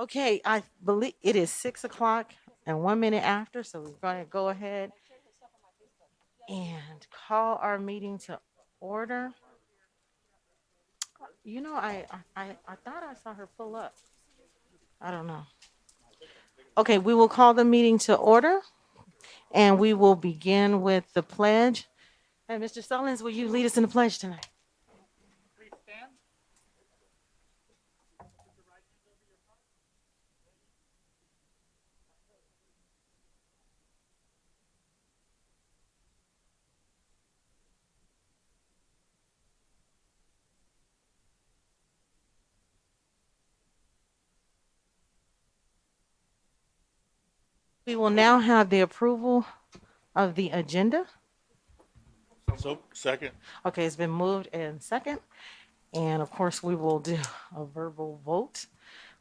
Okay, I believe it is 6 o'clock and 1 minute after, so we're going to go ahead and call our meeting to order. I thought I saw her pull up. I don't know. Okay, we will call the meeting to order, and we will begin with the pledge. And Mr. Sullins, will you lead us in the pledge tonight? We will now have the approval of the agenda. So, second. Okay, it's been moved and second. And of course, we will do a verbal vote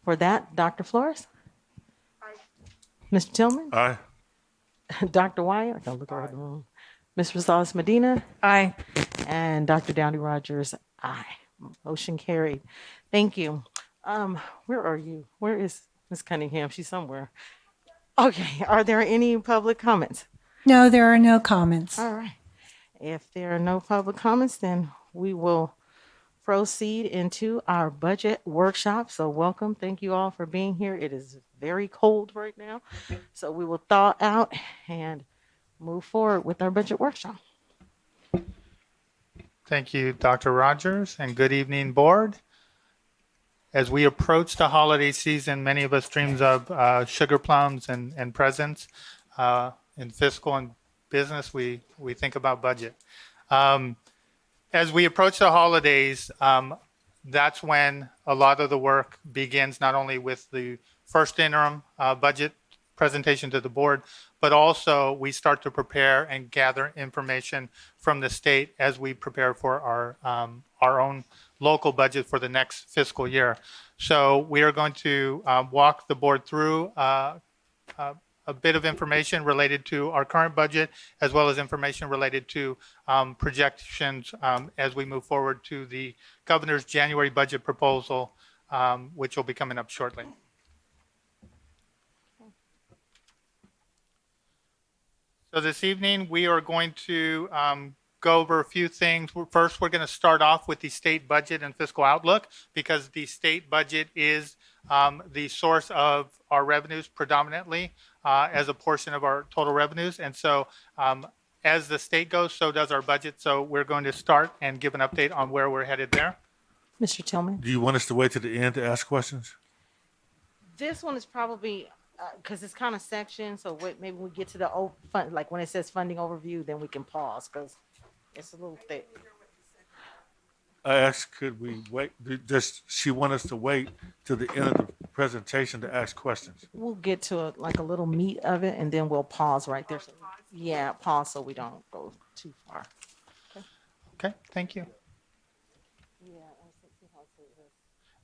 for that. Dr. Flores? Mr. Tillman? Aye. Dr. Wyatt? I gotta look around the room. Ms. Rosales Medina? Aye. And Dr. Downey Rogers? Aye. Motion carried. Thank you. Where are you? Where is Ms. Cunningham? She's somewhere. Okay, are there any public comments? No, there are no comments. All right. If there are no public comments, then we will proceed into our budget workshop. So welcome. Thank you all for being here. It is very cold right now. So we will thaw out and move forward with our budget workshop. Thank you, Dr. Rogers, and good evening, board. As we approach the holiday season, many of us dreams of sugar plums and presents. In fiscal and business, we think about budget. As we approach the holidays, that's when a lot of the work begins, not only with the first interim budget presentation to the board, but also we start to prepare and gather information from the state as we prepare for our own local budget for the next fiscal year. So we are going to walk the board through a bit of information related to our current budget, as well as information related to projections as we move forward to the governor's January budget proposal, which will be coming up shortly. So this evening, we are going to go over a few things. First, we're going to start off with the state budget and fiscal outlook, because the state budget is the source of our revenues predominantly as a portion of our total revenues. And so as the state goes, so does our budget. So we're going to start and give an update on where we're headed there. Mr. Tillman? Do you want us to wait to the end to ask questions? This one is probably, because it's kind of sectioned, so maybe we get to the fund, like when it says funding overview, then we can pause, because it's a little thick. I asked, could we wait? Does she want us to wait to the end of the presentation to ask questions? We'll get to a little meat of it, and then we'll pause right there. Yeah, pause so we don't go too far. Okay, thank you.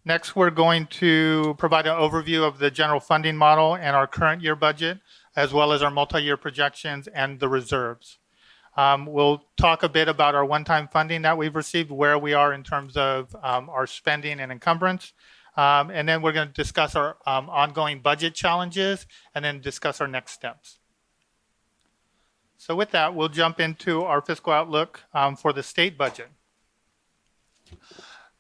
Next, we're going to provide an overview of the general funding model and our current year budget, as well as our multi-year projections and the reserves. We'll talk a bit about our one-time funding that we've received, where we are in terms of our spending and encumbrance. And then we're going to discuss our ongoing budget challenges, and then discuss our next steps. So with that, we'll jump into our fiscal outlook for the state budget.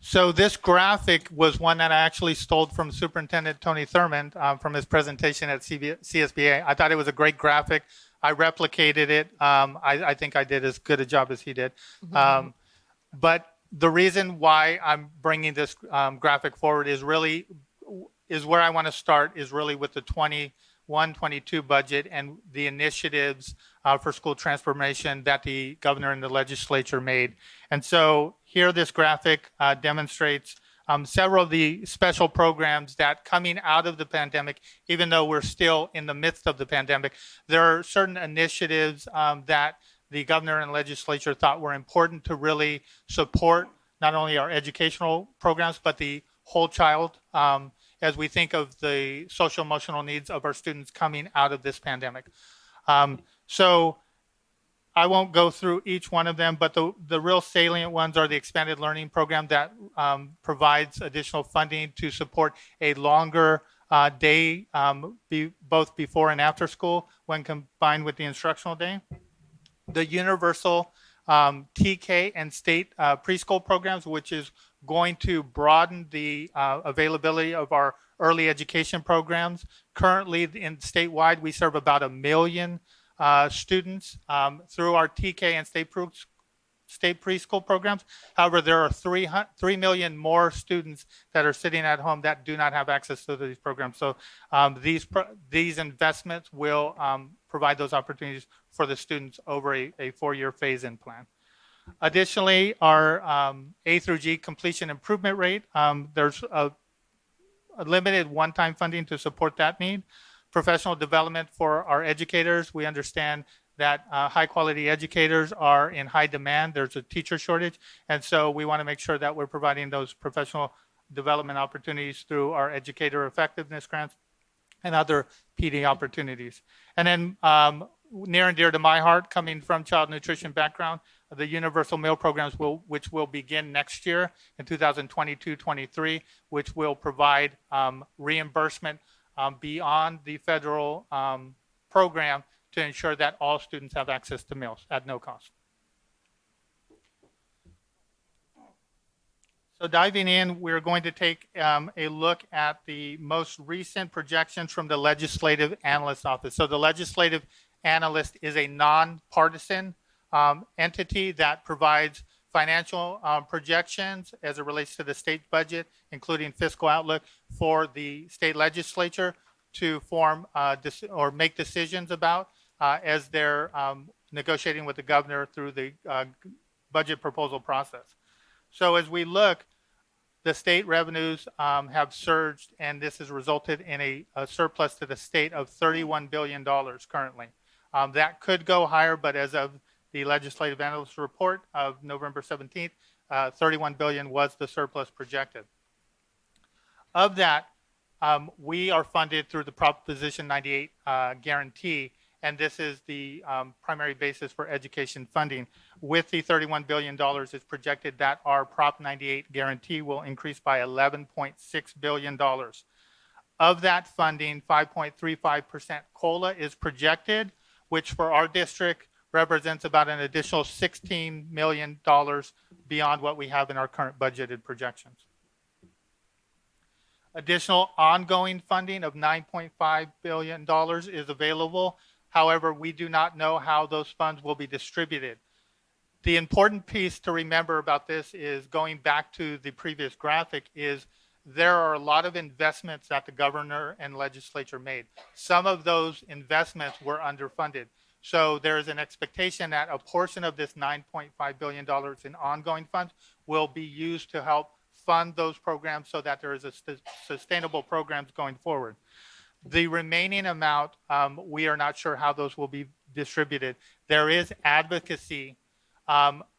So this graphic was one that I actually stole from Superintendent Tony Thurmond from his presentation at CSBA. I thought it was a great graphic. I replicated it. I think I did as good a job as he did. But the reason why I'm bringing this graphic forward is where I want to start, is really with the 21-22 budget and the initiatives for school transformation that the governor and the legislature made. And so here, this graphic demonstrates several of the special programs that, coming out of the pandemic, even though we're still in the midst of the pandemic, there are certain initiatives that the governor and legislature thought were important to really support not only our educational programs, but the whole child as we think of the social emotional needs of our students coming out of this pandemic. So I won't go through each one of them, but the real salient ones are the expanded learning program that provides additional funding to support a longer day, both before and after school when combined with the instructional day. The universal TK and state preschool programs, which is going to broaden the availability of our early education programs. Currently, in statewide, we serve about 1 million students through our TK and state preschool programs. However, there are 3 million more students that are sitting at home that do not have access to these programs. So these investments will provide those opportunities for the students over a 4-year phase-in plan. Additionally, our A through G completion improvement rate, there's a limited one-time funding to support that need. Professional development for our educators, we understand that high-quality educators are in high demand. There's a teacher shortage, and so we want to make sure that we're providing those professional development opportunities through our educator effectiveness grants and other PD opportunities. And then near and dear to my heart, coming from child nutrition background, the universal meal programs which will begin next year in 2022-23, which will provide reimbursement beyond the federal program to ensure that all students have access to meals at no cost. So diving in, we're going to take a look at the most recent projections from the Legislative Analyst Office. So the Legislative Analyst is a nonpartisan entity that provides financial projections as it relates to the state budget, including fiscal outlook for the state legislature to form or make decisions about as they're negotiating with the governor through the budget proposal process. So as we look, the state revenues have surged, and this has resulted in a surplus to the state of $31 billion currently. That could go higher, but as of the Legislative Analyst Report of November 17th, $31 billion was the surplus projected. Of that, we are funded through the Proposition 98 guarantee, and this is the primary basis for education funding. With the $31 billion, it's projected that our Prop 98 guarantee will increase by $11.6 billion. Of that funding, 5.35% COLA is projected, which for our district represents about an additional $16 million beyond what we have in our current budgeted projections. Additional ongoing funding of $9.5 billion is available. However, we do not know how those funds will be distributed. The important piece to remember about this is, going back to the previous graphic, is there are a lot of investments that the governor and legislature made. Some of those investments were underfunded. So there is an expectation that a portion of this $9.5 billion in ongoing funds will be used to help fund those programs so that there is a sustainable programs going forward. The remaining amount, we are not sure how those will be distributed. There is advocacy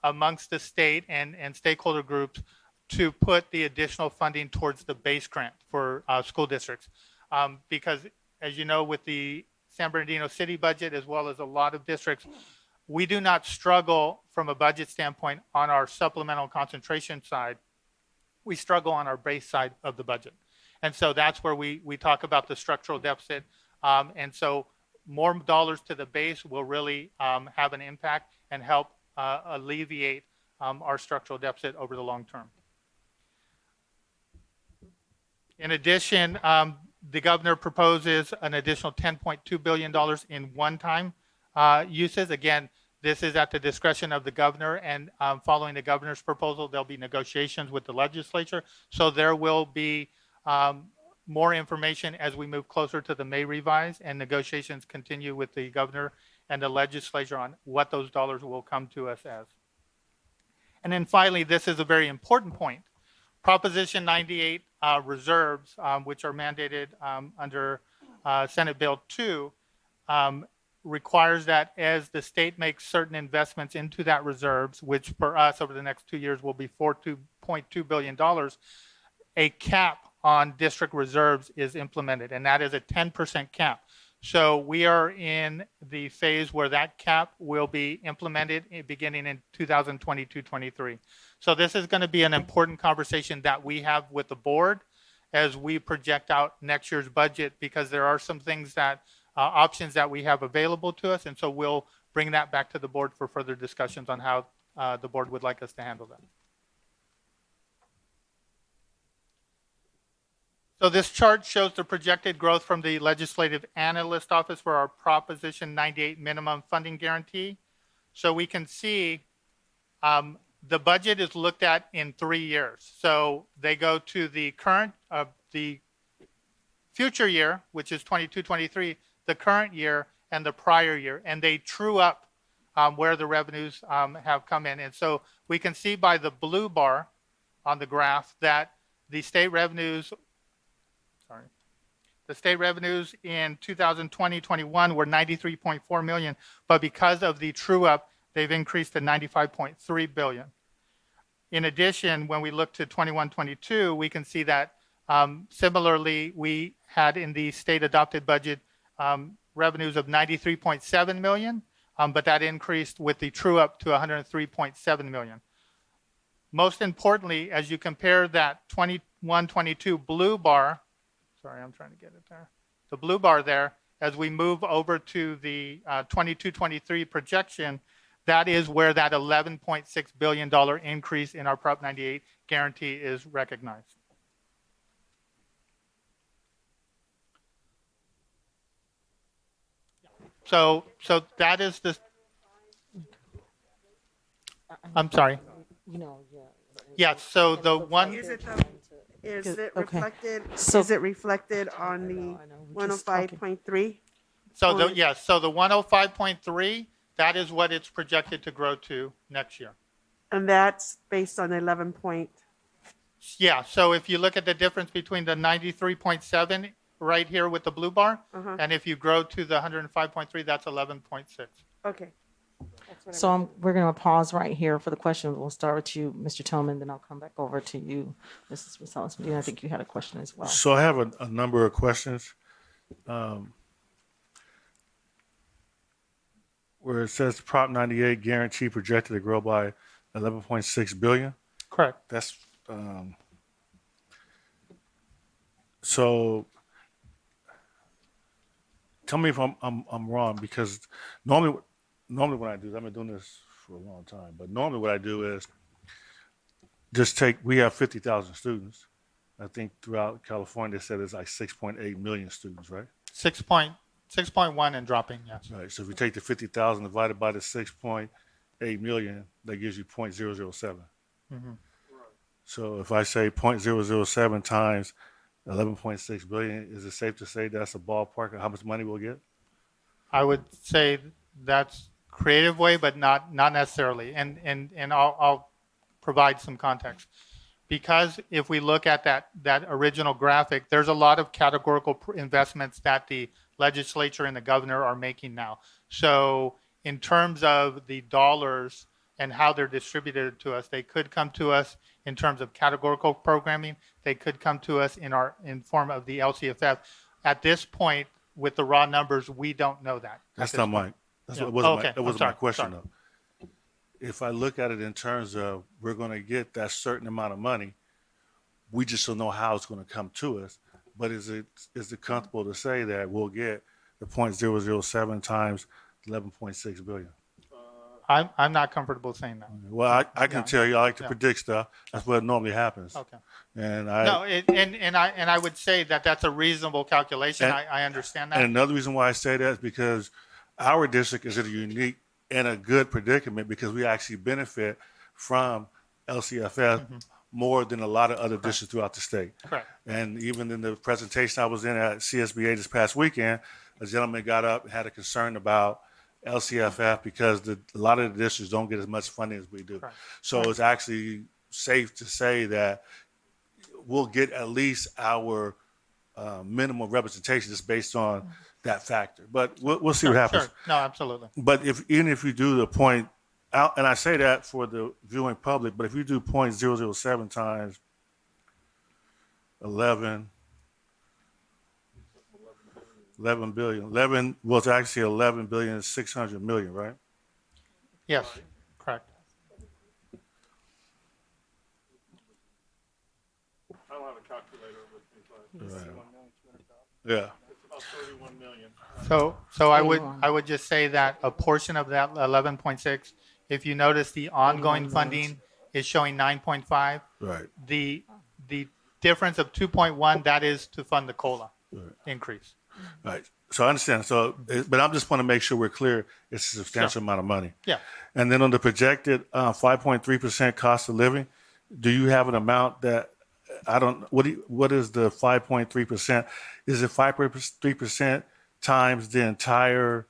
amongst the state and stakeholder groups to put the additional funding towards the base grant for school districts. Because as you know, with the San Bernardino City budget, as well as a lot of districts, we do not struggle from a budget standpoint on our supplemental concentration side. We struggle on our base side of the budget. And so that's where we talk about the structural deficit. And so more dollars to the base will really have an impact and help alleviate our structural deficit over the long term. In addition, the governor proposes an additional $10.2 billion in one-time uses. Again, this is at the discretion of the governor, and following the governor's proposal, there'll be negotiations with the legislature. So there will be more information as we move closer to the May revise, and negotiations continue with the governor and the legislature on what those dollars will come to us as. And then finally, this is a very important point. Proposition 98 reserves, which are mandated under Senate Bill 2, requires that as the state makes certain investments into that reserves, which for us over the next 2 years will be $4.2 billion, a cap on district reserves is implemented, and that is a 10% cap. So we are in the phase where that cap will be implemented beginning in 2022-23. So this is going to be an important conversation that we have with the board as we project out next year's budget, because there are some things that, options that we have available to us. And so we'll bring that back to the board for further discussions on how the board would like us to handle that. So this chart shows the projected growth from the Legislative Analyst Office for our Proposition 98 minimum funding guarantee. So we can see the budget is looked at in 3 years. So they go to the current, the future year, which is 22, 23, the current year, and the prior year, and they true up where the revenues have come in. And so we can see by the blue bar on the graph that the state revenues, the state revenues in 2020-21 were 93.4 million, but because of the true up, they've increased to 95.3 billion. In addition, when we look to 21-22, we can see that similarly, we had in the state adopted budget revenues of 93.7 million, but that increased with the true up to 103.7 million. Most importantly, as you compare that 21-22 blue bar, sorry, I'm trying to get it there, the blue bar there, as we move over to the 22-23 projection, that is where that $11.6 billion increase in our Prop 98 guarantee is recognized. So that is the, I'm sorry. You know, yeah. Yes, so the one, Is it Okay. reflected, So- is it reflected on the I know, we're just talking. 105.3? so the, yes, so the 105.3, that is what it's projected to grow to next year. And that's based on 11 point, Yeah, so if you look at the difference between the 93.7 right here with the blue bar, and if you grow to the 105.3, that's 11.6. okay. So we're going to pause right here for the questions. We'll start with you, Mr. Tillman, then I'll come back over to you, Mrs. Rosales. Medina. I think you had a question as well. So I have a number of questions. Where it says Prop 98 guarantee projected to grow by 11.6 billion. Correct. That's so. Tell me if I'm wrong, because normally what I do, I've been doing this for a long time, but normally what I do is just take. We have 50,000 students. I think throughout California, they said it's like 6.8 million students, right? 6.1 and dropping, yes. Right. So if you take the 50,000 divided by the 6.8 million, that gives you 0.007. So if I say 0.007 times 11.6 billion, is it safe to say that's a ballpark of how much money we'll get? I would say that's creative way, but not necessarily. And I'll provide some context. Because if we look at that original graphic, there's a lot of categorical investments that the legislature and the governor are making now. So in terms of the dollars and how they're distributed to us, they could come to us in terms of categorical programming. They could come to us in form of the LCFF. At this point, with the raw numbers, we don't know that. That's not my. That's Yeah. what wasn't Okay. my. That I'm wasn't my sorry. question Sorry. though. If I look at it in terms of we're going to get that certain amount of money, we just don't know how it's going to come to us. But is it comfortable to say that we'll get the 0.007 times 11.6 billion? I'm not comfortable saying that. Well, I can Yeah. tell you, I like to Yeah. predict stuff. That's what normally happens. Okay. And No, and I would say that that's a reasonable calculation. And- I understand And that. another reason why I say that is because our district is in a unique and a good predicament because we actually benefit from LCFF more than a lot of other districts throughout the state. Correct. And even in the presentation I was in at CSBA this past weekend, a gentleman got up and had a concern about LCFF because a lot of the districts don't get as much funding as we do. Correct. So it's actually safe to say that we'll get at least our minimum representation just based on that factor. But we'll see what happens. Sure. No, absolutely. But even if you do the point out, and I say that for the viewing public, but if you do 0.007 times 11 billion, 11 was actually 11 billion 600 million, right? Yes, correct. don't have a calculator with me, but. Yeah. It's about 31 million. So Anyone. I would just say that a portion of that 11.6, if you notice the ongoing 81 funding is showing 9.5. Right. The difference of 2.1, that is to fund the COLA increase. Right. So I understand. So, but I'm just want to make sure we're clear. It's a substantial amount of money. Yeah. And then on the projected 5.3% cost of living, do you have an amount that I don't? What is the 5.3%? Is it 5.3% times the entire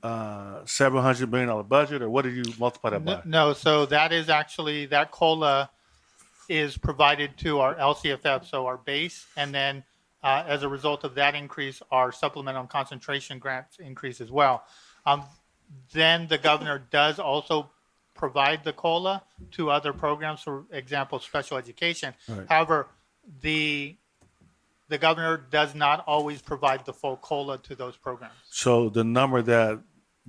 $700 million budget, or what do you multiply that by? No, so that is actually, that COLA is provided to our LCFF, so our base, and then as a result of that increase, our supplemental concentration grants increase as well. Then the governor does also provide the COLA to other programs, for example, special education. Right. However, the governor does not always provide the full COLA to those programs. So the number that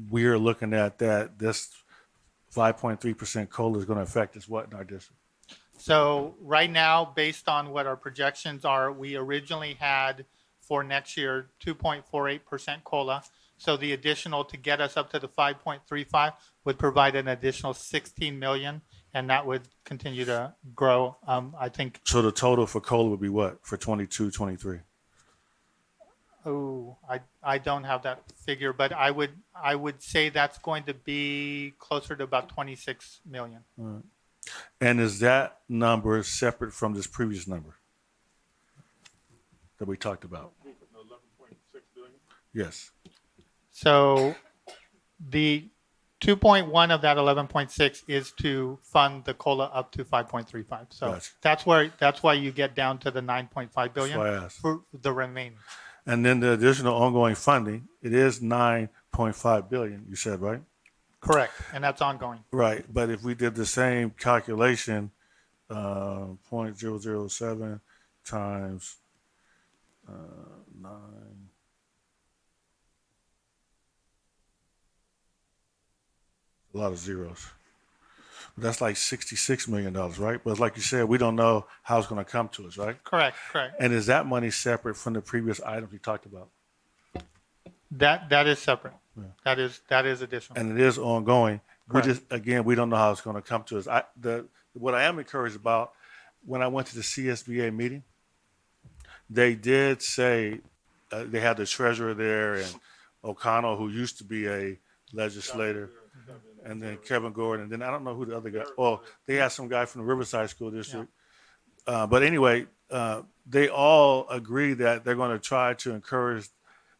we're looking at, that this 5.3% COLA is going to affect, is what in our district? So right now, based on what our projections are, we originally had for next year 2.48% COLA. So the additional to get us up to the 5.35 would provide an additional 16 million, and that would continue to grow. I think. So the total for COLA would be what for 22, 23? Oh, I don't have that figure, but I would say that's going to be closer to about 26 million. And is that number separate from this previous number that we talked about? 11.6 billion. Yes. So the 2.1 of that 11.6 is to fund the COLA up to 5.35. So Gotcha. that's why you get down to the 9.5 billion why I asked. for the remaining. And then the additional ongoing funding, it is 9.5 billion. You said, right? Correct, and that's ongoing. Right. But if we did the same calculation, 0.007 times 9. A lot of zeros. That's like $66 million, right? But like you said, we don't know how it's going to come to us, right? Correct. And is that money separate from the previous items we talked about? That is separate. Yeah. That is additional. And it is ongoing. Correct. We don't know how it's going to come to us. What I am encouraged about, when I went to the CSBA meeting, they did say they had the treasurer there and O'Connell, who used to be a legislator, and then Kevin Gordon, and then I don't know who the other guy. Oh, they had some guy from the Riverside School District. Yeah. But anyway, they all agree that they're going to try to encourage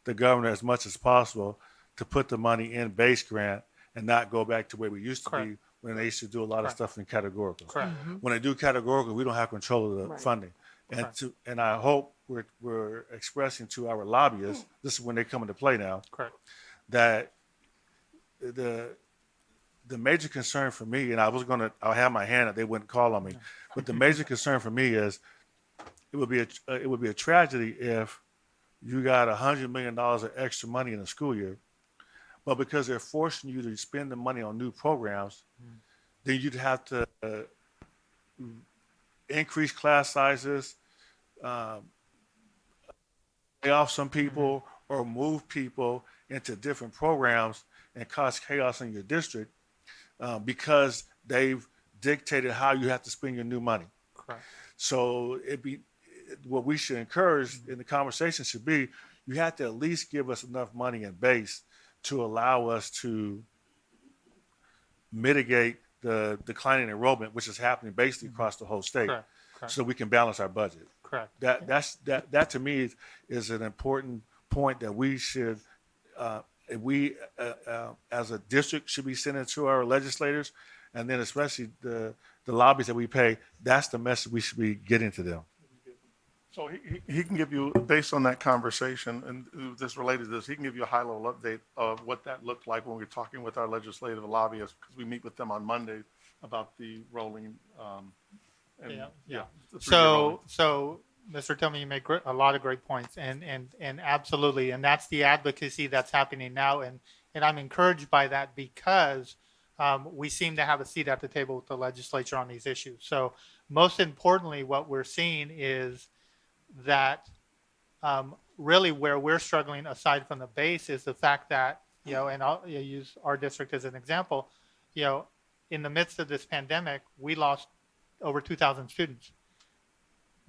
the governor as much as possible to put the money in base grant and not go back to where we used to Correct. be when they used to do a lot of stuff in categorical. Correct. When they do categorical, we don't have control of the Right. funding. And Correct. and I hope we're expressing to our lobbyists, this is when they come into play now, Correct. that the major concern for me, and I'll have my hand up, they wouldn't call on me, but the major concern for me is it would be a tragedy if you got $100 million of extra money in a school year, but because they're forcing you to spend the money on new programs, then you'd have to increase class sizes, lay off some people, or move people into different programs and cause chaos in your district because they've dictated how you have to spend your new money. Correct. So what we should encourage in the conversation should be, you have to at least give us enough money in base to allow us to mitigate the declining enrollment, which is happening basically across the whole state, Correct. so we can balance our budget. Correct. That to me is an important point that we should, as a district should be sending to our legislators, and then especially the lobbies that we pay. That's the message we should be getting to them. So he can give you, based on that conversation, and this related to this, he can give you a high-level update of what that looked like when we were talking with our legislative lobbyists, because we meet with them on Monday about the rolling. Yeah. the 3-year rolling. So, Mr. Tillman, you make a lot of great points, and absolutely, and that's the advocacy that's happening now, and I'm encouraged by that because we seem to have a seat at the table with the legislature on these issues. So most importantly, what we're seeing is that really where we're struggling aside from the base is the fact that, and I'll use our district as an example, in the midst of this pandemic, we lost over 2,000 students.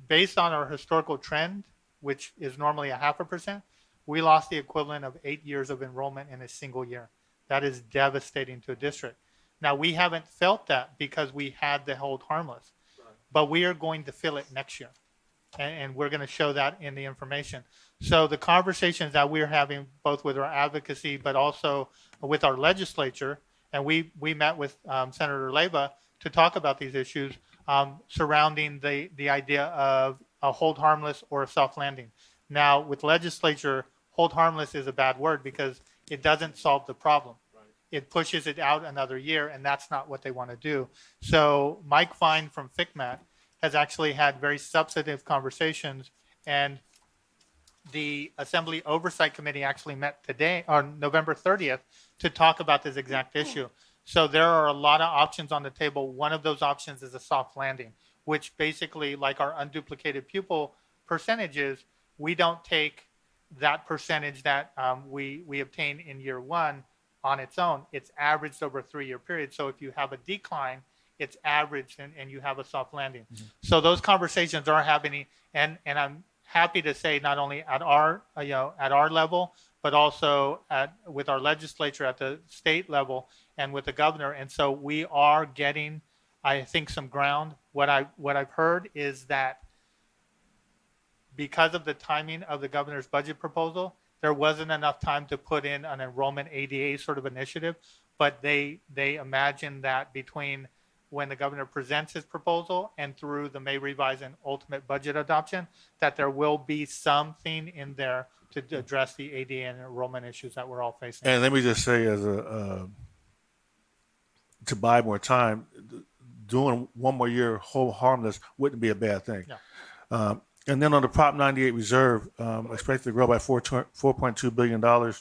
Based on our historical trend, which is normally 0.5%, we lost the equivalent of 8 years of enrollment in a single year. That is devastating to a district. Now, we haven't felt that because we had the hold harmless, but we are going to feel it next year. And we're going to show that in the information. So the conversations that we're having, both with our advocacy, but also with our legislature, and we met with Senator Leyva to talk about these issues surrounding the idea of a hold harmless or a soft landing. Now, with legislature, hold harmless is a bad word because it doesn't solve the problem. It pushes it out another year, and that's not what they want to do. So Mike Fine from FICMAT has actually had very substantive conversations, and the Assembly Oversight Committee actually met today, on November 30th, to talk about this exact issue. So there are a lot of options on the table. One of those options is a soft landing, which basically, like our unduplicated pupil percentages, we don't take that percentage that we obtain in year one on its own. It's averaged over a 3-year period. So if you have a decline, it's averaged and you have a soft landing. Mm-hmm. So those conversations are happening, and I'm happy to say not only at our at our level, but also with our legislature at the state level and with the governor. And so we are getting, I think, some ground. What I've heard is that because of the timing of the governor's budget proposal, there wasn't enough time to put in an enrollment ADA sort of initiative, but they imagine that between when the governor presents his proposal and through the May revise and ultimate budget adoption, that there will be something in there to address the ADA and enrollment issues that we're all facing. And let me just say, as to buy more time, doing one more year whole harmless wouldn't be a bad thing. Yeah. And then on the Prop 98 reserve, expected to grow by $4.2 billion in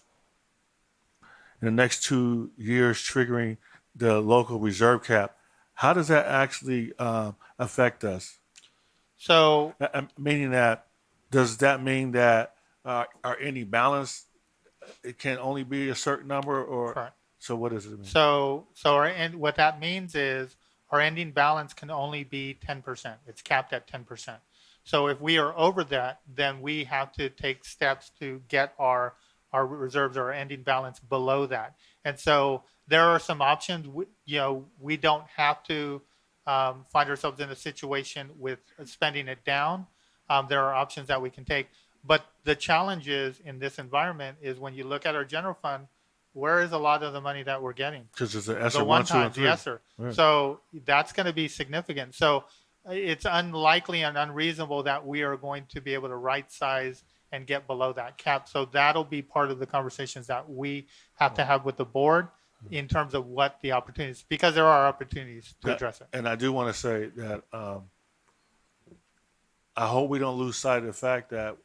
the next 2 years, triggering the local reserve cap. How does that actually affect us? So, Meaning that, does that mean that our ending balance, it can only be a certain number, or correct. So what does it mean? So what that means is our ending balance can only be 10%. It's capped at 10%. So if we are over that, then we have to take steps to get our reserves or our ending balance below that. And so there are some options. We don't have to find ourselves in a situation with spending it down. There are options that we can take. But the challenge is in this environment is when you look at our general fund, where is a lot of the money that we're getting? Because it's an ESSER The 1, 2, and one-times, 3. yes, sir. Right. So that's going to be significant. So it's unlikely and unreasonable that we are going to be able to right size and get below that cap. So that'll be part of the conversations that we have to have with the board in terms of what the opportunities, because there are opportunities to address it. And I do want to say that I hope we don't lose sight of the fact that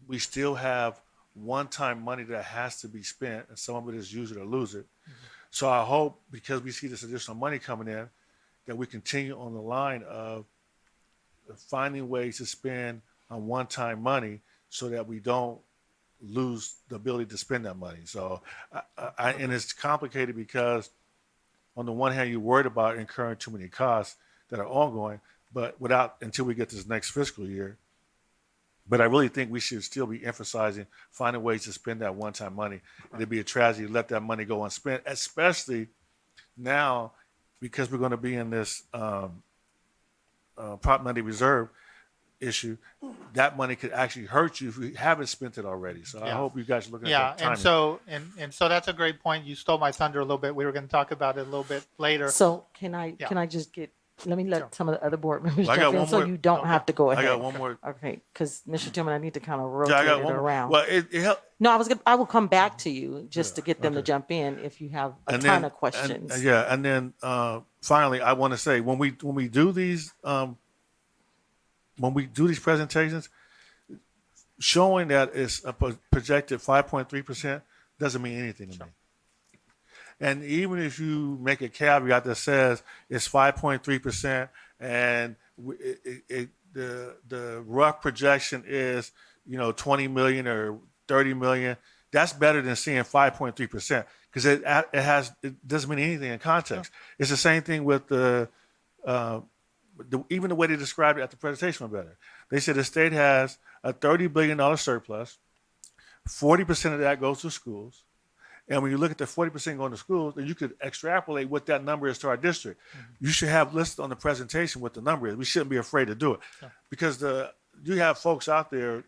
we still have one-time money that has to be spent, and some of it is use it or lose it. Mm-hmm. So I hope, because we see this additional money coming in, that we continue on the line of finding ways to spend on one-time money so that we don't lose the ability to spend that money. So, and it's complicated because on the one hand, you're worried about incurring too many costs that are ongoing, but until we get this next fiscal year. But I really think we should still be emphasizing finding ways to spend that one-time money. Right. It'd be a tragedy to let that money go unspent, especially now because we're going to be in this Prop 90 reserve issue. That money could actually hurt you if we haven't spent it already. So I hope you guys are looking at that timing. And so that's a great point. You stole my thunder a little bit. We were going to talk about it a little bit later. So can I just let me let Sure. some of the other board members Well, I jump got in one so more. you don't have to go ahead. I got one more. Okay, because Mr. Tillman, I need to kind of Yeah, rotate I got it one more. around. Well, it helped. No, I will come back to you just to get them to okay. jump in if you have a And ton then- of questions. And then finally, I want to say when we do these presentations, showing that it's a projected 5.3% doesn't mean anything to me. And even if you make a caveat that says it's 5.3% and the rough projection is, 20 million or 30 million, that's better than seeing 5.3% because it doesn't mean anything in context. It's the same thing with even the way they described it at the presentation was better. They said the state has a $30 billion surplus. 40% of that goes to schools. And when you look at the 40% going to schools, then you could extrapolate what that number is to our district. You should have listed on the presentation what the number is. We shouldn't be afraid to do it because you have folks out there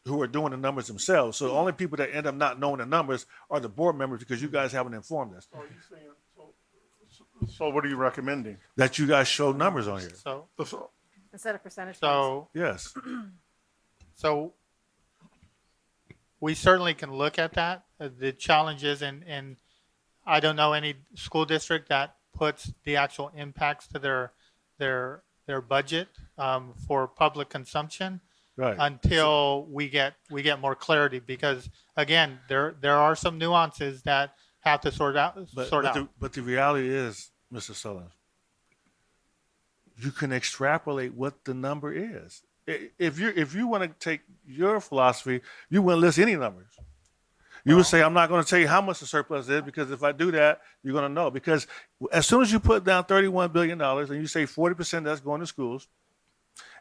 who are doing the numbers themselves. So the only people that end up not knowing the numbers are the board members because you guys haven't informed us So are you saying, so what are you recommending? that you guys show numbers on here. So, So- Instead of percentage points. so, Yes. so we certainly can look at that. The challenges and I don't know any school district that puts the actual impacts to their budget for public consumption Right. until we get more clarity because again there are some nuances that have to sort out. But the reality is, Mr. Sullivan, you can extrapolate what the number is. If you want to take your philosophy, you wouldn't list any numbers. You would say, I'm not going to tell you how much the surplus is because if I do that, you're going to know. Because as soon as you put down $31 billion and you say 40% that's going to schools,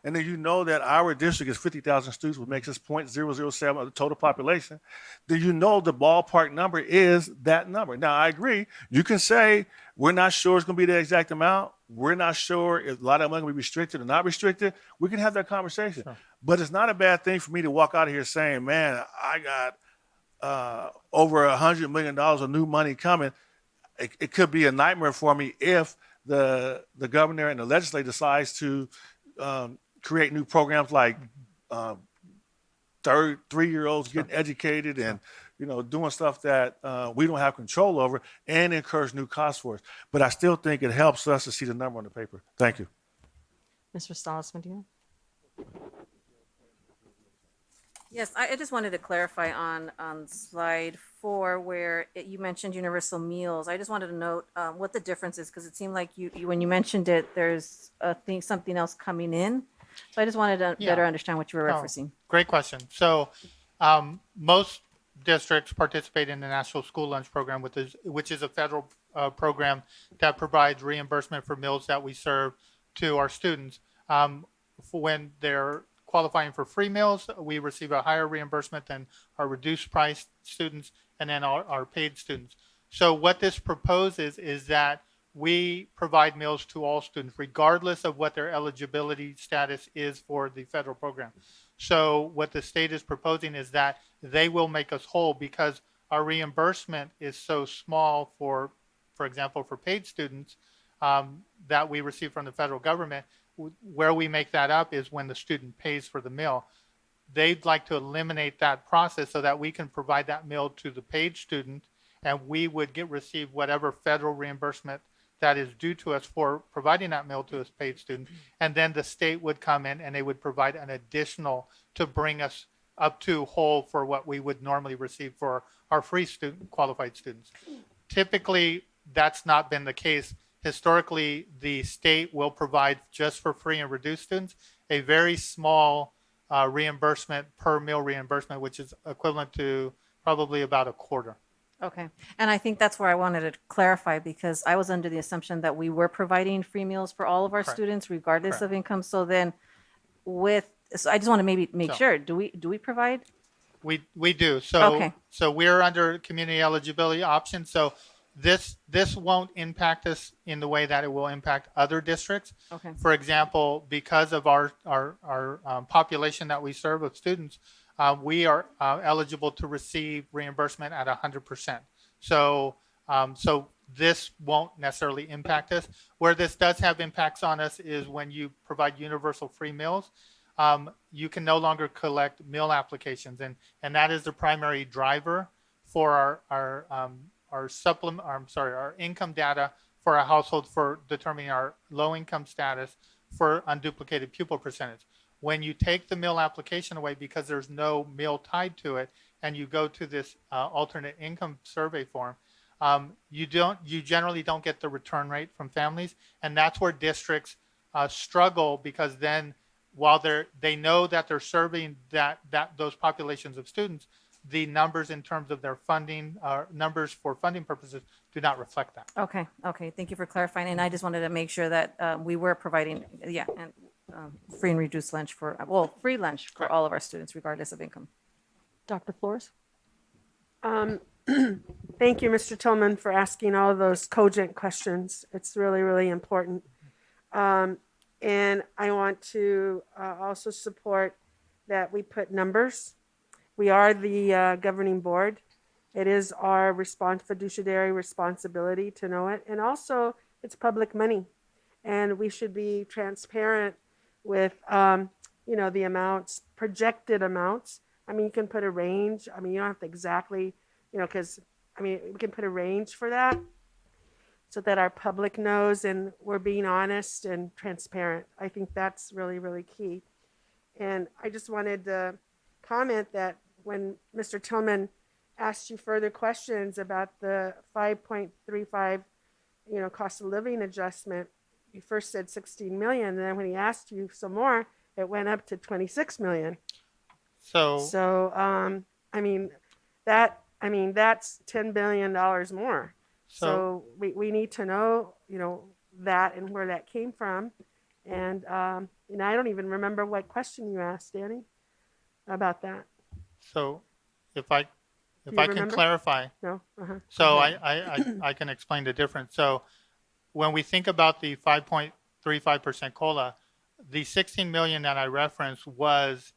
and then you know that our district is 50,000 students, which makes us 0.007 of the total population, then you know the ballpark number is that number. Now, I agree. You can say, we're not sure it's going to be the exact amount. We're not sure if a lot of money will be restricted or not restricted. We can have that conversation. Sure. But it's not a bad thing for me to walk out of here saying, man, I got over $100 million of new money coming. It could be a nightmare for me if the governor and the legislature decides to create new programs like 3-year-olds getting educated and doing stuff that we don't have control over and encourage new costs for us. But I still think it helps us to see the number on the paper. Thank you. Mr. Stallis Medina? Yes, I just wanted to clarify on slide 4 where you mentioned universal meals. I just wanted to note what the difference is because it seemed like you when you mentioned it, there's something else coming in. So I just wanted to better understand what you were referencing. Great question. So most districts participate in the National School Lunch Program, which is a federal program that provides reimbursement for meals that we serve to our students. When they're qualifying for free meals, we receive a higher reimbursement than our reduced price students and then our paid students. So what this proposes is that we provide meals to all students, regardless of what their eligibility status is for the federal program. So what the state is proposing is that they will make us whole because our reimbursement is so small for example, for paid students that we receive from the federal government. Where we make that up is when the student pays for the meal. They'd like to eliminate that process so that we can provide that meal to the paid student and we would receive whatever federal reimbursement that is due to us for providing that meal to a paid student. And then the state would come in and they would provide an additional to bring us up to whole for what we would normally receive for our free student qualified students. Typically, that's not been the case. Historically, the state will provide just for free and reduced students a very small reimbursement per meal reimbursement, which is equivalent to probably about a quarter. Okay. And I think that's where I wanted to clarify because I was under the assumption that we were providing free meals for all of our Correct. students, regardless Correct. of income. So then so I just want to maybe make So- sure, do we provide? We do. So Okay. So we're under community eligibility option. So this won't impact us in the way that it will impact other districts. Okay. For example, because of our population that we serve of students, we are eligible to receive reimbursement at 100%. So this won't necessarily impact us. Where this does have impacts on us is when you provide universal free meals. You can no longer collect meal applications, and that is the primary driver for our income data for our household for determining our low income status for unduplicated pupil percentage. When you take the meal application away because there's no meal tied to it, and you go to this alternate income survey form, you generally don't get the return rate from families, and that's where districts struggle, because then while they know that they're serving those populations of students, the numbers in terms of their funding, numbers for funding purposes, do not reflect that. Okay, okay, thank you for clarifying, and I just wanted to make sure that we were providing, yeah, and free and reduced lunch free lunch for all of our students regardless of income. Dr. Flores? Thank you, Mr. Tillman, for asking all of those cogent questions. It's really, really important. And I want to also support that we put numbers. We are the governing board. It is our fiduciary responsibility to know it. And also, it's public money. And we should be transparent with, the amounts, projected amounts. I mean, you can put a range. I mean, you don't have to exactly, because, we can put a range for that so that our public knows and we're being honest and transparent. I think that's really, really key. And I just wanted to comment that when Mr. Tillman asked you further questions about the 5.35, cost of living adjustment, you first said 16 million. And then when he asked you some more, it went up to 26 million. So, that's $10 billion more. So we need to know, that and where that came from. And, I don't even remember what question you asked, Danny, about that. So if I you can remember? clarify, No? Uh-huh. so I can explain the difference. So when we think about the 5.35% COLA, the 16 million that I referenced was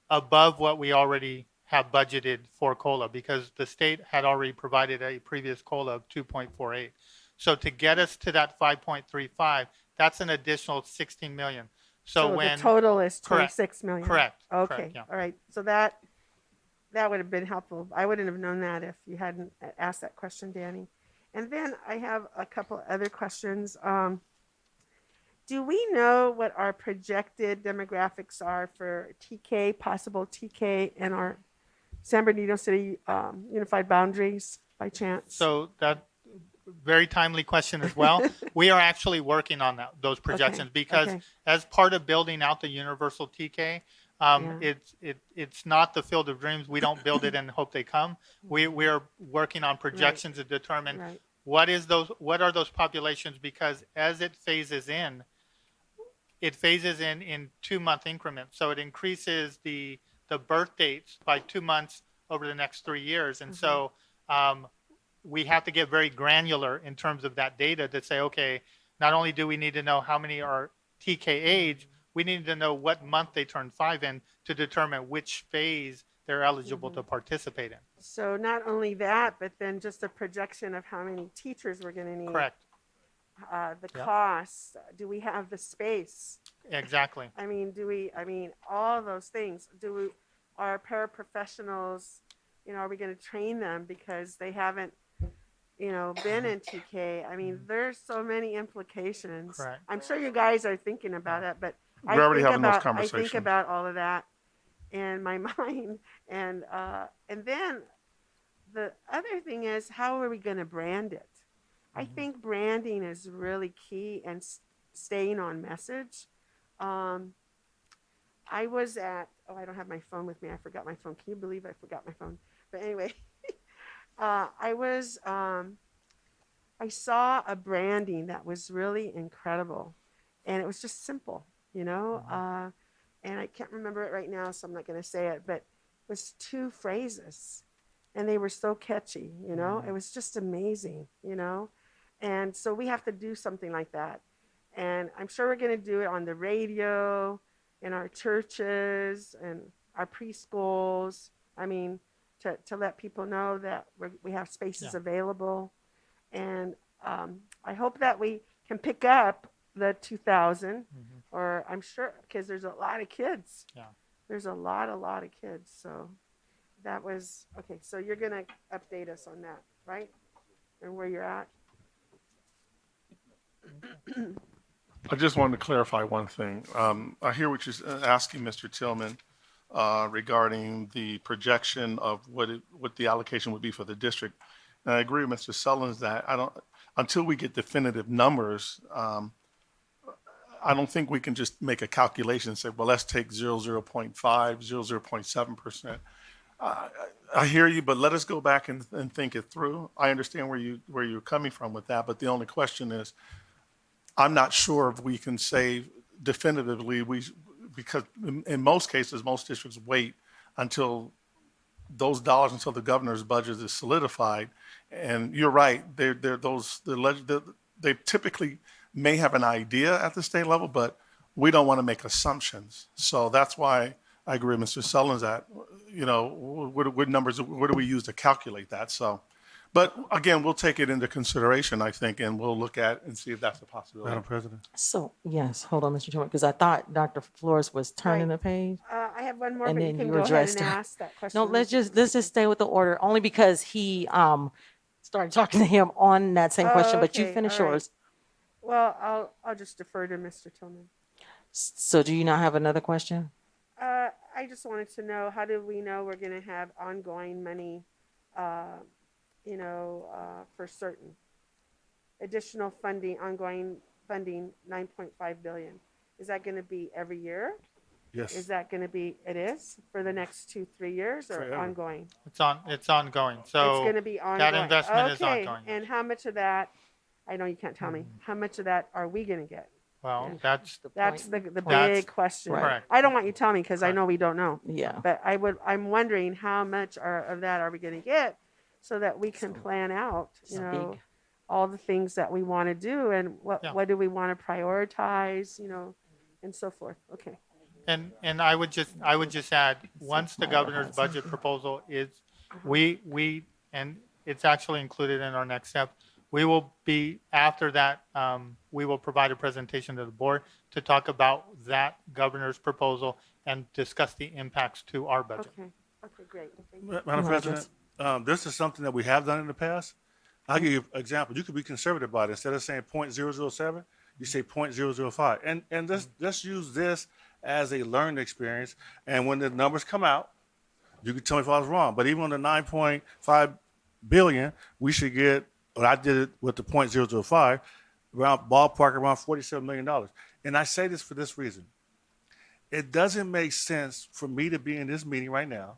above what we already have budgeted for COLA, because the state had already provided a previous COLA of 2.48. So to get us to that 5.35, that's an additional 16 million. So when the total is correct, 26 million. correct. Okay. Correct, yeah. All right. So that would have been helpful. I wouldn't have known that if you hadn't asked that question, Danny. And then I have a couple other questions. Do we know what our projected demographics are for TK, possible TK, in our San Bernardino City Unified Boundaries by chance? So that very timely question as well. We are actually working on those projections, because okay. as part of building out the universal TK, it's not the field of dreams. We don't build it and hope they come. We are working on projections to determine Right. what are those populations, because as it phases in 2-month increments. So it increases the birth dates by 2 months over the next 3 years. And so we have to get very granular in terms of that data to say, okay, not only do we need to know how many are TK age, we need to know what month they turn 5 in to determine which phase they're eligible to participate in. So not only that, but then just a projection of how many teachers we're going to need. Correct. The Yep. cost. Do we have the space? Exactly. All those things. Our paraprofessionals, are we going to train them because they haven't, been in TK? There's so many implications. Correct. I'm sure you guys are thinking about it, but We're already having those I think conversations. about all of that in my mind. And then the other thing is, how are we going to brand it? I think branding is really key, and staying on message. I was at, I don't have my phone with me. I forgot my phone. Can you believe I forgot my phone? But anyway, I saw a branding that was really incredible, and it was just simple, and I can't remember it right now, so I'm not going to say it, but it was 2 phrases, and they were so catchy, it was just amazing, and so we have to do something like that. And I'm sure we're going to do it on the radio, in our churches, and our preschools. To let people know that we have spaces available. And I hope that we can pick up the 2,000, or I'm sure, because there's a lot of kids. Yeah. There's a lot of kids. So that was, okay, so you're going to update us on that, right? And where you're at? I just wanted to clarify one thing. I hear what you're asking, Mr. Tillman. regarding the projection of what the allocation would be for the district. And I agree with Mr. Sullins that until we get definitive numbers, I don't think we can just make a calculation and say, well, let's take 0.5, 0.7%. I hear you, but let us go back and think it through. I understand where you're coming from with that, but the only question is, I'm not sure if we can say definitively, because in most cases, most districts wait until those dollars, until the governor's budget is solidified. And you're right, they typically may have an idea at the state level, but we don't want to make assumptions. So that's why I agree with Mr. Sullins that, what numbers, what do we use to calculate that? So, but again, we'll take it into consideration, I think, and we'll look at and see if that's a possibility. Madam President. So, yes, hold on, Mr. Chairman, because I thought Dr. Flores was turning the page. I have one more, And but you then can you go ahead addressed and her. ask that question. No, let's just stay with the order, only because he started talking to him on that same question, but you okay, finish all right. yours. Well, I'll just defer to Mr. Tillman. So do you not have another question? I just wanted to know, how do we know we're going to have ongoing money, for certain additional funding, ongoing funding, 9.5 billion? Is that going to be every year? Yes. Is that going to be, it is for the next 2-3 years, or Forever. ongoing? It's ongoing. It's So going to be ongoing. that investment is Okay, ongoing. and how much of that, I know you can't tell me, how much of that are we going to get? Well, that's That's point. the That's big question. correct. I don't want you to tell me because I Correct. know we don't know. Yeah. But I'm wondering how much of that are we going to get, so that we can plan out, It's big. all the things that we want to do, and Yeah. what do we want to prioritize, and so forth. Okay. And I would just add, once the governor's budget proposal is, and it's actually included in our next step, we will be, after that, we will provide a presentation to the board to talk about that governor's proposal and discuss the impacts to our budget. Okay. Okay, great. Thank you. Madam No, President, this is something that we have done in the past. I'll give you an example. You could be conservative about it. Instead of saying 0.007, you say 0.005. And let's use this as a learning experience. And when the numbers come out, you can tell me if I was wrong. But even on the 9.5 billion, we should get, when I did it with the 0.005, around $47 million. And I say this for this reason. It doesn't make sense for me to be in this meeting right now,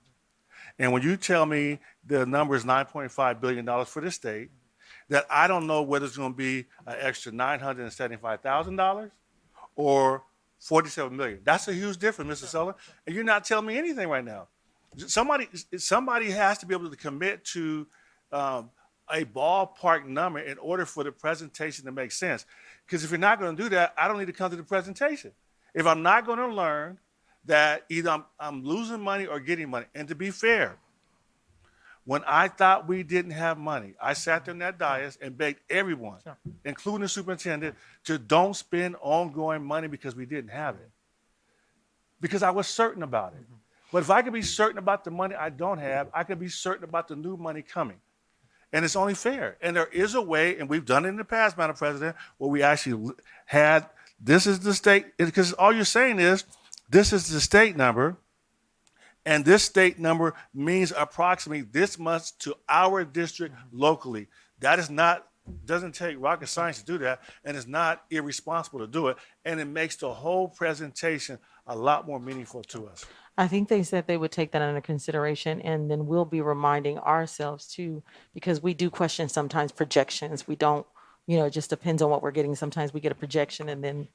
and when you tell me the number is $9.5 billion for the state, that I don't know whether it's going to be an extra $975,000 or $47 million. That's a huge difference, Mr. Sullivan. And you're not telling me anything right now. Somebody has to be able to commit to a ballpark number in order for the presentation to make sense. Because if you're not going to do that, I don't need to come to the presentation. If I'm not going to learn that either I'm losing money or getting money. And to be fair, when I thought we didn't have money, I sat there in that dais and begged everyone, including the superintendent, to don't spend ongoing money because we didn't have it. Because I was certain about it. But if I could be certain about the money I don't have, I could be certain about the new money coming. And it's only fair. And there is a way, and we've done it in the past, Madam President, where we actually had, this is the state, because all you're saying is, this is the state number, and this state number means approximately this much to our district locally. That is not, doesn't take rocket science to do that, and it's not irresponsible to do it, and it makes the whole presentation a lot more meaningful to us. I think they said they would take that under consideration, and then we'll be reminding ourselves too, because we do question sometimes projections. We don't, it just depends on what we're getting. Sometimes we get a projection and then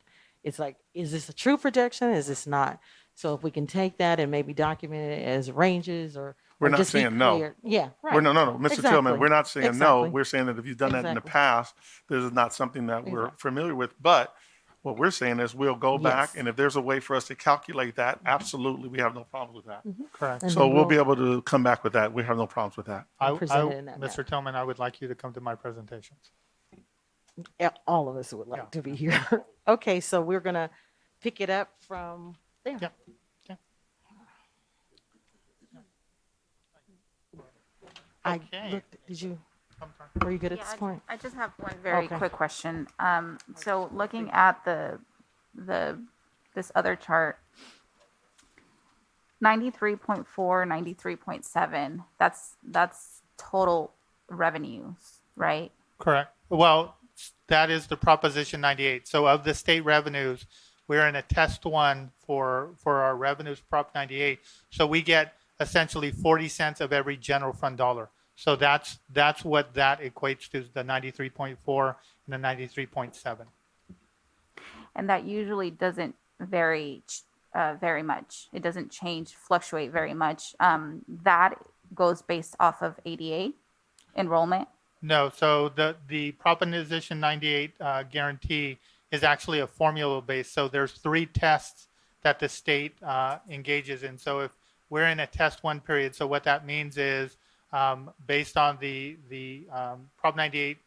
it's like, is this a true projection? Is this not? So if we can take that and maybe document it as ranges or We're not just be saying no. clear. Yeah, right. No, Mr. Exactly. Tillman, we're not saying no. Exactly. We're saying that if you've done that in the Exactly. past, this is not something that we're familiar with. But what we're saying is we'll go back, Yes. and if there's a way for us to calculate that, absolutely, we have no problem with that. Correct. And So then we'll be able to come back with that. We have no problems with that. present it in that Mr. Tillman, I would like you to come to my presentations. Yeah, all of us would like to be here. Okay, so we're going to pick it up from there. Yeah. I Okay. looked, did you, I'm sorry. were you good at Yeah, this point? I just have one very Okay. quick question. So looking at this other chart, 93.4, 93.7. That's total revenues, right? Correct. Well, that is the Proposition 98. So of the state revenues, we're in a test one for our revenues Prop 98. So we get essentially 40 cents of every general fund dollar. So that's what that equates to, the 93.4 and the 93.7. And that usually doesn't vary very much. It doesn't fluctuate very much. That goes based off of ADA enrollment. No, so the Proposition 98 guarantee is actually a formula based. So there's 3 tests that the state engages in. So if we're in a test 1 period, so what that means is based on the Prop 98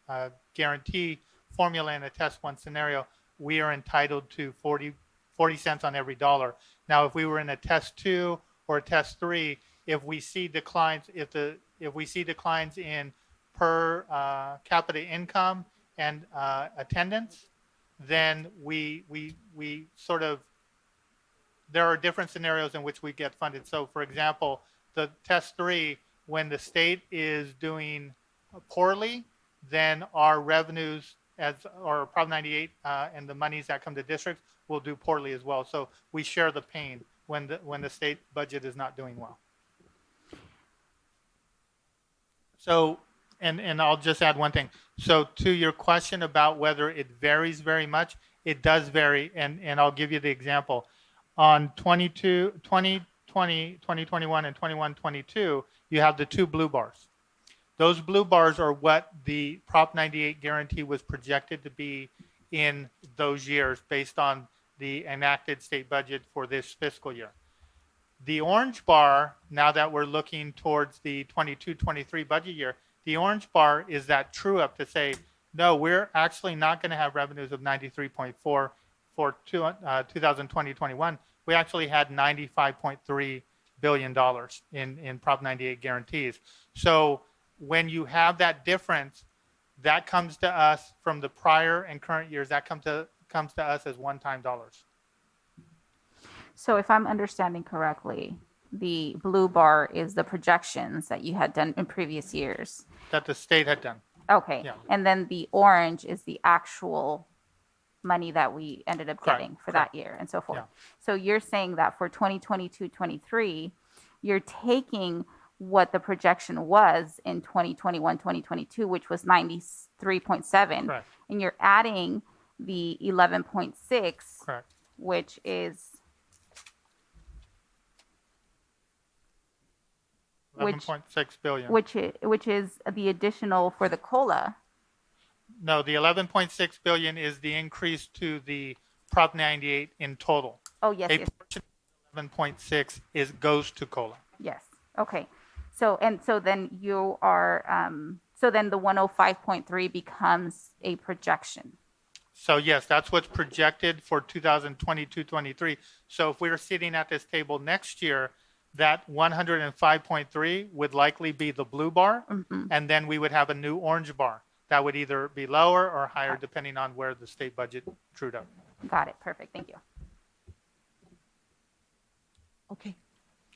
guarantee formula in a test 1 scenario, we are entitled to 40 cents on every dollar. Now, if we were in a test 2 or a test 3, if we see declines, if we see declines in per capita income and attendance, then we sort of, there are different scenarios in which we get funded. So for example, the test 3, when the state is doing poorly, then our revenues or Prop 98 and the monies that come to districts will do poorly as well. So we share the pain when the state budget is not doing well. So, and I'll just add one thing. So to your question about whether it varies very much, it does vary. And I'll give you the example. On 2020, 2021, and 21-22, you have the 2 blue bars. Those blue bars are what the Prop 98 guarantee was projected to be in those years based on the enacted state budget for this fiscal year. The orange bar, now that we're looking towards the 22-23 budget year, the orange bar is that true up to say, no, we're actually not going to have revenues of 93.4 for 2020-21. We actually had $95.3 billion in Prop 98 guarantees. So when you have that difference, that comes to us from the prior and current years, that comes to us as one-time dollars. So if I'm understanding correctly, the blue bar is the projections that you had done in previous years. That the state had done. Okay. Yeah. And then the orange is the actual money that we ended up Correct. getting for Correct. that year and so forth. Yeah. So you're saying that for 2022-23, you're taking what the projection was in 2021-2022, which was 93.7, Correct. and you're adding the 11.6, Correct. which is 11.6 billion. which is the additional for the COLA. No, the 11.6 billion is the increase to the Prop 98 in total. Oh, yes, A yes, portion of 11.6 goes to COLA. yes. Okay. So then you are, so then the 105.3 becomes a projection. So yes, that's what's projected for 2022-23. So if we were sitting at this table next year, that 105.3 would likely be the blue bar, and then we would have a new orange bar that would either be lower or higher depending on where the state budget trued up. Got it. Perfect. Thank you. Okay.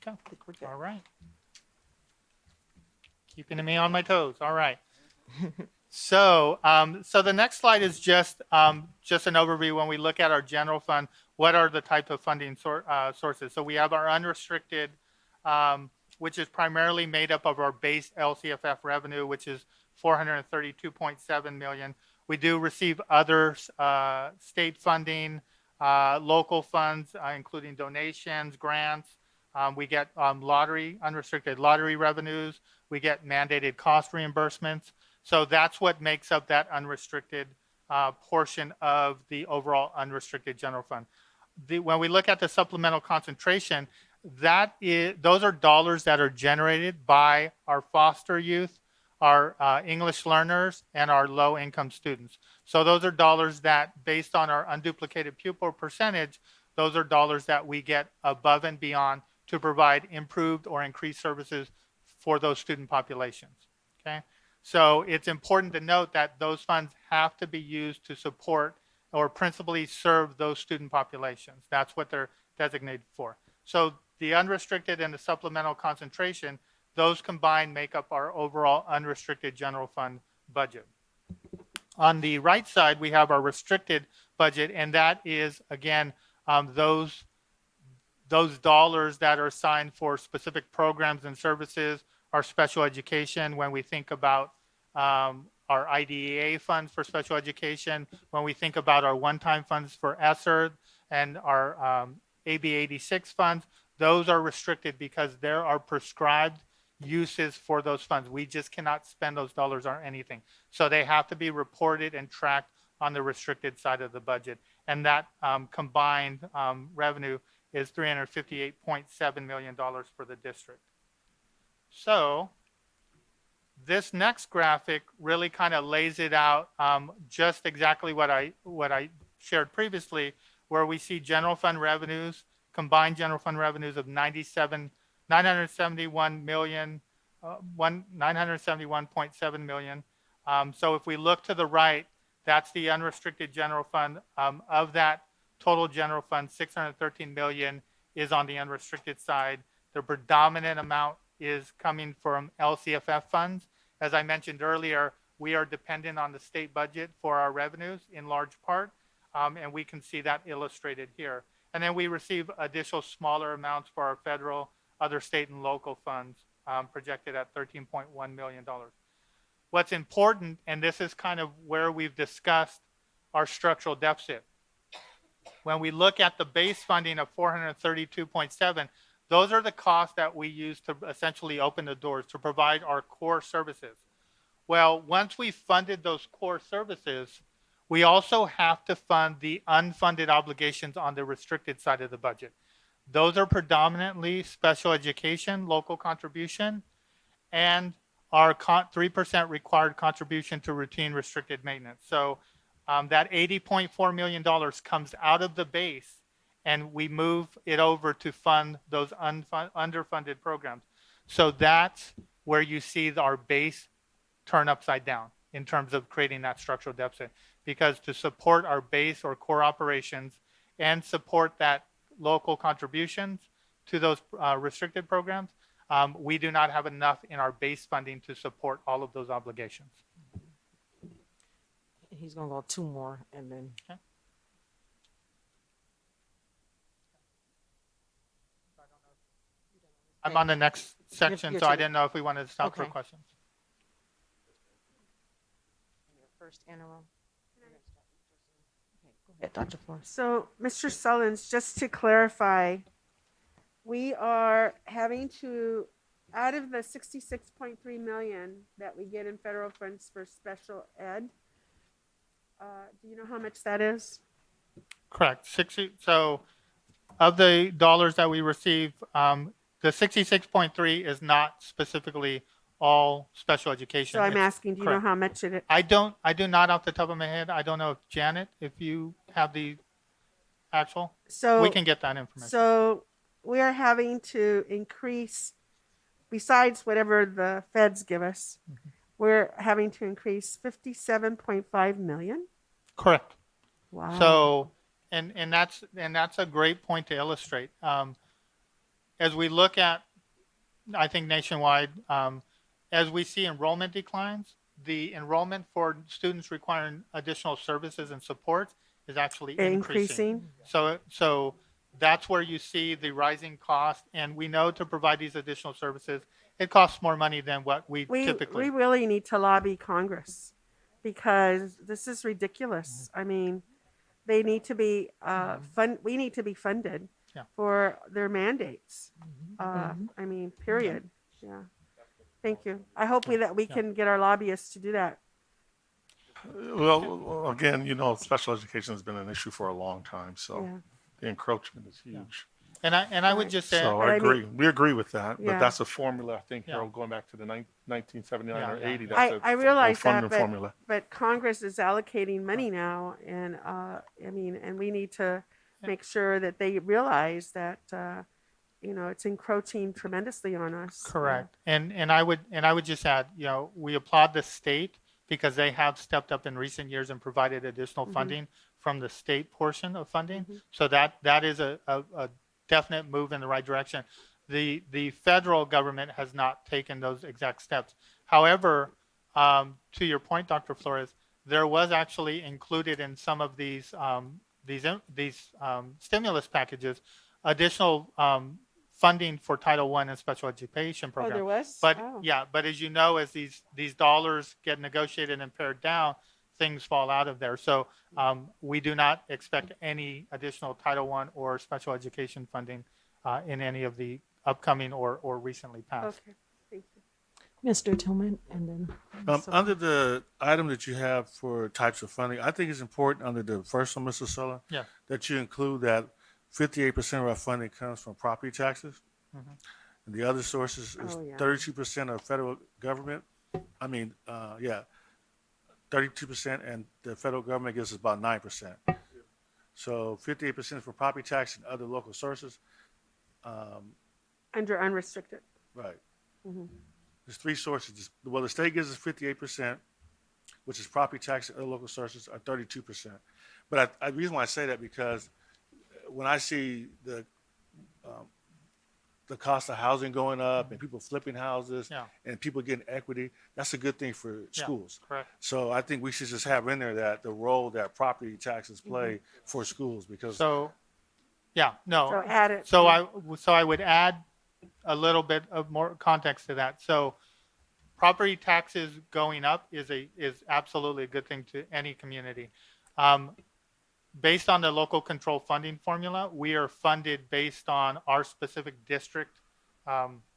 Okay. I think we're good. All right. Keeping me on my toes. All right. So the next slide is just an overview. When we look at our general fund, what are the type of funding sources? So we have our unrestricted, which is primarily made up of our base LCFF revenue, which is $432.7 million. We do receive other state funding, local funds, including donations, grants. We get unrestricted lottery revenues. We get mandated cost reimbursements. So that's what makes up that unrestricted portion of the overall unrestricted general fund. When we look at the supplemental concentration, those are dollars that are generated by our foster youth, our English learners, and our low-income students. So those are dollars that, based on our unduplicated pupil percentage, those are dollars that we get above and beyond to provide improved or increased services for those student populations. Okay, so it's important to note that those funds have to be used to support or principally serve those student populations. That's what they're designated for. So the unrestricted and the supplemental concentration, those combined make up our overall unrestricted general fund budget. On the right side, we have our restricted budget, and that is, again, those dollars that are assigned for specific programs and services, our special education, when we think about our IDEA funds for special education, when we think about our one-time funds for ESSER and our AB 86 funds, those are restricted because there are prescribed uses for those funds. We just cannot spend those dollars on anything. So they have to be reported and tracked on the restricted side of the budget. And that combined revenue is $358.7 million for the district. So this next graphic really kind of lays it out just exactly what I shared previously, where we see general fund revenues, combined general fund revenues of 971 million, 971.7 million. So if we look to the right, that's the unrestricted general fund. Of that total general fund, 613 million is on the unrestricted side. The predominant amount is coming from LCFF funds. As I mentioned earlier, we are dependent on the state budget for our revenues in large part, and we can see that illustrated here. And then we receive additional smaller amounts for our federal, other state and local funds, projected at $13.1 million. What's important, and this is kind of where we've discussed our structural deficit. When we look at the base funding of 432.7, those are the costs that we use to essentially open the doors to provide our core services. Well, once we've funded those core services, we also have to fund the unfunded obligations on the restricted side of the budget. Those are predominantly special education, local contribution, and our 3% required contribution to routine restricted maintenance. So that $80.4 million comes out of the base, and we move it over to fund those underfunded programs. So that's where you see our base turn upside down in terms of creating that structural deficit. Because to support our base or core operations and support that local contributions to those restricted programs, we do not have enough in our base funding to support all of those obligations. He's gonna go two more and then. Okay. I'm on the next section, you're so I to- didn't know if we wanted to stop for Okay. questions. First interim. Okay, go ahead, Dr. Flores. So, Mr. Sullins, just to clarify, we are having to, out of the 66.3 million that we get in federal funds for special ed, do you know how much that is? Correct. 60. So, of the dollars that we receive, the 66.3 is not specifically all special education. So I'm It's- asking, do you know correct. how much it is? I do not off the top of my head. I don't know if Janet, if you have the actual, So we can get that information. So we are having to increase, besides whatever the feds give us, we're having to increase 57.5 million. Correct. Wow. So, and that's a great point to illustrate. As we look at, I think nationwide, as we see enrollment declines, the enrollment for students requiring additional services and supports is actually increasing. So that's where you see the rising cost, and we know to provide these additional services, it costs more money than what we typically. We really need to lobby Congress because this is ridiculous. I mean, they need to be we need to be funded Yeah. for their mandates. I mean, period. Yeah. Thank you. I hope that we can get our lobbyists to do that. Well, again, special education has been an issue for a long time, so Yeah. the encroachment is huge. And I would Right. just say, So But I I mean- agree. We agree with that, Yeah. but that's a formula, I think, Yeah. Harold, going back to the 1979 Yeah, or yeah. 80. That's I realize that, funding formula. but Congress is allocating money now, and I mean, and we need to make sure that they realize that it's encroaching tremendously on us. correct. And I would just add, we applaud the state because they have stepped up in recent years and provided additional funding from the state portion of funding. So that is a definite move in the right direction. The federal government has not taken those exact steps. However, to your point, Dr. Flores, there was actually included in some of these stimulus packages additional funding for Title I and special education Oh, programs. there was? But Oh. yeah, but as you know, as these dollars get negotiated and pared down, things fall out of there. So we do not expect any additional Title I or special education funding in any of the upcoming or recently passed. Okay, thank you. Mr. Tillman, and then Under the item that you have for types of funding, I think it's important under the first one, Mr. Sulla, Yeah. that you include that 58% of our funding comes from property taxes. And the other sources is Oh, yeah. 32% of federal government. 32%, and the federal government gives us about 9%. So 58% for property tax and other local sources. Under unrestricted. Right. There's three sources. Well, the state gives us 58%, which is property tax and other local sources are 32%. But the reason why I say that because when I see the cost of housing going up and people flipping houses Yeah. and people getting equity, that's a good thing for Yeah, schools. correct. So I think we should just have in there that the role that property taxes play for schools because So, yeah, no. So add it. So I would add a little bit of more context to that. So property taxes going up is absolutely a good thing to any community. Based on the local control funding formula, we are funded based on our specific district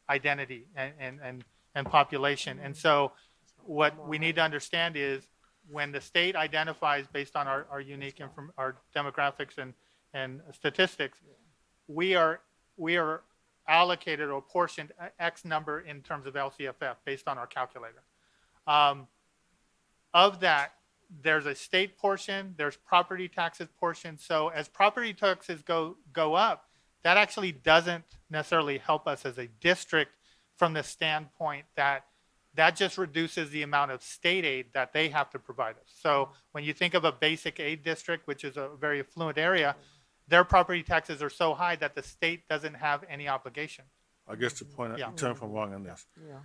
identity and population. And so what we need to understand is when the state identifies based on our unique our demographics and statistics, we are allocated or portioned X number in terms of LCFF based on our calculator. Of that, there's a state portion, there's property taxes portion. So as property taxes go up, that actually doesn't necessarily help us as a district from the standpoint that just reduces the amount of state aid that they have to provide us. So when you think of a basic aid district, which is a very affluent area, their property taxes are so high that the state doesn't have any obligation. I guess the point, Yeah. tell me if I'm wrong on this. yeah.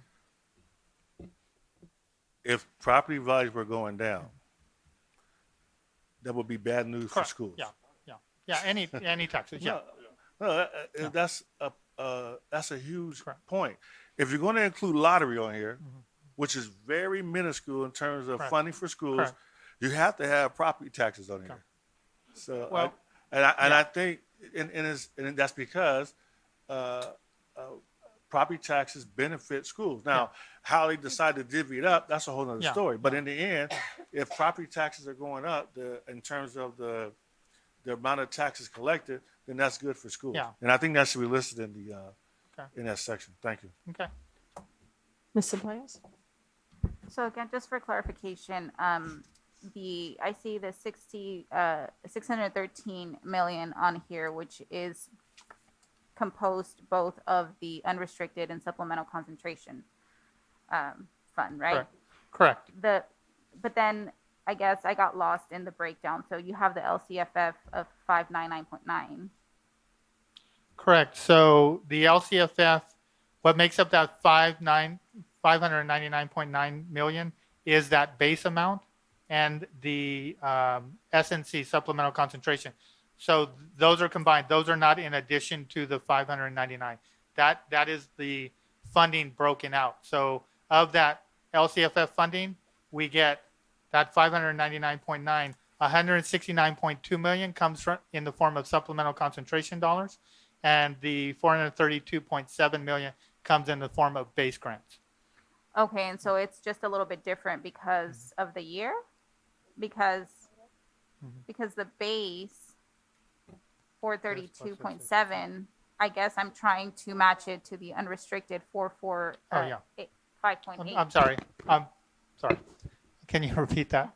If property values were going down, that would be bad news for Correct. schools. Yeah, any taxes, yeah. No, that's a huge Correct. point. If you're going to include lottery on here, which is very minuscule in terms of Correct. funding for schools, Correct. you have to have property taxes on here. So, Well, I think, and that's because property taxes benefit schools. Now, how they decide to divvy it up, that's a whole other Yeah. story. But in the end, if property taxes are going up, in terms of the amount of taxes collected, then that's good for schools. Yeah. And I think that should be listed in the Okay. in that section. Thank you. Okay. Mr. Players? So again, just for clarification, I see the 613 million on here, which is composed both of the unrestricted and supplemental concentration fund, right? Correct. But then I guess I got lost in the breakdown. So you have the LCFF of 599.9. Correct. So the LCFF, what makes up that 599.9 million is that base amount and the SNC supplemental concentration. So those are combined. Those are not in addition to the 599. That is the funding broken out. So of that LCFF funding, we get that 599.9, 169.2 million comes from in the form of supplemental concentration dollars, and the 432.7 million comes in the form of base grants. Okay, and so it's just a little bit different because of the year, because the base 432.7. I guess I'm trying to match it to the unrestricted 5.8. I'm sorry. Sorry. Can you repeat that?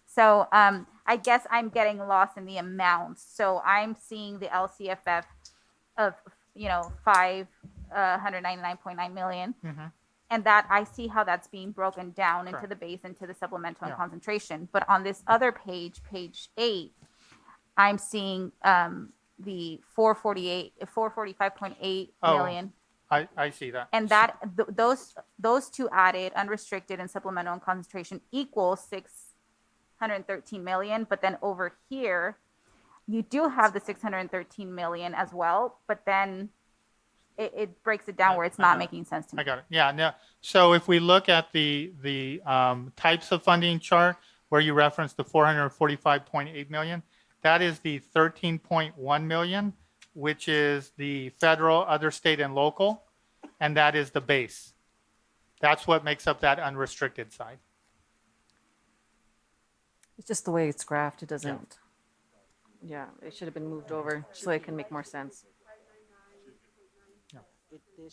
So I guess I'm getting lost in the amounts. So I'm seeing the LCFF of 599.9 million, and that I see how that's being broken down into Correct. the base, into the supplemental and Yeah. concentration. But on this other page, page 8, I'm seeing the 445.8 Oh. million. I see that. And those two added, unrestricted and supplemental and concentration, equals 613 million. But then over here, you do have the 613 million as well, but then it breaks it down where it's not making sense to me. I got it. Yeah. No. So if we look at the types of funding chart where you referenced the 445.8 million, that is the 13.1 million, which is the federal, other state, and local, and that is the base. That's what makes up that unrestricted side. It's just the way it's graphed. It doesn't. Yeah, it should have been moved over so it can make more sense.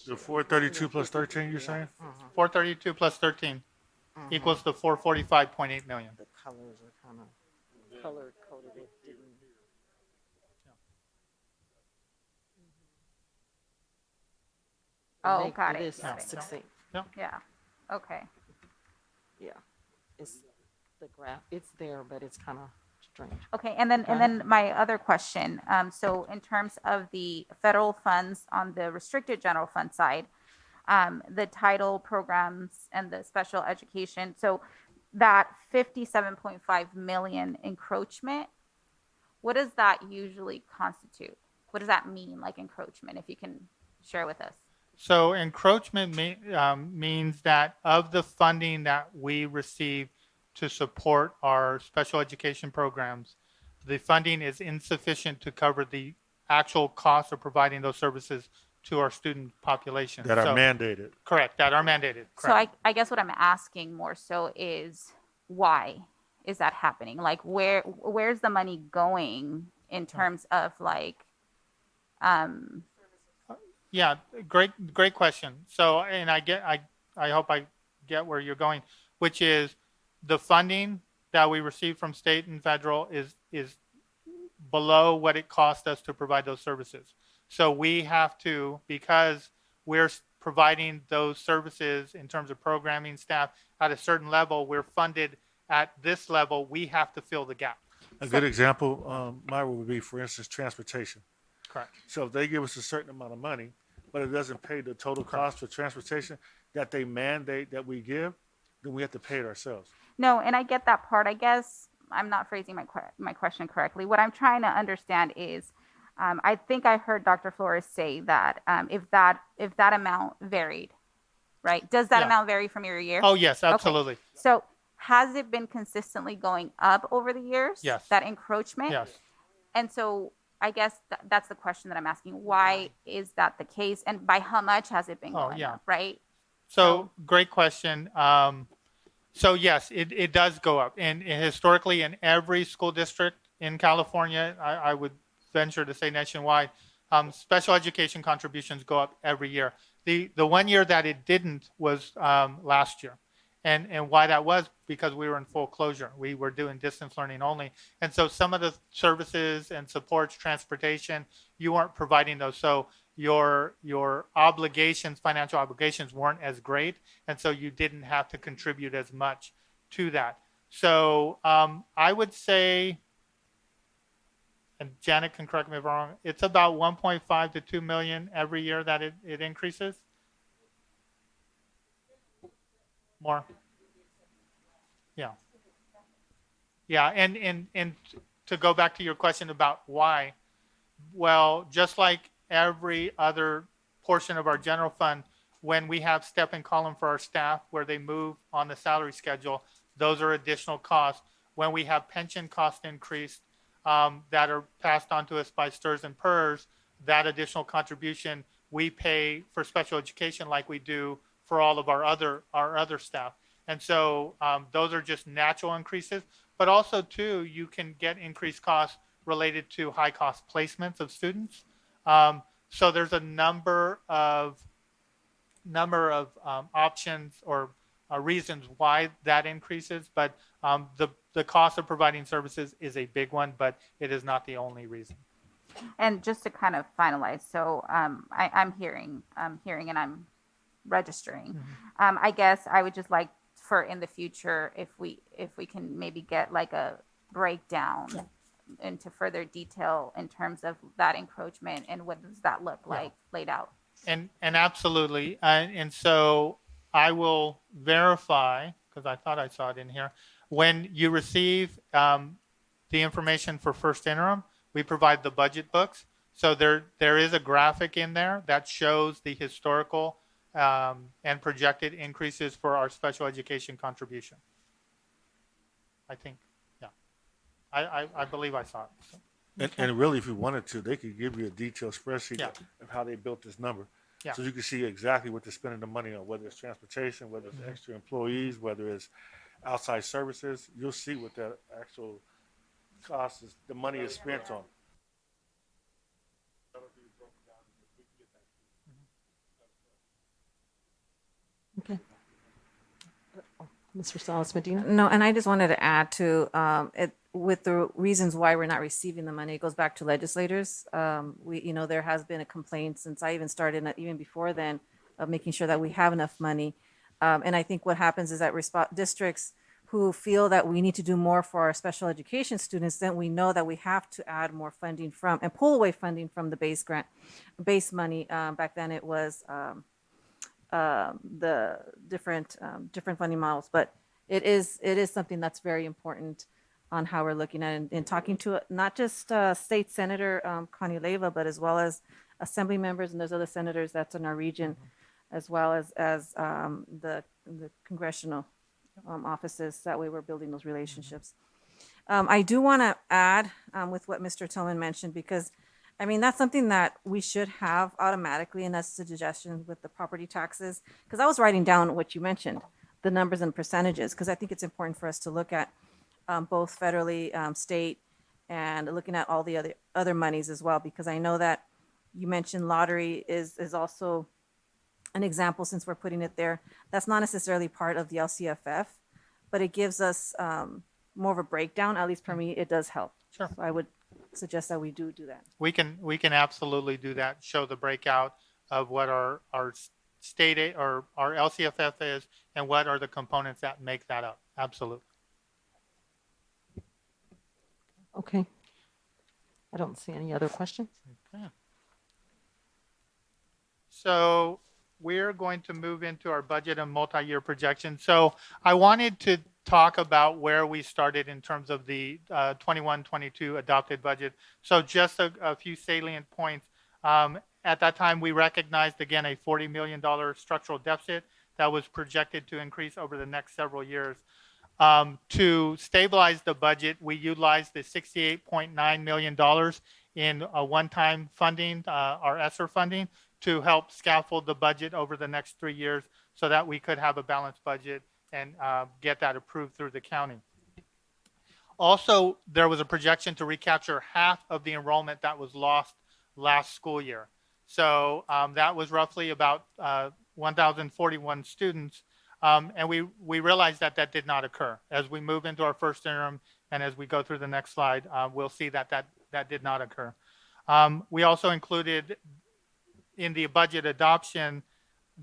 The 432 plus 13, you're saying? 432 plus 13 equals the 445.8 million. The colors are kind of color coded. It didn't. Oh, make got it. this Got it. succinct. Yeah. Okay. Yeah, it's the graph. It's there, but it's kind of strange. Okay, and then my other question. So in terms of the federal funds on the restricted general fund side, the title programs and the special education. So that 57.5 million encroachment, what does that usually constitute? What does that mean, like encroachment, if you can share with us? So encroachment means that of the funding that we receive to support our special education programs, the funding is insufficient to cover the actual cost of providing those services to our student population. That are So- mandated. Correct, that are mandated. So Correct. I guess what I'm asking more so is why is that happening? Like where's the money going in terms of like, Yeah, great question. So, and I hope I get where you're going, which is the funding that we receive from state and federal is below what it costs us to provide those services. So we have to, because we're providing those services in terms of programming staff at a certain level, we're funded at this level, we have to fill the gap. A good example, Myra, would be, for instance, transportation. Correct. So if they give us a certain amount of money, but it doesn't pay the total cost for transportation that they mandate that we give, then we have to pay it ourselves. no, and I get that part. I guess I'm not phrasing my question correctly. What I'm trying to understand is, I think I heard Dr. Flores say that if that amount varied, right? Does that Yeah. amount vary from year to year? Oh, yes, absolutely. So has it been consistently going up over the years? Yes. That encroachment? Yes. And so I guess that's the question that I'm asking. Why is that the case? And by how much has it been Oh, going yeah. up, right? So great question. So yes, it does go up. And historically, in every school district in California, I would venture to say nationwide, special education contributions go up every year. The 1 year that it didn't was last year. And why that was because we were in full closure. We were doing distance learning only. And so some of the services and supports, transportation, you weren't providing those. So your obligations, financial obligations weren't as great. And so you didn't have to contribute as much to that. So I would say, and Janet can correct me if I'm wrong, it's about 1.5 to 2 million every year that it increases. More. Yeah. Yeah, and to go back to your question about why, well, just like every other portion of our general fund, when we have step and column for our staff where they move on the salary schedule, those are additional costs. When we have pension cost increase that are passed on to us by STRS and PERS, that additional contribution we pay for special education like we do for all of our other staff. And so those are just natural increases, but also too, you can get increased costs related to high cost placements of students. So there's a number of options or reasons why that increases, but the cost of providing services is a big one, but it is not the only reason. And just to kind of finalize, so I'm hearing and I'm registering. I guess I would just like for in the future if we can maybe get like a breakdown into further detail in terms of that encroachment and what does that look like laid out. And absolutely. And so I will verify, because I thought I saw it in here, when you receive the information for first interim, we provide the budget books. So there is a graphic in there that shows the historical and projected increases for our special education contribution. I think, yeah. I believe I saw it. So. And really, if you wanted to, they could give you a detailed spreadsheet Yeah. of how they built this number. Yeah. So you can see exactly what they're spending the money on, whether it's transportation, whether it's extra employees, whether it's outside services. You'll see what that actual cost is, the money is spent on. Okay. Ms. Rosales Medina? No, and I just wanted to add to it with the reasons why we're not receiving the money. It goes back to legislators. There has been a complaint since I even started, even before then, of making sure that we have enough money. And I think what happens is that districts who feel that we need to do more for our special education students, then we know that we have to add more funding from and pull away funding from the base money. Back then it was the different funding models, but it is something that's very important on how we're looking at it and talking to not just State Senator Connie Leyva, but as well as Assembly members and those other senators that's in our region, as well as the congressional offices. That way we're building those relationships. I do want to add with what Mr. Tillman mentioned, because I mean, that's something that we should have automatically, and that's the suggestion with the property taxes. Because I was writing down what you mentioned, the numbers and percentages, because I think it's important for us to look at both federally, state, and looking at all the other monies as well. Because I know that you mentioned lottery is also an example, since we're putting it there. That's not necessarily part of the LCFF, but it gives us more of a breakdown. At least for me, it does help. Sure. So I would suggest that we do that. We can absolutely do that. Show the breakout of what our state aid or our LCFF is, and what are the components that make that up. Absolutely. Okay. I don't see any other questions. Okay. So we're going to move into our budget and multi-year projection. So I wanted to talk about where we started in terms of the 21-22 adopted budget. So just a few salient points. At that time, we recognized, again, a $40 million structural deficit that was projected to increase over the next several years. To stabilize the budget, we utilized the $68.9 million in a one-time funding, our ESSER funding, to help scaffold the budget over the next 3 years so that we could have a balanced budget and get that approved through the county. Also, there was a projection to recapture half of the enrollment that was lost last school year. So that was roughly about 1,041 students. And we realized that did not occur. As we move into our first interim and as we go through the next slide, we'll see that did not occur. We also included in the budget adoption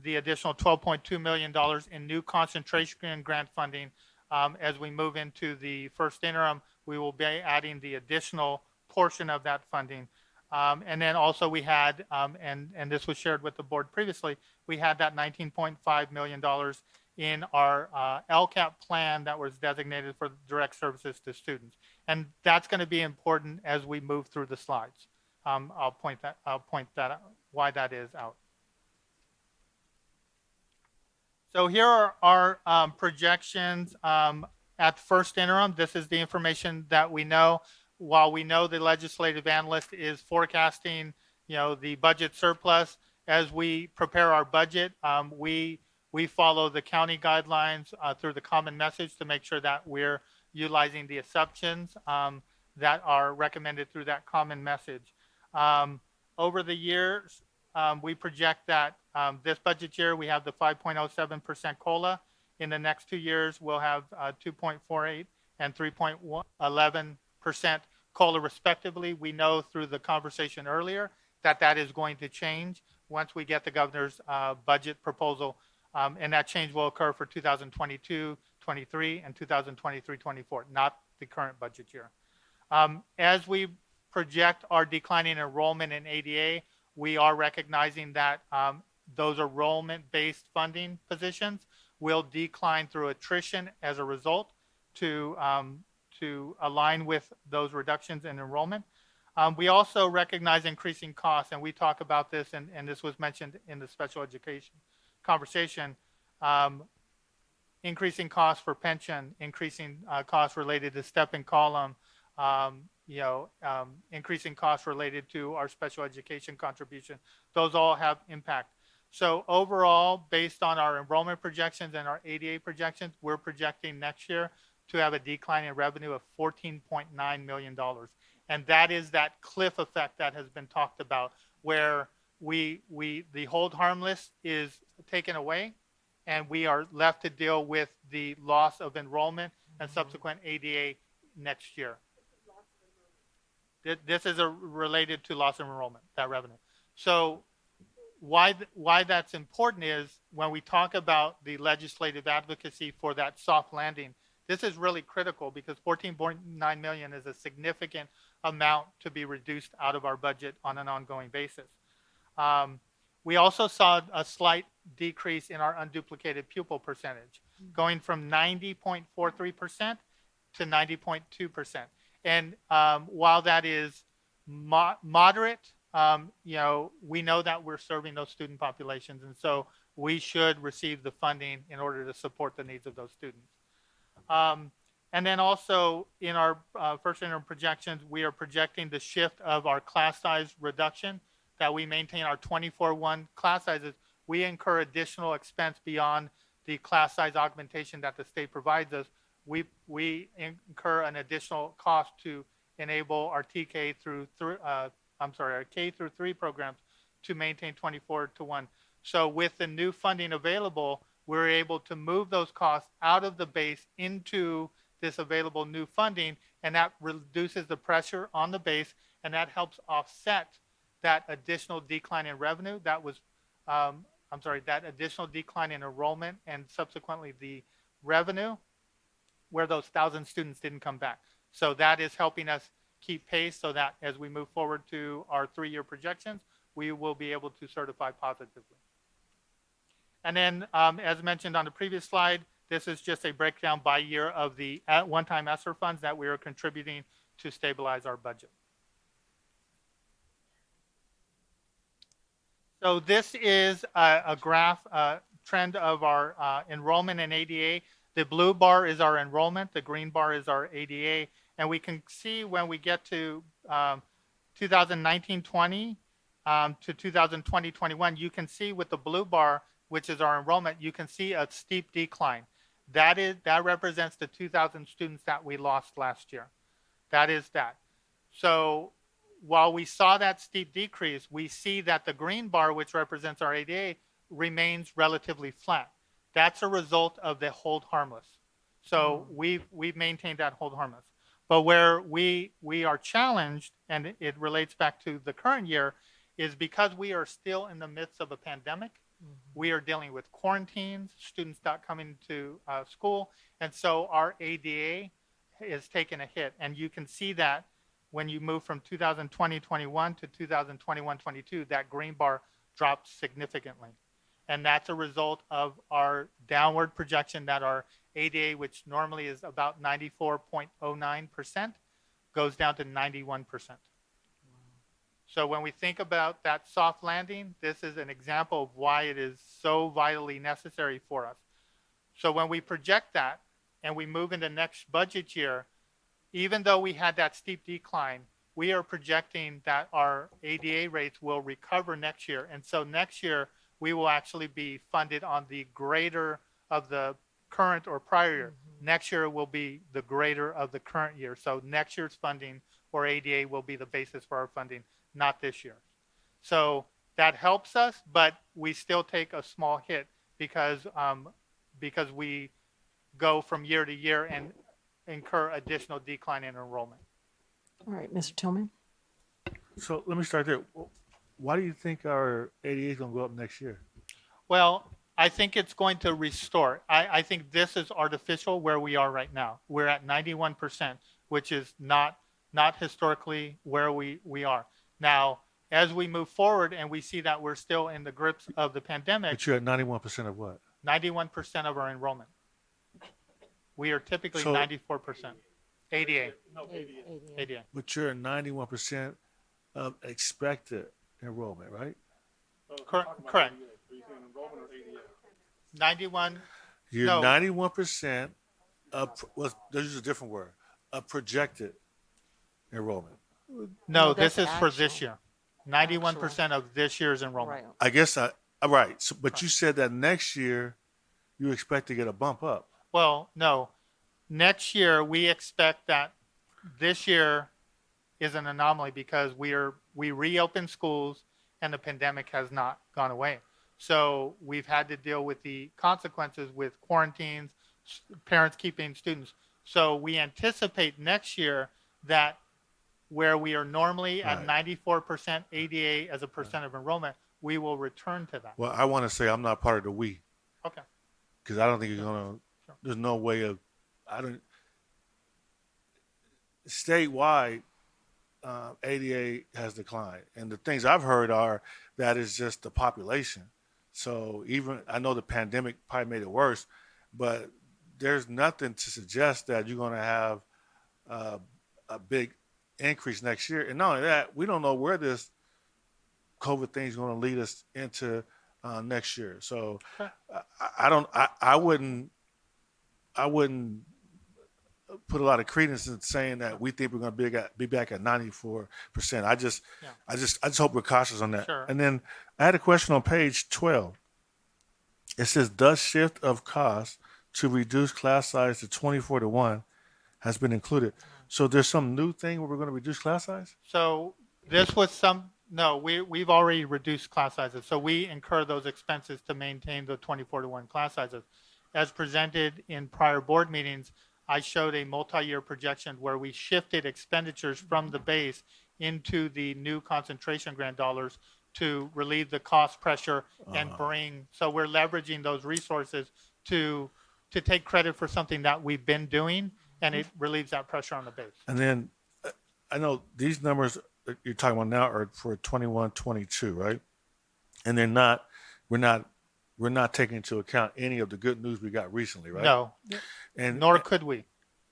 the additional $12.2 million in new concentration and grant funding. As we move into the first interim, we will be adding the additional portion of that funding. And then also we had, and this was shared with the board previously, we had that $19.5 million in our LCAP plan that was designated for direct services to students. And that's going to be important as we move through the slides. I'll point that out, why that is out. So here are our projections at first interim. This is the information that we know. While we know the legislative analyst is forecasting, the budget surplus, as we prepare our budget, we follow the county guidelines through the common message to make sure that we're utilizing the assumptions that are recommended through that common message. Over the years, we project that this budget year we have the 5.07% COLA. In the next 2 years, we'll have 2.48 and 3.11% COLA respectively. We know through the conversation earlier that is going to change once we get the governor's budget proposal, and that change will occur for 2022-23 and 2023-24, not the current budget year. As we project our declining enrollment in ADA, we are recognizing that those enrollment-based funding positions will decline through attrition as a result to align with those reductions in enrollment. We also recognize increasing costs, and we talk about this, and this was mentioned in the special education conversation. Increasing costs for pension, increasing costs related to step and column, increasing costs related to our special education contribution. Those all have impact. So overall, based on our enrollment projections and our ADA projections, we're projecting next year to have a decline in revenue of $14.9 million. And that is that cliff effect that has been talked about, where the hold harmless is taken away, and we are left to deal with the loss of enrollment and subsequent ADA next year. This is related to loss of enrollment, that revenue. So why that's important is when we talk about the legislative advocacy for that soft landing, this is really critical because $14.9 million is a significant amount to be reduced out of our budget on an ongoing basis. We also saw a slight decrease in our unduplicated pupil percentage, going from 90.43% to 90.2%. And while that is moderate, we know that we're serving those student populations, and so we should receive the funding in order to support the needs of those students. And then also in our first interim projections, we are projecting the shift of our class size reduction, that we maintain our 24:1 class sizes. We incur additional expense beyond the class size augmentation that the state provides us. We incur an additional cost to enable our TK through our K through 3 programs to maintain 24:1. So with the new funding available, we're able to move those costs out of the base into this available new funding, and that reduces the pressure on the base, and that helps offset that additional decline in revenue that was, that additional decline in enrollment and subsequently the revenue where those 1,000 students didn't come back. So that is helping us keep pace so that as we move forward to our 3-year projections, we will be able to certify positively. And then, as mentioned on the previous slide, this is just a breakdown by year of the one-time ESSER funds that we are contributing to stabilize our budget. So this is a graph trend of our enrollment in ADA. The blue bar is our enrollment, the green bar is our ADA, and we can see when we get to 2019-20 to 2020-21, you can see with the blue bar, which is our enrollment, you can see a steep decline. That represents the 2,000 students that we lost last year. That is that. So while we saw that steep decrease, we see that the green bar, which represents our ADA, remains relatively flat. That's a result of the hold harmless. So we've maintained that hold harmless. But where we are challenged, and it relates back to the current year, is because we are still in the midst of a pandemic. We are dealing with quarantines, students not coming to school, and so our ADA is taking a hit. And you can see that when you move from 2020-21 to 2021-22, that green bar drops significantly. And that's a result of our downward projection that our ADA, which normally is about 94.09%, goes down to 91%. So when we think about that soft landing, this is an example of why it is so vitally necessary for us. So when we project that and we move into next budget year, even though we had that steep decline, we are projecting that our ADA rates will recover next year. And so next year, we will actually be funded on the greater of the current or prior year. Next year will be the greater of the current year. So next year's funding or ADA will be the basis for our funding, not this year. So that helps us, but we still take a small hit because we go from year to year and incur additional decline in enrollment. All right, Mr. Tillman. So let me start there. Why do you think our ADA is going to go up next year? Well, I think it's going to restore. I think this is artificial where we are right now. We're at 91%, which is not not historically where we are. Now, as we move forward and we see that we're still in the grips of the pandemic, But you're at 91% of what? 91% of our enrollment. We are typically So- 94%. ADA. ADA. But you're at 91% of expected enrollment, right? Correct. 91. You're No. 91% of, well, let's use a different word, of projected enrollment. No, No, this that's is for this actual. year. 91% of this year's enrollment. Right. I guess right. So, but you said that next year you expect to get a bump up. Well, no. Next year, we expect that this year is an anomaly because we reopened schools and the pandemic has not gone away. So we've had to deal with the consequences with quarantines, parents keeping students. So we anticipate next year that where we are normally at Right. 94% ADA as a percent of enrollment, we will return to that. Well, I want to say I'm not part of the we Okay. because I don't think you're going to, there's no way of, statewide, ADA has declined. And the things I've heard are that is just the population. So even, I know the pandemic probably made it worse, but there's nothing to suggest that you're going to have a big increase next year. And not only that, we don't know where this COVID thing is going to lead us into next year. So I wouldn't put a lot of credence in saying that we think we're going to be back at 94%. I just hope we're cautious on that. Sure. And then I had a question on page 12. It says, does shift of cost to reduce class size to 24-1 has been included. So there's some new thing where we're going to reduce class size? So this was we've already reduced class sizes. So we incur those expenses to maintain the 24-1 class sizes. As presented in prior board meetings, I showed a multi-year projection where we shifted expenditures from the base into the new concentration grant dollars to relieve the cost pressure and so we're leveraging those resources to take credit for something that we've been doing, and it relieves that pressure on the base. And then I know these numbers that you're talking about now are for 21, 22, right? And we're not taking into account any of the good news we got recently, right? No, And nor could we.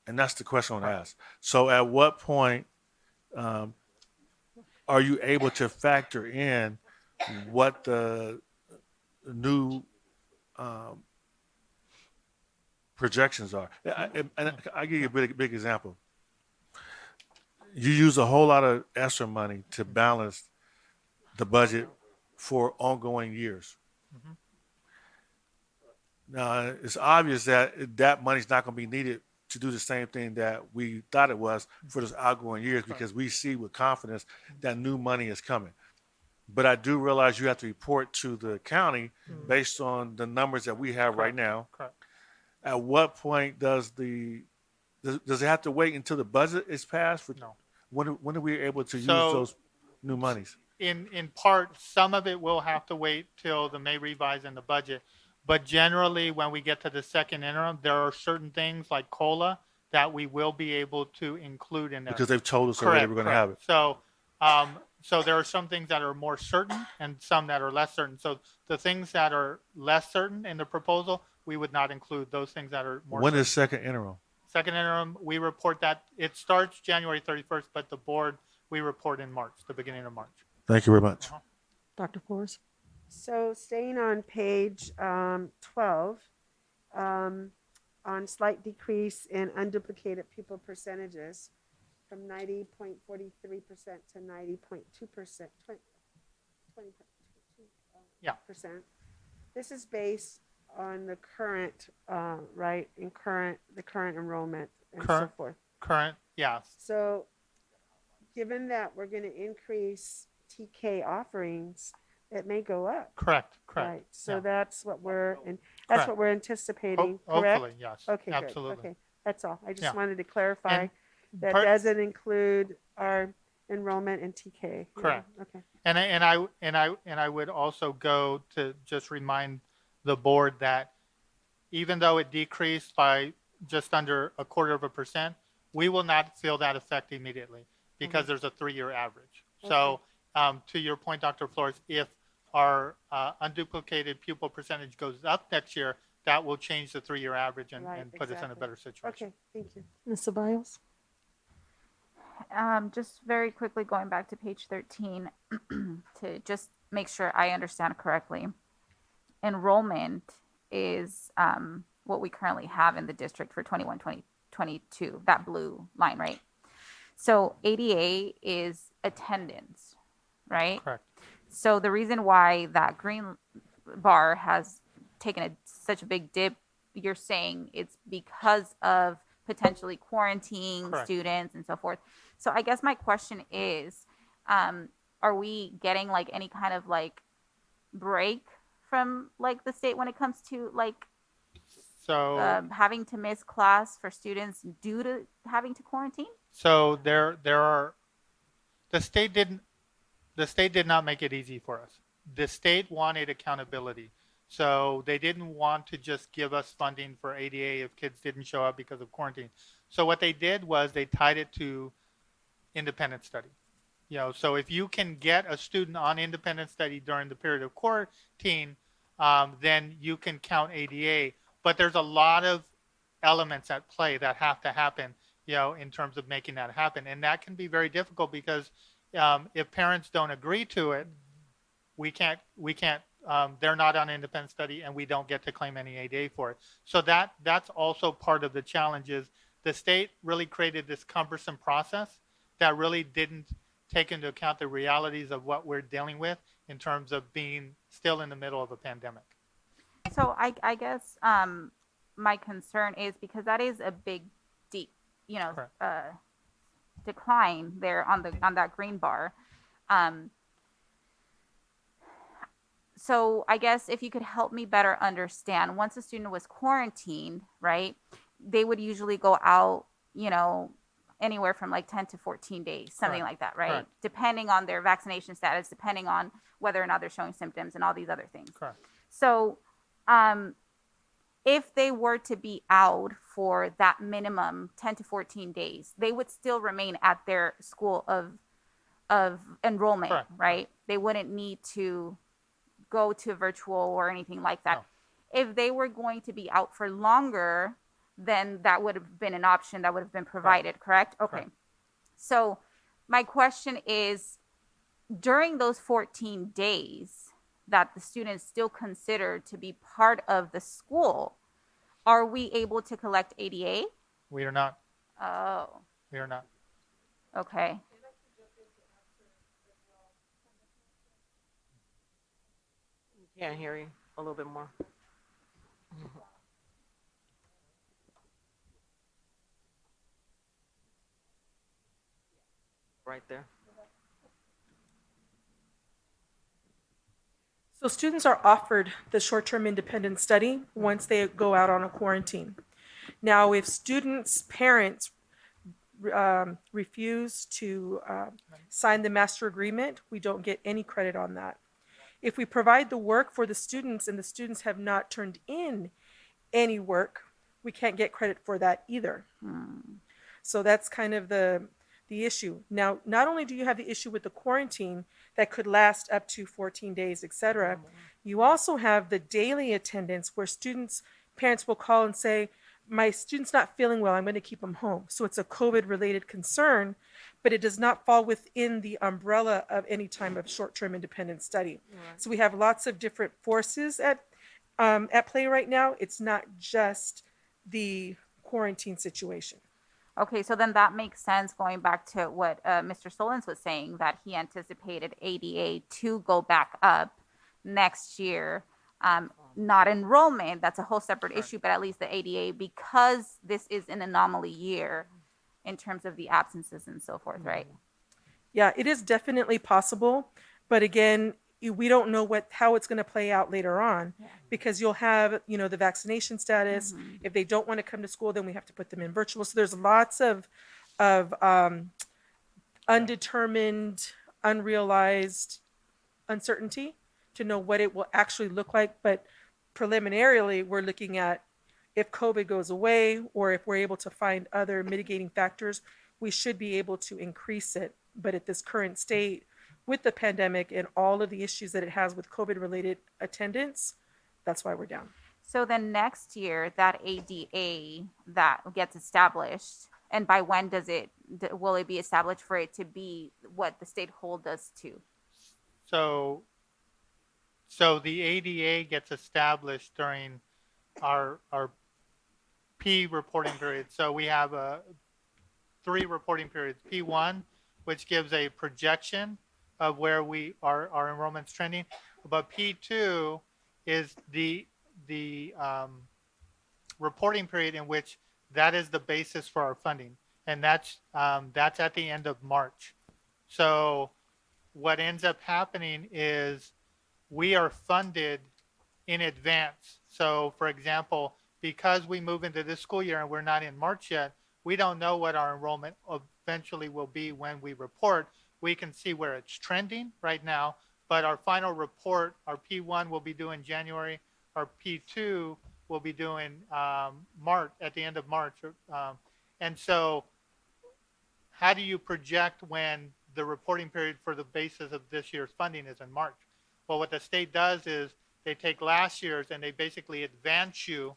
And that's the question I want to ask. So at what point are you able to factor in what the new projections are? And I'll give you a big example. You use a whole lot of extra money to balance the budget for ongoing years. Now, it's obvious that money's not going to be needed to do the same thing that we thought it was for those outgoing years because we see with confidence that new money is coming. But I do realize you have to report to the county based on the numbers that we have right now. Correct. At what point does it have to wait until the budget is passed? No. When are we able to use So- those new monies? In part, some of it will have to wait till the May revise in the budget. But generally, when we get to the second interim, there are certain things like COLA that we will be able to include in there. Because they've told us already Correct, we're going to have it. correct. So there are some things that are more certain and some that are less certain. So the things that are less certain in the proposal, we would not include. Those things that are more When certain. is second interim? Second interim, we report that it starts January 31st, but the board, we report in March, the beginning of March. Thank you very much. Dr. Forrest? So staying on page 12, on slight decrease in unduplicated pupil percentages from 90.43% to 90.2%, 20%. Yeah. This is based on the current, right, the current enrollment and so Current. forth. Current, yes. So given that we're going to increase TK offerings, it may go up. Correct. Right, so yeah. that's what we're, Correct. that's what we're anticipating, correct? Hopefully, yes. Okay, good, Absolutely. okay, that's all. I Yeah. just wanted to clarify And that part- doesn't include our enrollment in TK. Yeah, Correct. Okay, And I would also go to just remind the board that even though it decreased by just under 0.25%, we will not feel that effect immediately. because there's a 3-year average. So to your point, Dr. Flores, if our unduplicated pupil percentage goes up next year, that will change the 3-year average and, Right, and put us in a exactly. better situation. Okay, thank you. Mr. Biles? Just very quickly going back to page 13 to just make sure I understand correctly. Enrollment is what we currently have in the district for 21, 22, that blue line, right? So ADA is attendance, right? Correct. So the reason why that green bar has taken such a big dip, you're saying it's because of potentially quarantining Correct. students and so forth. So I guess my question is, are we getting like any kind of like break from like the state when it comes to like So having to miss class for students due to having to quarantine? so there are the state did not make it easy for us. The state wanted accountability. So they didn't want to just give us funding for ADA if kids didn't show up because of quarantine. So what they did was they tied it to independent study. So if you can get a student on independent study during the period of quarantine, then you can count ADA. But there's a lot of elements at play that have to happen, in terms of making that happen. And that can be very difficult because if parents don't agree to it, we can't, they're not on independent study and we don't get to claim any ADA for it. So that's also part of the challenge is the state really created this cumbersome process that really didn't take into account the realities of what we're dealing with in terms of being still in the middle of a pandemic. So I guess my concern is because that is a big, deep, Correct. decline there on that green bar. So I guess if you could help me better understand, once a student was quarantined, right, they would usually go out, anywhere from like 10 to 14 days, something Correct. like that, right? Correct. Depending on their vaccination status, depending on whether or not they're showing symptoms and all these other things. Correct. So if they were to be out for that minimum 10 to 14 days, they would still remain at their school of enrollment, Correct. right? They wouldn't need to go to virtual or anything like that. No. If they were going to be out for longer, then that would have been an option that would have been provided, correct? Okay. Correct. So my question is, during those 14 days that the students still consider to be part of the school, are we able to collect ADA? We are not. Oh, We are not. okay. Can't hear you a little bit more. Right there. So students are offered the short-term independent study once they go out on a quarantine. Now, if students' parents refuse to sign the master agreement, we don't get any credit on that. If we provide the work for the students and the students have not turned in any work, we can't get credit for that either. So that's kind of the issue. Now, not only do you have the issue with the quarantine that could last up to 14 days, etc., you also have the daily attendance where parents will call and say, my student's not feeling well, I'm going to keep them home. So it's a COVID-related concern, but it does not fall within the umbrella of any time of short-term independent study. Right. So we have lots of different forces at play right now. It's not just the quarantine situation. Okay, so then that makes sense going back to what Mr. Solons was saying, that he anticipated ADA to go back up next year. Not enrollment, that's a whole separate issue, but at least the ADA, because this is an anomaly year in terms of the absences and so forth, right? Yeah, it is definitely possible, but again, we don't know how it's going to play out later on, because you'll have, the vaccination status. If they don't want to come to school, then we have to put them in virtual. So there's lots of undetermined, unrealized uncertainty to know what it will actually look like. But preliminarily, we're looking at if COVID goes away or if we're able to find other mitigating factors, we should be able to increase it. But at this current state, with the pandemic and all of the issues that it has with COVID related attendance, that's why we're down. So then next year, that ADA that gets established, and by when will it be established for it to be what the state holds us to? So the ADA gets established during our P reporting period. So we have 3 reporting periods. P1, which gives a projection of where our enrollment's trending, but P2 is the reporting period in which that is the basis for our funding, and that's at the end of March. So what ends up happening is we are funded in advance. So for example, because we move into this school year and we're not in March yet, we don't know what our enrollment eventually will be when we report. We can see where it's trending right now, but our final report, our P1 will be due in January, our P2 will be due in March, at the end of March. And so how do you project when the reporting period for the basis of this year's funding is in March? Well, what the state does is they take last year's and they basically advance you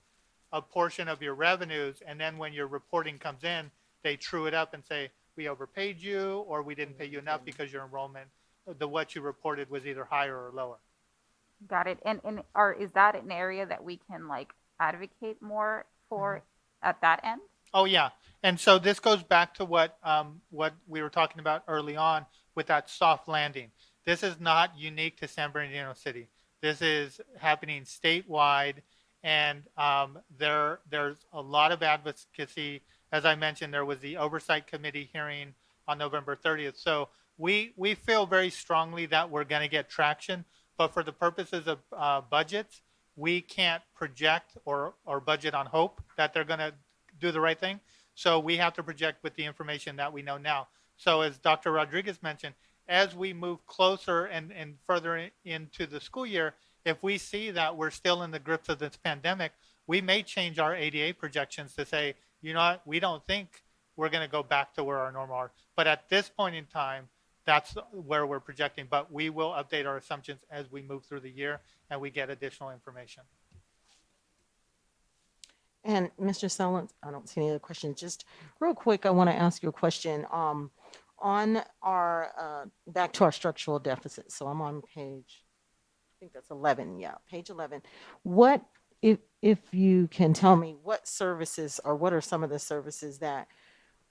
a portion of your revenues, and then when your reporting comes in, they true it up and say, we overpaid you, or we didn't pay you enough because your enrollment, what you reported was either higher or lower. Got it. And is that an area that we can like advocate more for at that end? Oh yeah, and so this goes back to what we were talking about early on with that soft landing. This is not unique to San Bernardino City. This is happening statewide, and there's a lot of advocacy. As I mentioned, there was the oversight committee hearing on November 30th. So we feel very strongly that we're going to get traction, but for the purposes of budgets, we can't project or budget on hope that they're going to do the right thing. So we have to project with the information that we know now. So as Dr. Rodriguez mentioned, as we move closer and further into the school year, if we see that we're still in the grips of this pandemic, we may change our ADA projections to say, you know what, we don't think we're going to go back to where our normal are. But at this point in time, that's where we're projecting. But we will update our assumptions as we move through the year and we get additional information. And Mr. Sellens, I don't see any other questions. Just real quick, I want to ask you a question. On our back to our structural deficit. So I'm on page, I think that's 11. Yeah, page 11. What if you can tell me what services or what are some of the services that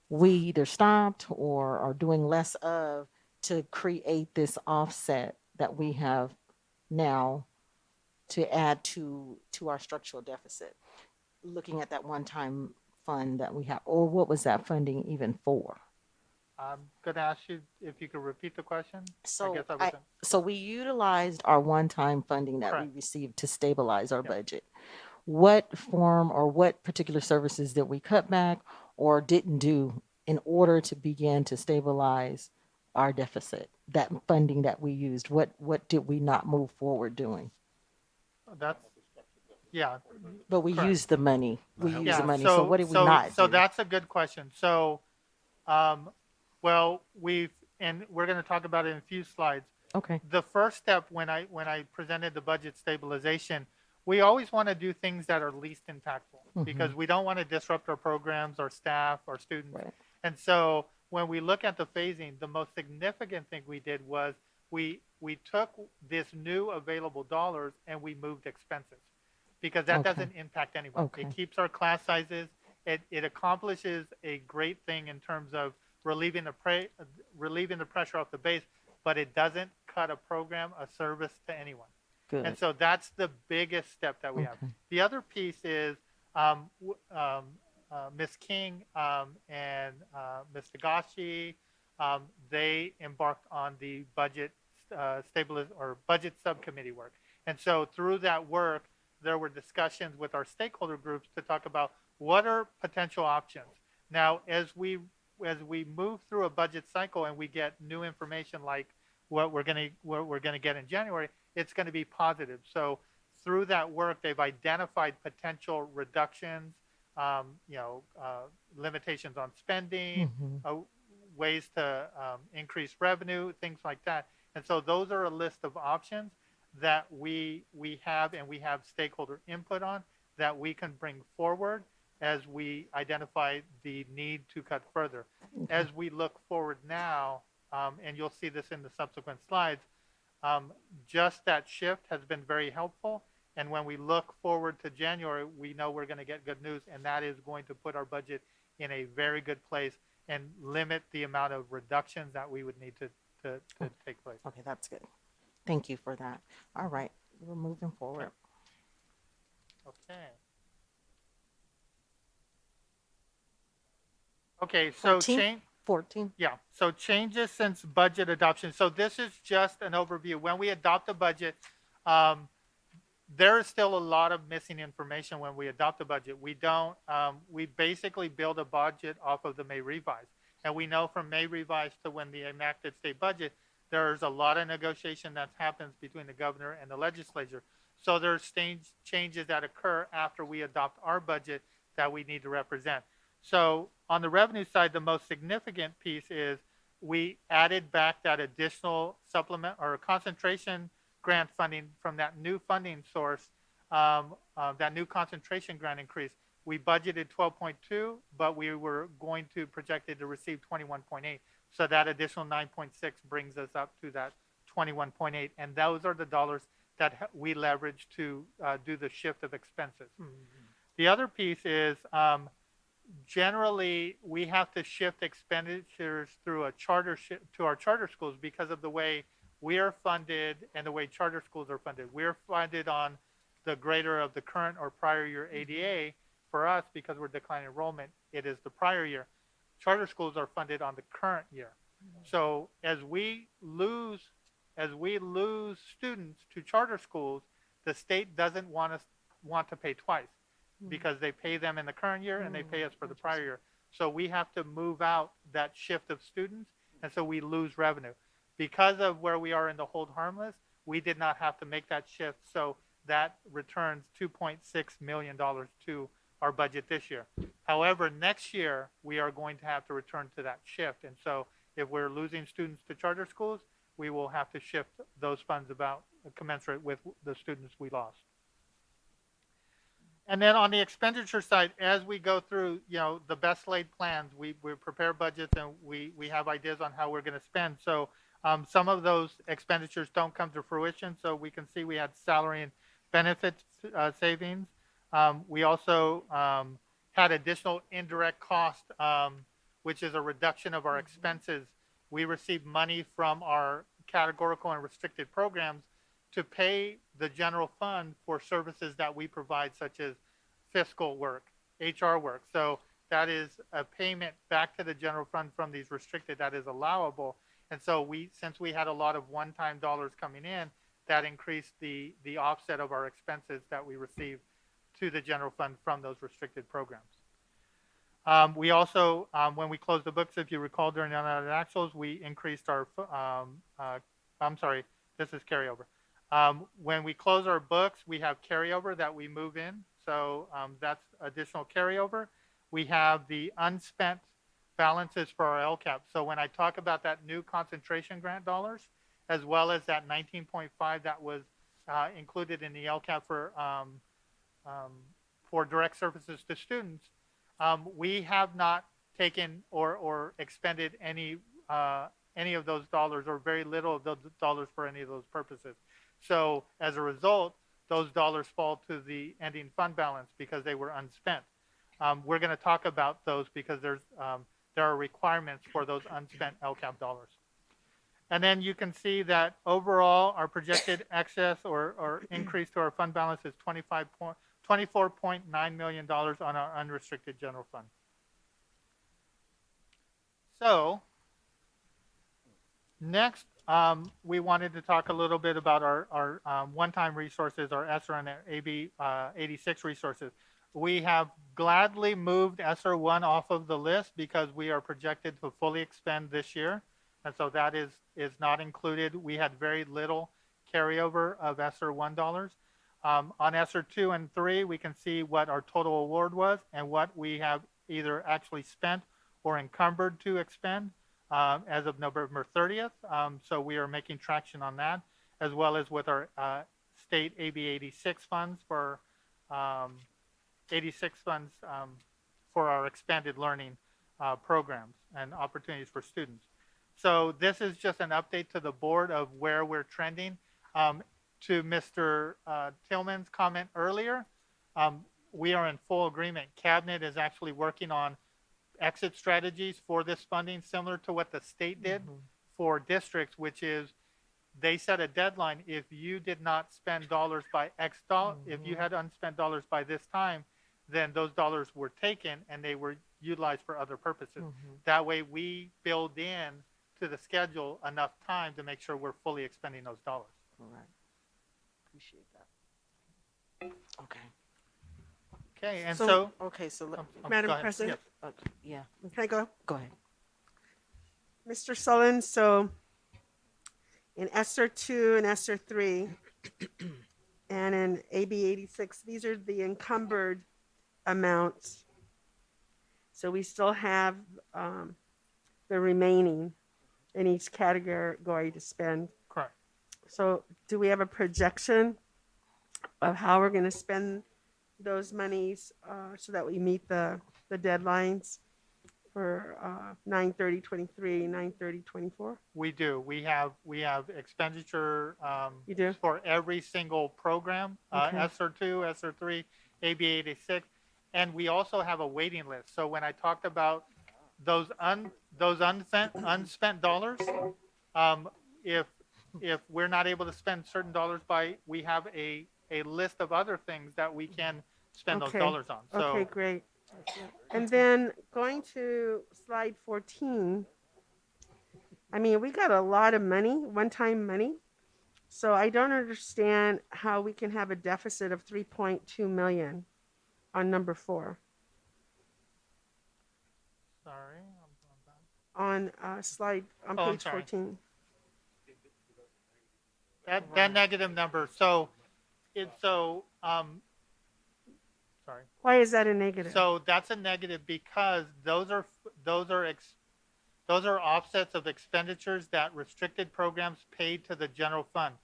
we either stopped or are doing less of to create this offset that we have now to add to our structural deficit? Looking at that one-time fund that we have, or what was that funding even for? I'm going to ask you if you could repeat the question. So, I guess I wasn't. so we utilized our one-time funding that we Correct. received to stabilize our Yep. budget. What form or what particular services did we cut back or didn't do in order to begin to stabilize our deficit? That funding that we used, what did we not move forward doing? That's, yeah. But we Correct. used the money. We Yeah, used the money. So what did we not So do? that's a good question. So, well, we're going to talk about it in a few slides. Okay. The first step when I presented the budget stabilization, we always want to do things that are least impactful because we don't want to disrupt our programs, our staff, our students. Right. And so when we look at the phasing, the most significant thing we did was we took this new available dollars and we moved expenses because that Okay. doesn't impact anyone. Okay. It keeps our class sizes. It accomplishes a great thing in terms of relieving the pressure off the base, but it doesn't cut a program, a service to anyone. Good. And so that's the biggest step that we have. Okay. The other piece is Ms. King and Ms. Tagashi, they embarked on the budget budget subcommittee work. And so through that work, there were discussions with our stakeholder groups to talk about what are potential options. Now, as we move through a budget cycle and we get new information like what we're going to get in January, it's going to be positive. So through that work, they've identified potential reductions, limitations on spending, Mhm. ways to increase revenue, things like that. And so those are a list of options that we have and we have stakeholder input on that we can bring forward as we identify the need to cut further. As we look forward now, and you'll see this in the subsequent slides, just that shift has been very helpful. And when we look forward to January, we know we're going to get good news, and that is going to put our budget in a very good place and limit the amount of reductions that we would need to take place. Okay, that's good. Thank you for that. All right, we're moving forward. Okay. Okay, so 14? change. 14. Yeah, so changes since budget adoption. So this is just an overview. When we adopt a budget, there is still a lot of missing information when we adopt a budget. We don't, we basically build a budget off of the May revise. And we know from May revise to when the enacted state budget, there's a lot of negotiation that happens between the governor and the legislature. So there's changes that occur after we adopt our budget that we need to represent. So on the revenue side, the most significant piece is we added back that additional supplement or concentration grant funding from that new funding source, that new concentration grant increase. We budgeted 12.2, but we were going to projected to receive 21.8. So that additional 9.6 brings us up to that 21.8. And those are the dollars that we leverage to do the shift of expenses. Mm-hmm. The other piece is generally we have to shift expenditures through a to our charter schools because of the way we are funded and the way charter schools are funded. We're funded on the greater of the current or prior year ADA. For us, because we're declining enrollment, it is the prior year. Charter schools are funded on the current year. So as we lose students to charter schools, the state doesn't want to pay twice because they pay them in the current year and they pay us for the prior year. So we have to move out that shift of students, and so we lose revenue. Because of where we are in the hold harmless, we did not have to make that shift. So that returns $2.6 million to our budget this year. However, next year, we are going to have to return to that shift. And so if we're losing students to charter schools, we will have to shift those funds about commensurate with the students we lost. And then on the expenditure side, as we go through, the best laid plans, we prepare budgets and we have ideas on how we're going to spend. So some of those expenditures don't come to fruition. So we can see we had salary and benefits savings. We also had additional indirect cost, which is a reduction of our expenses. We received money from our categorical and restricted programs to pay the general fund for services that we provide, such as fiscal work, HR work. So that is a payment back to the general fund from these restricted that is allowable. And so since we had a lot of one-time dollars coming in, that increased the offset of our expenses that we received to the general fund from those restricted programs. We also, when we closed the books, if you recall during the unaudited actuals, we increased our, this is carryover. When we close our books, we have carryover that we move in. So that's additional carryover. We have the unspent balances for our LCAP. So when I talk about that new concentration grant dollars, as well as that 19.5 that was included in the LCAP for direct services to students, we have not taken or expended any of those dollars or very little of those dollars for any of those purposes. So as a result, those dollars fall to the ending fund balance because they were unspent. We're going to talk about those because there are requirements for those unspent LCAP dollars. And then you can see that overall our projected excess or increase to our fund balance is $24.9 million on our unrestricted general fund. So next, we wanted to talk a little bit about our one-time resources, our ESSER and AB 86 resources. We have gladly moved ESSER 1 off of the list because we are projected to fully expend this year. And so that is not included. We had very little carryover of ESSER 1 dollars. On ESSER 2 and 3, we can see what our total award was and what we have either actually spent or encumbered to expend as of November 30th. So we are making traction on that, as well as with our state AB 86 funds for 86 funds for our expanded learning programs and opportunities for students. So this is just an update to the board of where we're trending. To Mr. Tillman's comment earlier, we are in full agreement. Cabinet is actually working on exit strategies for this funding, similar to what the state did for districts, which is they set a deadline. If you did not spend dollars by X dollar, if you had unspent dollars by this time, then those dollars were taken and they were utilized for other purposes. That way we build in to the schedule enough time to make sure we're fully expending those dollars. Correct. Appreciate that. Okay. Okay, and so, okay, so let, Madam go ahead. President? Yes. okay, yeah, Can I go? go ahead. Mr. Sullivan, so in ESSER 2 and ESSER 3 and in AB 86, these are the encumbered amounts. So we still have the remaining in each category to spend. Correct. So do we have a projection of how we're going to spend those monies so that we meet the deadlines for 9/30/23, 9/30/24? We do. We have expenditure You do? for every single program, Okay. ESSER 2, ESSER 3, AB 86, and we also have a waiting list. So when I talked about those unspent dollars, if we're not able to spend certain dollars by, we have a list of other things that we can spend those Okay. dollars on. So Okay, great. And then going to slide 14, I mean, we got a lot of money, one-time money. So I don't understand how we can have a deficit of 3.2 million on number 4 sorry. on slide on Oh, I'm page sorry. 14. That negative number. So it's sorry. Why is that a negative? So that's a negative because those are offsets of expenditures that restricted programs paid to the general fund.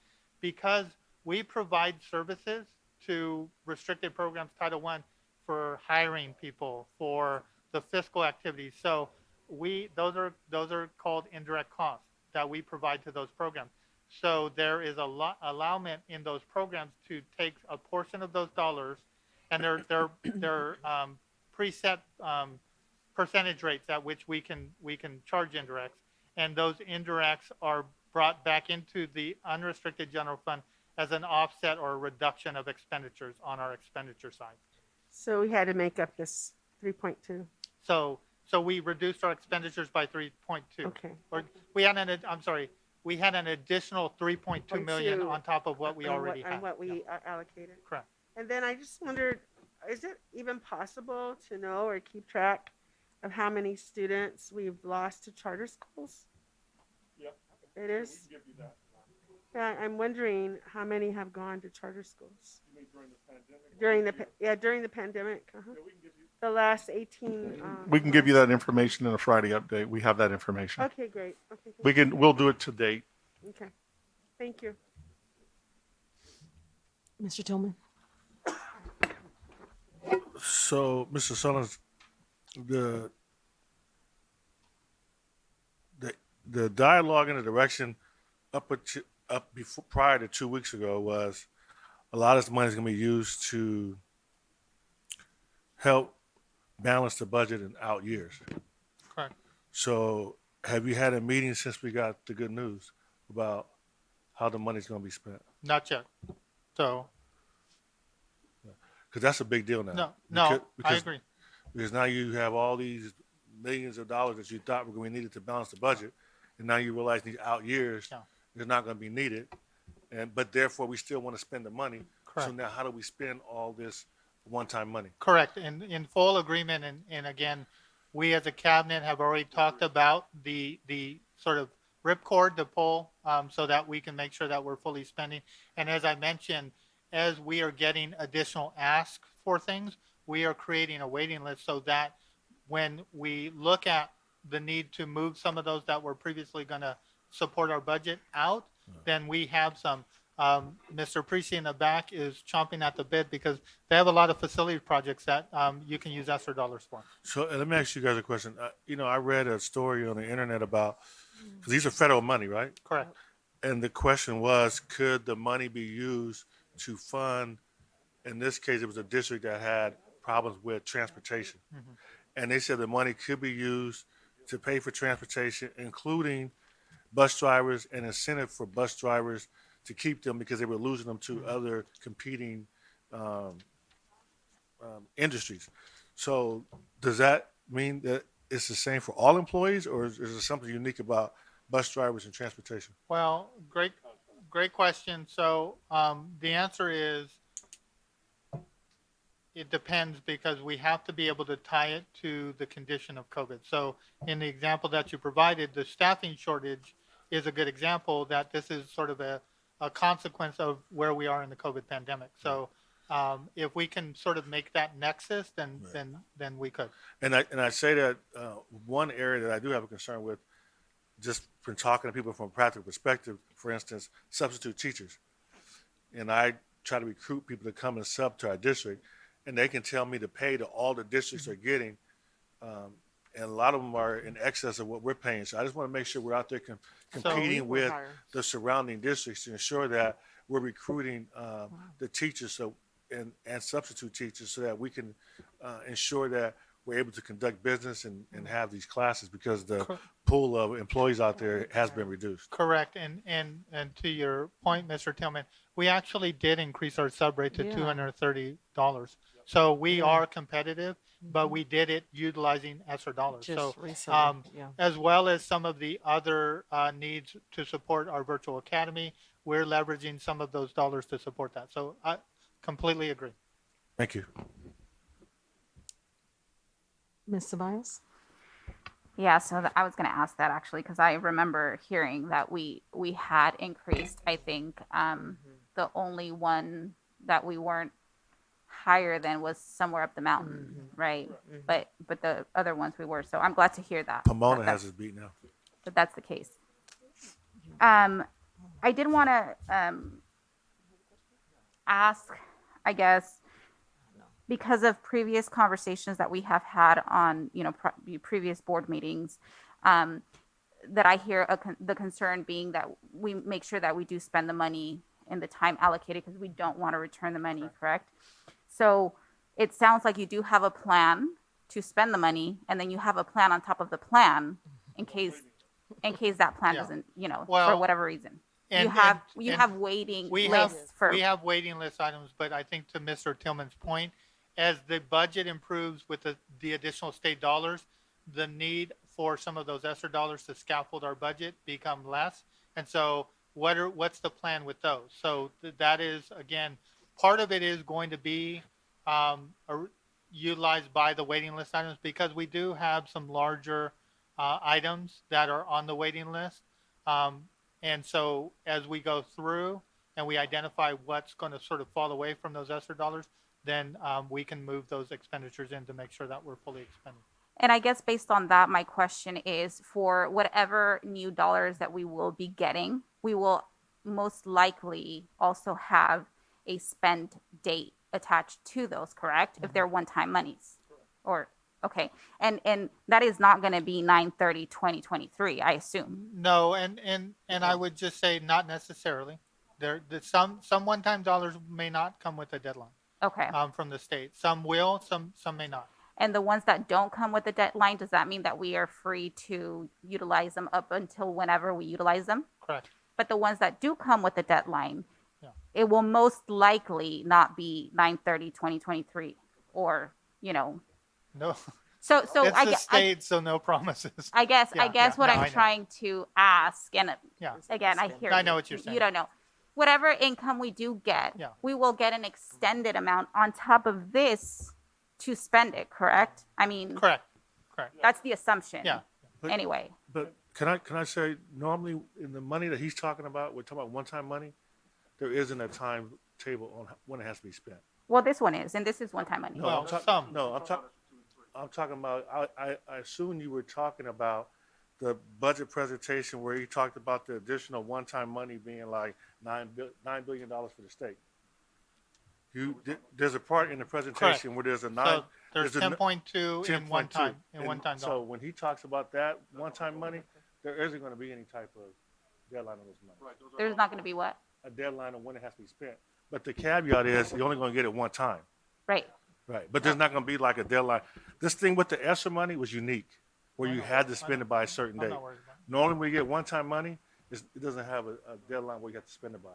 Because we provide services to restricted programs, Title I, for hiring people, for the fiscal activities. So those are called indirect costs that we provide to those programs. So there is allowment in those programs to take a portion of those dollars, and they're preset percentage rates at which we can charge indirects, and those indirects are brought back into the unrestricted general fund as an offset or a reduction of expenditures on our expenditure side. So we had to make up this 3.2. So we reduced our expenditures by 3.2. Okay. Or we had an additional 3.2 million on top of what we already had. And what we Yeah, allocated. correct. And then I just wondered, is it even possible to know or keep track of how many students we've lost to charter schools? Yep. It is? Give you that. Yeah, I'm wondering how many have gone to charter schools You mean during the pandemic? during the pandemic. Yeah, we can give you. The last 18. We can give you that information in a Friday update. We have that information. Okay, great. Okay, We'll do it to date. okay. Thank you. Mr. Tillman? So, Mr. Sullins, the dialogue and the direction prior to 2 weeks ago was a lot of this money is going to be used to help balance the budget in out years. Correct. So, have you had a meeting since we got the good news about how the money's going to be spent? Not yet. So, Because that's a big deal now. no, I Because- agree. Because now you have all these millions of dollars that you thought were going to be needed to balance the budget, and now you realize these out years Yeah. is not going to be needed, but therefore we still want to spend the money. So Correct. now how do we spend all this one-time money? Correct. In full agreement. And again, we as a cabinet have already talked about the sort of ripcord to pull so that we can make sure that we're fully spending. And as I mentioned, as we are getting additional asks for things, we are creating a waiting list so that when we look at the need to move some of those that were previously going to support our budget out, then we have some. Mr. Precy in the back is chomping at the bit because they have a lot of facility projects that you can use ESSER dollars for. So let me ask you guys a question. I read a story on the internet about, because these are federal money, right? Correct. And the question was, could the money be used to fund, in this case, it was a district that had problems with transportation. And they said the money could be used to pay for transportation, including bus drivers and incentive for bus drivers to keep them because they were losing them to other competing industries. So does that mean that it's the same for all employees, or is there something unique about bus drivers and transportation? Well, great question. So the answer is it depends because we have to be able to tie it to the condition of COVID. So in the example that you provided, the staffing shortage is a good example that this is sort of a consequence of where we are in the COVID pandemic. So if we can sort of make that nexus, then we could. And I say that one area that I do have a concern with, just from talking to people from a practical perspective, for instance, substitute teachers. And I try to recruit people to come and sub to our district, and they can tell me the pay that all the districts are getting, and a lot of them are in excess of what we're paying. So I just want to make sure we're out there competing with the surrounding districts to ensure that we're recruiting the teachers and substitute teachers so that we can ensure that we're able to conduct business and have these classes because the pool of employees out there has been reduced. Correct. And to your point, Mr. Tillman, we actually did increase our sub rate to $230. So we are competitive, but we did it utilizing ESSER dollars. Just So recently, yeah. as well as some of the other needs to support our virtual academy, we're leveraging some of those dollars to support that. So I completely agree. Thank you. Ms. Ceballos? Yeah, so I was going to ask that actually because I remember hearing that we had increased. I think the only one that we weren't higher than was somewhere up the mountain, right? But the other ones we were. So I'm glad to hear that. Pomona that has his beat now. that's the case. I did want to ask, I guess, because of previous conversations that we have had on, previous board meetings, that I hear the concern being that we make sure that we do spend the money in the time allocated because we don't want to return the money, correct? So it sounds like you do have a plan to spend the money, and then you have a plan on top of the plan in case that plan doesn't, for Well, whatever reason. and- You and have waiting we lists for. We have waiting list items, but I think to Mr. Tillman's point, as the budget improves with the additional state dollars, the need for some of those ESSER dollars to scaffold our budget become less. And so what's the plan with those? So that is, again, part of it is going to be utilized by the waiting list items because we do have some larger items that are on the waiting list. And so as we go through and we identify what's going to sort of fall away from those ESSER dollars, then we can move those expenditures in to make sure that we're fully expended. And I guess based on that, my question is for whatever new dollars that we will be getting, we will most likely also have a spend date attached to those, correct? If they're one-time monies. Or, okay. And that is not going to be 9/30/2023, I assume. No, and I would just say not necessarily. Some one-time dollars may not come with a deadline. Okay. From the state. Some will, some may not. And the ones that don't come with a deadline, does that mean that we are free to utilize them up until whenever we utilize them? Correct. But the ones that do come with a deadline, Yeah. it will most likely not be 9/30/2023 or, No, So it's I the guess, state, so no promises. I guess Yeah, what no, I I'm know. trying to ask, and Yeah. again, I hear I you. know what you're saying. You don't know. Whatever income we do get, Yeah. we will get an extended amount on top of this to spend it, correct? I mean, Correct. that's the assumption. Yeah. Anyway, But can I say, normally in the money that he's talking about, we're talking about one-time money, there isn't a time table on when it has to be spent. Well, this one is, and this is one-time money. No, Well, I'm talking. some. No, I'm talking about. I assume you were talking about the budget presentation where you talked about the additional one-time money being like $9 billion for the state. There's a part in the presentation Correct. where there's a So there's there's a 10.2 in 10.2. one-time And so dollars. when he talks about that one-time money, there isn't going to be any type of deadline on this money. There's not going to be what? A deadline on when it has to be spent. But the caveat is you're only going to get it one time. Right. Right. But there's not going to be like a deadline. This thing with the ESSER money was unique, where you had to spend it by a certain I'm date. not worried about it. Normally, when you get one-time money, it doesn't have a deadline where you have to spend it by.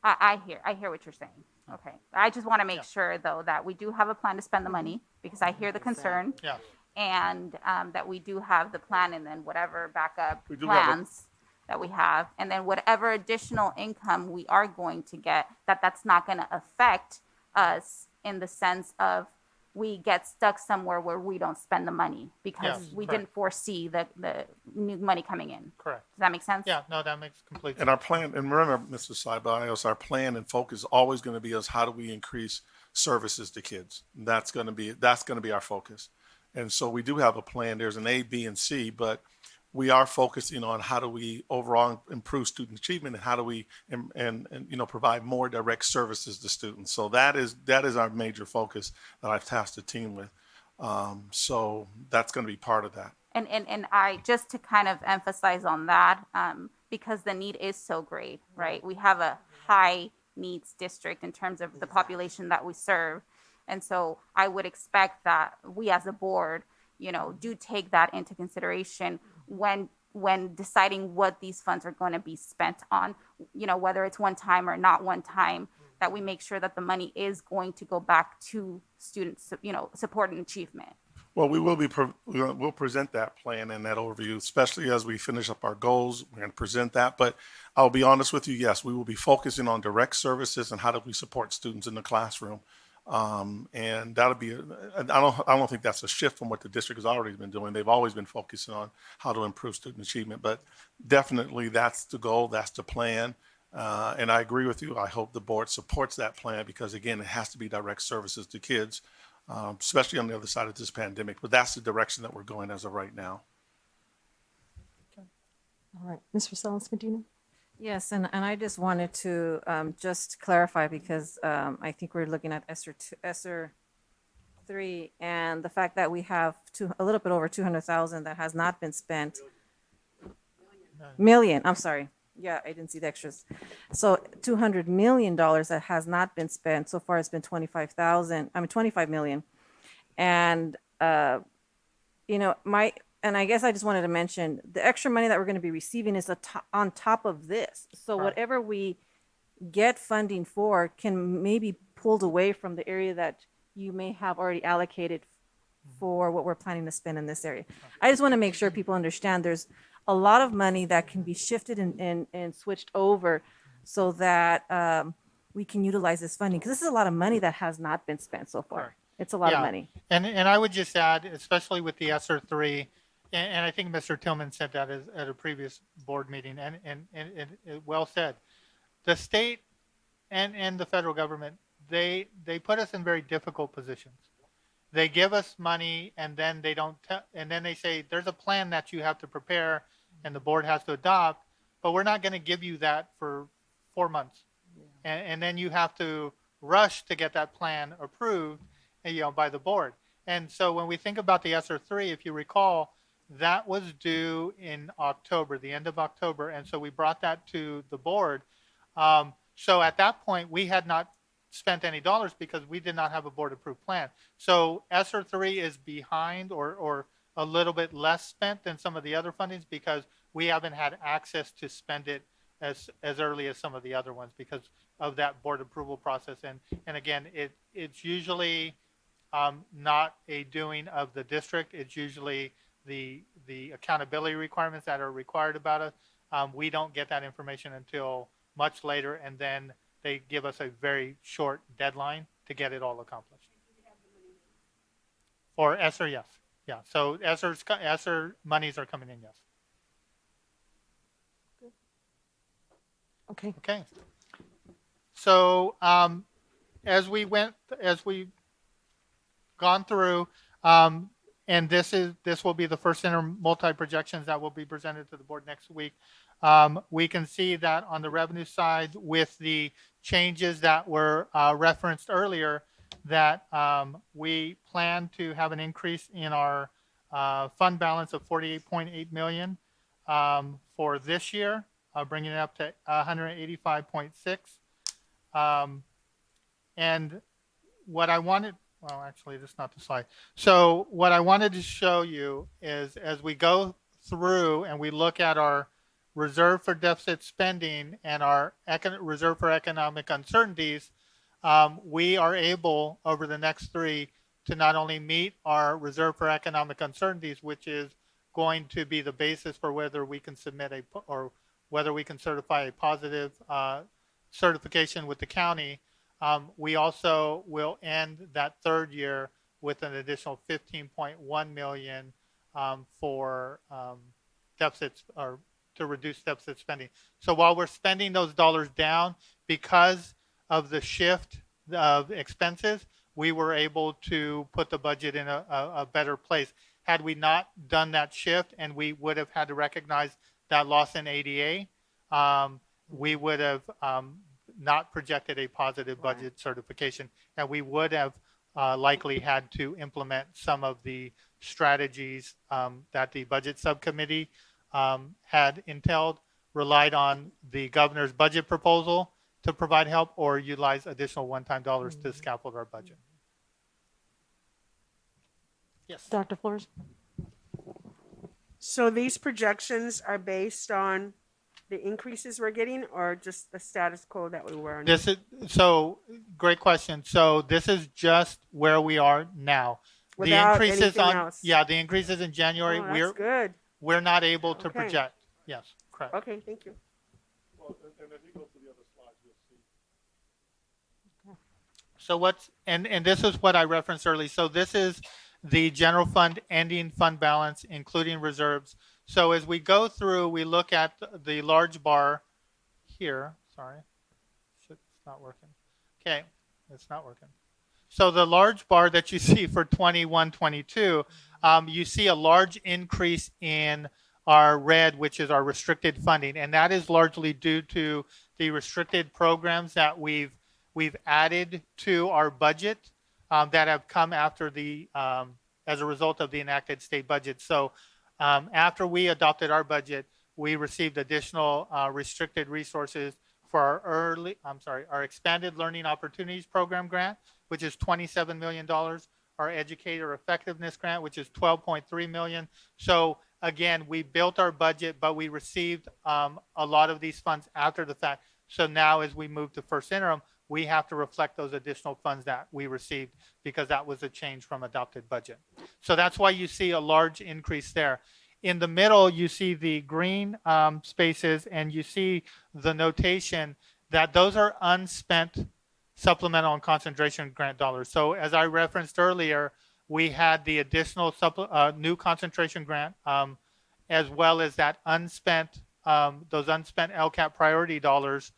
I hear what you're saying. Okay. I just want to make Yeah. sure though that we do have a plan to spend the money because I hear the concern Yeah. and that we do have the plan and then whatever backup We do have a- plans that we have and then whatever additional income we are going to get that's not going to affect us in the sense of we get stuck somewhere where we don't spend the money because Yes, we correct. didn't foresee the new money coming in. Correct. Does that make sense? Yeah, no, that makes complete sense. And our plan, and remember, Mr. Ceballos, our plan and focus is always going to be is how do we increase services to kids? That's going to be our focus. And so we do have a plan. There's an A, B, and C, but we are focusing on how do we overall improve student achievement and how do we and provide more direct services to students. So that is our major focus that I've tasked the team with. So that's going to be part of that. And I just to kind of emphasize on that, because the need is so great, right? We have a high needs district in terms of the population that we serve. And so I would expect that we as a board, do take that into consideration when deciding what these funds are going to be spent on, whether it's one time or not one time, that we make sure that the money is going to go back to students, support and achievement. Well, we'll present that plan and that overview, especially as we finish up our goals. We're going to present that, but I'll be honest with you. Yes, we will be focusing on direct services and how do we support students in the classroom. And that'll be, I don't think that's a shift from what the district has already been doing. They've always been focusing on how to improve student achievement, but definitely that's the goal. That's the plan. And I agree with you. I hope the board supports that plan because again, it has to be direct services to kids. Especially on the other side of this pandemic. But that's the direction that we're going as of right now. All right, Ms. Rosales Medina. Yes, and I just wanted to just clarify because I think we're looking at ESSER 3 and the fact that we have a little bit over 200,000 that has not been spent. Million, I'm sorry. Yeah, I didn't see the extras. So $200 million that has not been spent. So far, it's been 25 million. And, and I guess I just wanted to mention the extra money that we're going to be receiving is on top of this. So whatever we get funding for can maybe pulled away from the area that you may have already allocated for what we're planning to spend in this area. I just want to make sure people understand there's a lot of money that can be shifted and switched over so that we can utilize this funding because this is a lot of money that has not been spent so far. Correct. It's a lot of Yeah. money. And I would just add, especially with the ESSER 3, and I think Mr. Tillman said that at a previous board meeting, and well said. The state and the federal government, they put us in very difficult positions. They give us money and then they don't and then they say there's a plan that you have to prepare and the board has to adopt, but we're not going to give you that for 4 months. And then you have to rush to get that plan approved, by the board. And so when we think about the ESSER 3, if you recall, that was due in October, the end of October. And so we brought that to the board. So at that point, we had not spent any dollars because we did not have a board approved plan. So ESSER 3 is behind or a little bit less spent than some of the other fundings because we haven't had access to spend it as early as some of the other ones because of that board approval process. And again, it's usually not a doing of the district. It's usually the accountability requirements that are required about us. We don't get that information until much later, and then they give us a very short deadline to get it all accomplished. For ESSER, yes. Yeah, so ESSER monies are coming in, yes. Okay. Okay. So as we gone through, um, and this will be the first interim multi-projections that will be presented to the board next week. We can see that on the revenue side with the changes that were referenced earlier, that we plan to have an increase in our fund balance of 48.8 million for this year, bringing it up to 185.6. And what I wanted, well, actually, this is not the slide. So what I wanted to show you is as we go through and we look at our reserve for deficit spending and our reserve for economic uncertainties, we are able over the next three to not only meet our reserve for economic uncertainties, which is going to be the basis for whether we can submit or whether we can certify a positive certification with the county. We also will end that third year with an additional 15.1 million for deficits or to reduce deficit spending. So while we're spending those dollars down because of the shift of expenses, we were able to put the budget in a better place. Had we not done that shift and we would have had to recognize that loss in ADA, we would have not projected a positive budget certification, and we would have likely had to implement some of the strategies that the budget subcommittee had entailed, relied on the governor's budget proposal to provide help, or utilize additional one-time dollars to scaffold our budget. Yes. Dr. Flores? So these projections are based on the increases we're getting or just the status quo that we were on? So great question. So this is just where we are now. Without anything else? Yeah, the increases in January, Oh, that's good. we're not able to Okay. project. Yes, correct. Okay, thank you. And if you go to the other slides, you'll see. So and this is what I referenced earlier. So this is the general fund ending fund balance, including reserves. So as we go through, we look at the large bar here. Sorry, it's not working. Okay, it's not working. So the large bar that you see for 21, 22, you see a large increase in our red, which is our restricted funding. And that is largely due to the restricted programs that we've added to our budget that have come after as a result of the enacted state budget. So after we adopted our budget, we received additional restricted resources for our expanded learning opportunities program grant, which is $27 million, our educator effectiveness grant, which is $12.3 million. So again, we built our budget, but we received a lot of these funds after the fact. So now as we move to first interim, we have to reflect those additional funds that we received because that was a change from adopted budget. So that's why you see a large increase there. In the middle, you see the green spaces, and you see the notation that those are unspent supplemental and concentration grant dollars. So as I referenced earlier, we had the additional new concentration grant, as well as that those unspent LCAP priority dollars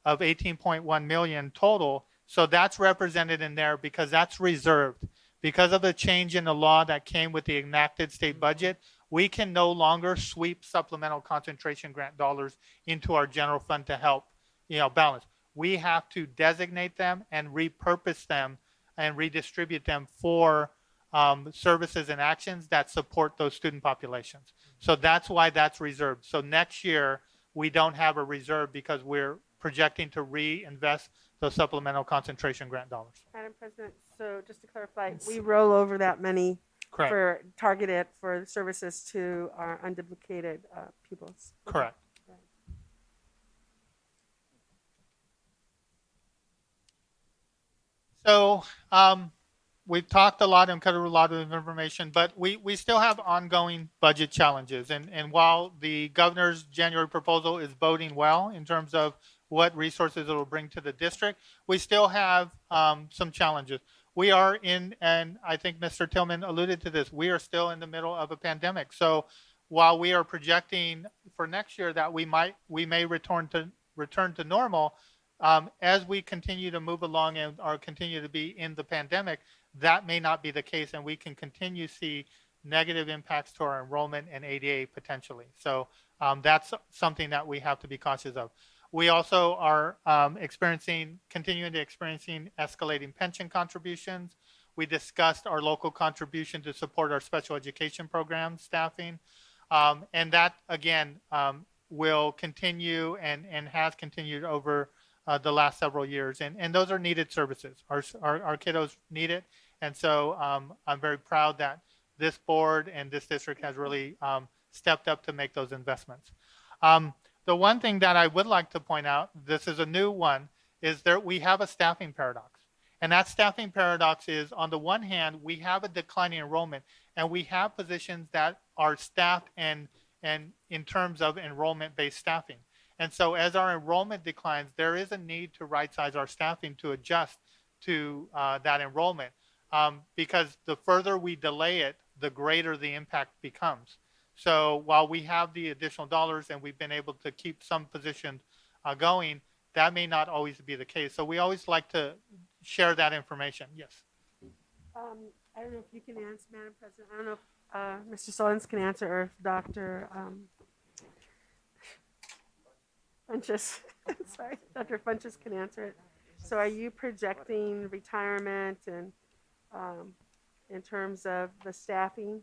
of 18.1 million total. So that's represented in there because that's reserved. Because of the change in the law that came with the enacted state budget, we can no longer sweep supplemental concentration grant dollars into our general fund to help, balance. We have to designate them and repurpose them and redistribute them for services and actions that support those student populations. So that's why that's reserved. So next year, we don't have a reserve because we're projecting to reinvest those supplemental concentration grant dollars. Madam President, so just to clarify, we roll over that money Correct. for targeted for services to our unduplicated pupils. Correct. So we've talked a lot and covered a lot of information, but we still have ongoing budget challenges. And while the governor's January proposal is boding well in terms of what resources it will bring to the district, we still have some challenges. We are and I think Mr. Tillman alluded to this, we are still in the middle of a pandemic. So while we are projecting for next year that we may return to normal, as we continue to move along and or continue to be in the pandemic, that may not be the case, and we can continue to see negative impacts to our enrollment and ADA potentially. So that's something that we have to be cautious of. We also are continuing to experiencing escalating pension contributions. We discussed our local contribution to support our special education program staffing. And that, again, will continue and has continued over the last several years. And those are needed services. Our kiddos need it. And so I'm very proud that this board and this district has really stepped up to make those investments. The one thing that I would like to point out, this is a new one, is that we have a staffing paradox. And that staffing paradox is, on the one hand, we have a declining enrollment, and we have positions that are staffed and in terms of enrollment-based staffing. And so as our enrollment declines, there is a need to right-size our staffing to adjust to that enrollment. Because the further we delay it, the greater the impact becomes. So while we have the additional dollars and we've been able to keep some positions going, that may not always be the case. So we always like to share that information. Yes. I don't know if you can answer, Madam President. I don't know if Mr. Sullins can answer, or if Dr. Funches, sorry, Dr. Funches can answer it. So are you projecting retirement and in terms of the staffing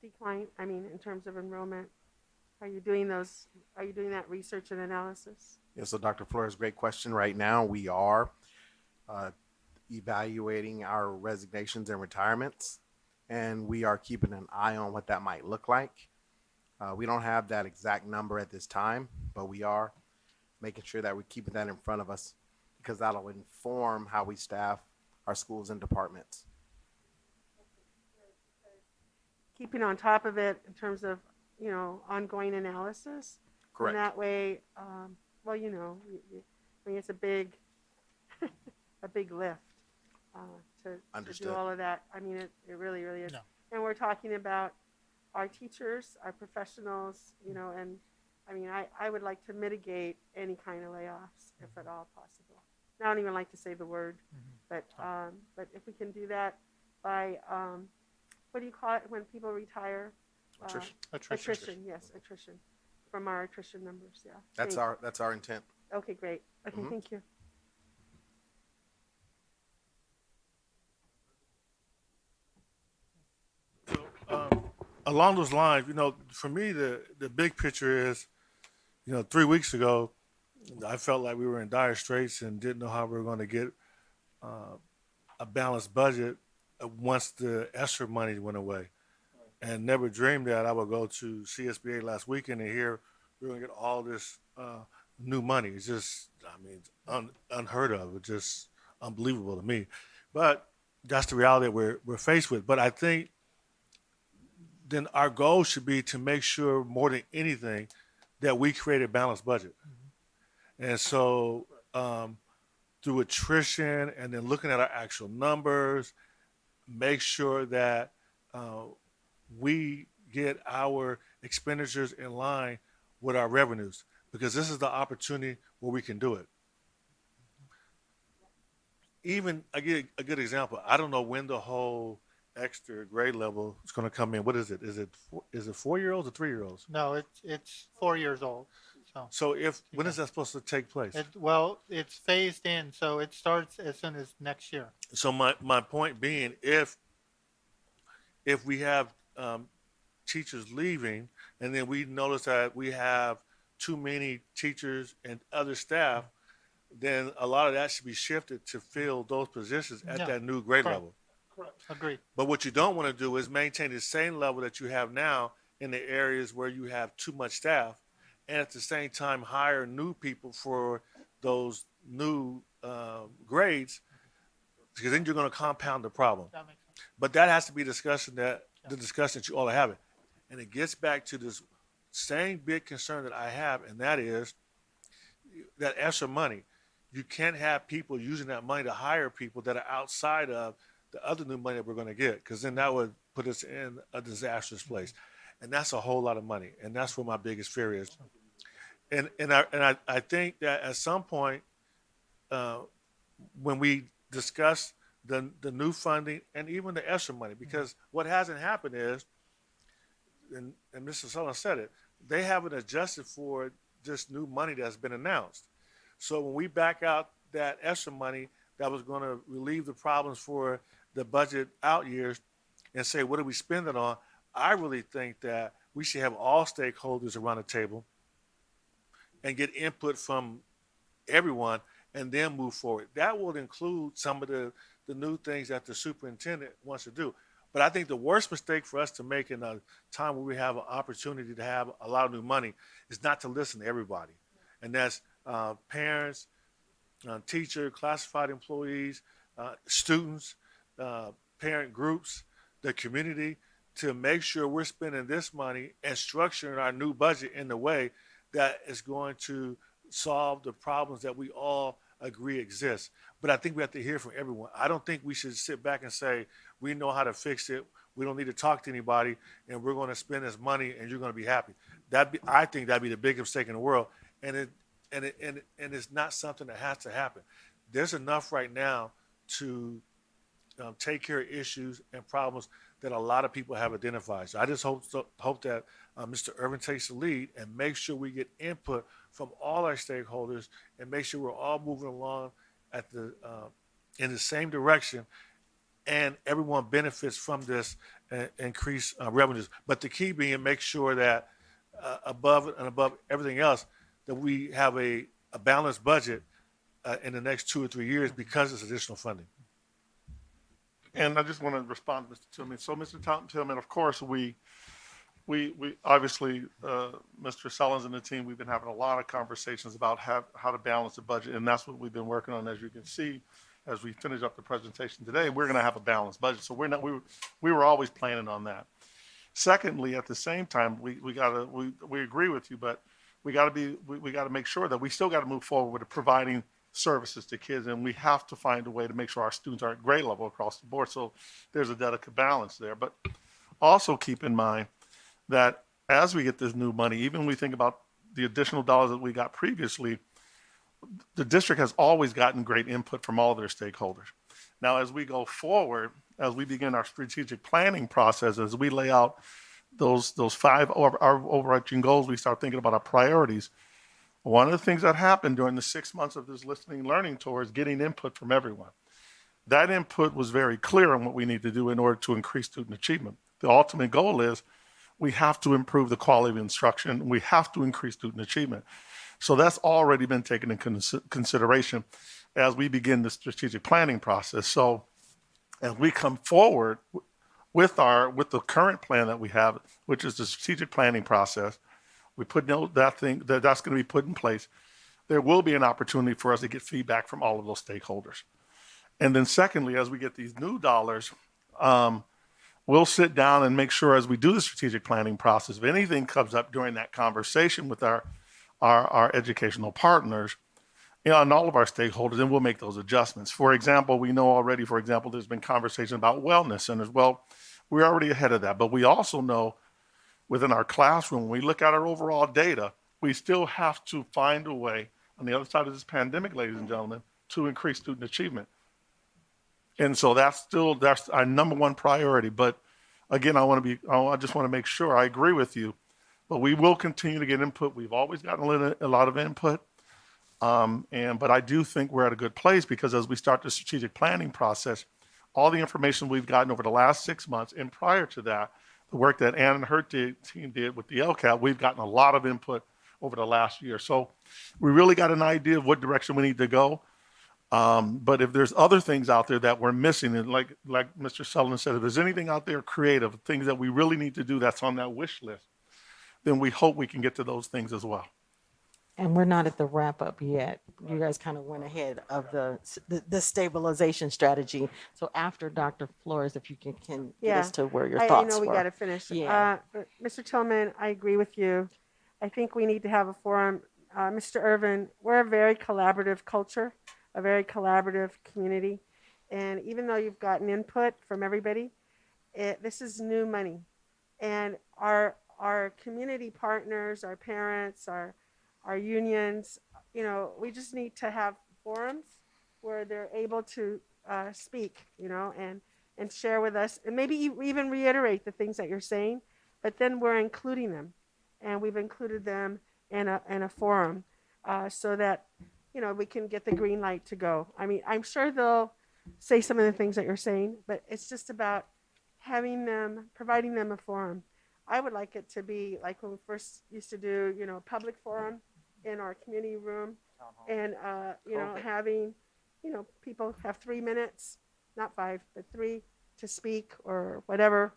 decline? I mean, in terms of enrollment, are you doing that research and analysis? Yeah, so Dr. Flores, great question. Right now, we are evaluating our resignations and retirements, and we are keeping an eye on what that might look like. We don't have that exact number at this time, but we are making sure that we're keeping that in front of us, because that'll inform how we staff our schools and departments. Keeping on top of it in terms of, ongoing analysis. Correct. And that way, well, I mean, it's a big, a big lift to Understood. do all of that. I mean, it really, really is. No. And we're talking about our teachers, our professionals, and I mean, I would like to mitigate any kind of layoffs if at all possible. I don't even like to say the word, but if we can do that by, what do you call it when people retire? Attrition. Yes, attrition from our attrition numbers. Yeah. That's our intent. Okay, great. Okay, thank you. Along those lines, for me, the big picture is, 3 weeks ago, I felt like we were in dire straits and didn't know how we were going to get a balanced budget once the ESSER money went away. And never dreamed that I would go to CSBA last weekend and hear we're going to get all this new money. It's just, unheard of. It's just unbelievable to me. But that's the reality that we're faced with. But I think then our goal should be to make sure, more than anything, that we create a balanced budget. And so through attrition and then looking at our actual numbers, make sure that we get our expenditures in line with our revenues, because this is the opportunity where we can do it. Even, I get a good example. I don't know when the whole extra grade level is going to come in. What is it? Is it 4-year-olds or 3-year-olds? No, it's 4 years old. So when is that supposed to take place? It's phased in, so it starts as soon as next year. So my point being, if we have teachers leaving, and then we notice that we have too many teachers and other staff, then a lot of that should be shifted to fill those positions at that new grade Correct. level. Correct. Agreed. But what you don't want to do is maintain the same level that you have now in the areas where you have too much staff, and at the same time hire new people for those new grades, because then you're going to compound the problem. That makes sense. But that has to be the discussion that you all are having. And it gets back to this same big concern that I have, and that is that extra money. You can't have people using that money to hire people that are outside of the other new money that we're going to get, because then that would put us in a disastrous place. And that's a whole lot of money. And that's what my biggest fear is. And I think that at some point, uh, when we discuss the new funding and even the extra money, because what hasn't happened is, and Mr. Sullivan said it, they haven't adjusted for this new money that's been announced. So when we back out that extra money that was going to relieve the problems for the budget out years and say, what do we spend it on? I really think that we should have all stakeholders around the table and get input from everyone and then move forward. That will include some of the new things that the superintendent wants to do. But I think the worst mistake for us to make in a time where we have an opportunity to have a lot of new money is not to listen to everybody. And that's parents, teacher, classified employees, students, parent groups, the community, to make sure we're spending this money and structuring our new budget in the way that is going to solve the problems that we all agree exist. But I think we have to hear from everyone. I don't think we should sit back and say, we know how to fix it. We don't need to talk to anybody, and we're going to spend this money, and you're going to be happy. I think that'd be the biggest mistake in the world, and it's not something that has to happen. There's enough right now to take care of issues and problems that a lot of people have identified. So I just hope that Mr. Irvin takes the lead and make sure we get input from all our stakeholders and make sure we're all moving along at in the same direction, and everyone benefits from this increased revenues. But the key being make sure that above everything else, that we have a balanced budget in the next 2 or 3 years because it's additional funding. And I just want to respond to Mr. Tillman. So, Mr. Tillman, of course, we obviously, Mr. Sellens and the team, we've been having a lot of conversations about how to balance the budget, and that's what we've been working on. As you can see, as we finish up the presentation today, we're going to have a balanced budget. So we were always planning on that. Secondly, at the same time, we agree with you, but we got to make sure that we still got to move forward with providing services to kids, and we have to find a way to make sure our students are at grade level across the board. So there's a delicate balance there. But also keep in mind that as we get this new money, even when we think about the additional dollars that we got previously, the district has always gotten great input from all their stakeholders. Now, as we go forward, as we begin our strategic planning process, as we lay out those 5 our overarching goals, we start thinking about our priorities. One of the things that happened during the 6 months of this listening and learning tour is getting input from everyone. That input was very clear on what we need to do in order to increase student achievement. The ultimate goal is we have to improve the quality of instruction. We have to increase student achievement. So that's already been taken into consideration as we begin the strategic planning process. So as we come forward with the current plan that we have, which is the strategic planning process, we put that's going to be put in place. There will be an opportunity for us to get feedback from all of those stakeholders. And then secondly, as we get these new dollars, we'll sit down and make sure as we do the strategic planning process, if anything comes up during that conversation with our educational partners, and all of our stakeholders, then we'll make those adjustments. For example, we know already, there's been conversation about wellness centers. Well, we're already ahead of that, but we also know within our classroom, when we look at our overall data, we still have to find a way on the other side of this pandemic, ladies and gentlemen, to increase student achievement. And so that's our number one priority. But again, I just want to make sure I agree with you, but we will continue to get input. We've always gotten a lot of input. But I do think we're at a good place because as we start the strategic planning process, all the information we've gotten over the last 6 months and prior to that, the work that Ann and her team did with the LCAP, we've gotten a lot of input over the last year. So we really got an idea of what direction we need to go. But if there's other things out there that we're missing, and like Mr. Sullivan said, if there's anything out there creative, things that we really need to do that's on that wish list, then we hope we can get to those things as well. And we're not at the wrap up yet. You guys kind of went ahead of the stabilization strategy. So after Dr. Flores, if you can get us to where your I thoughts know we were. got to finish. Yeah. But Mr. Tillman, I agree with you. I think we need to have a forum. Mr. Irvin, we're a very collaborative culture, a very collaborative community. And even though you've gotten input from everybody, this is new money. And our community partners, our parents, our our unions. We just need to have forums where they're able to speak, and share with us, and maybe even reiterate the things that you're saying, but then we're including them, and we've included them in a forum, so that we can get the green light to go. I mean, I'm sure they'll say some of the things that you're saying, but it's just about providing them a forum. I would like it to be like when we first used to do, public forum in our community room, and having, people have 3 minutes, not 5, but 3, to speak or whatever,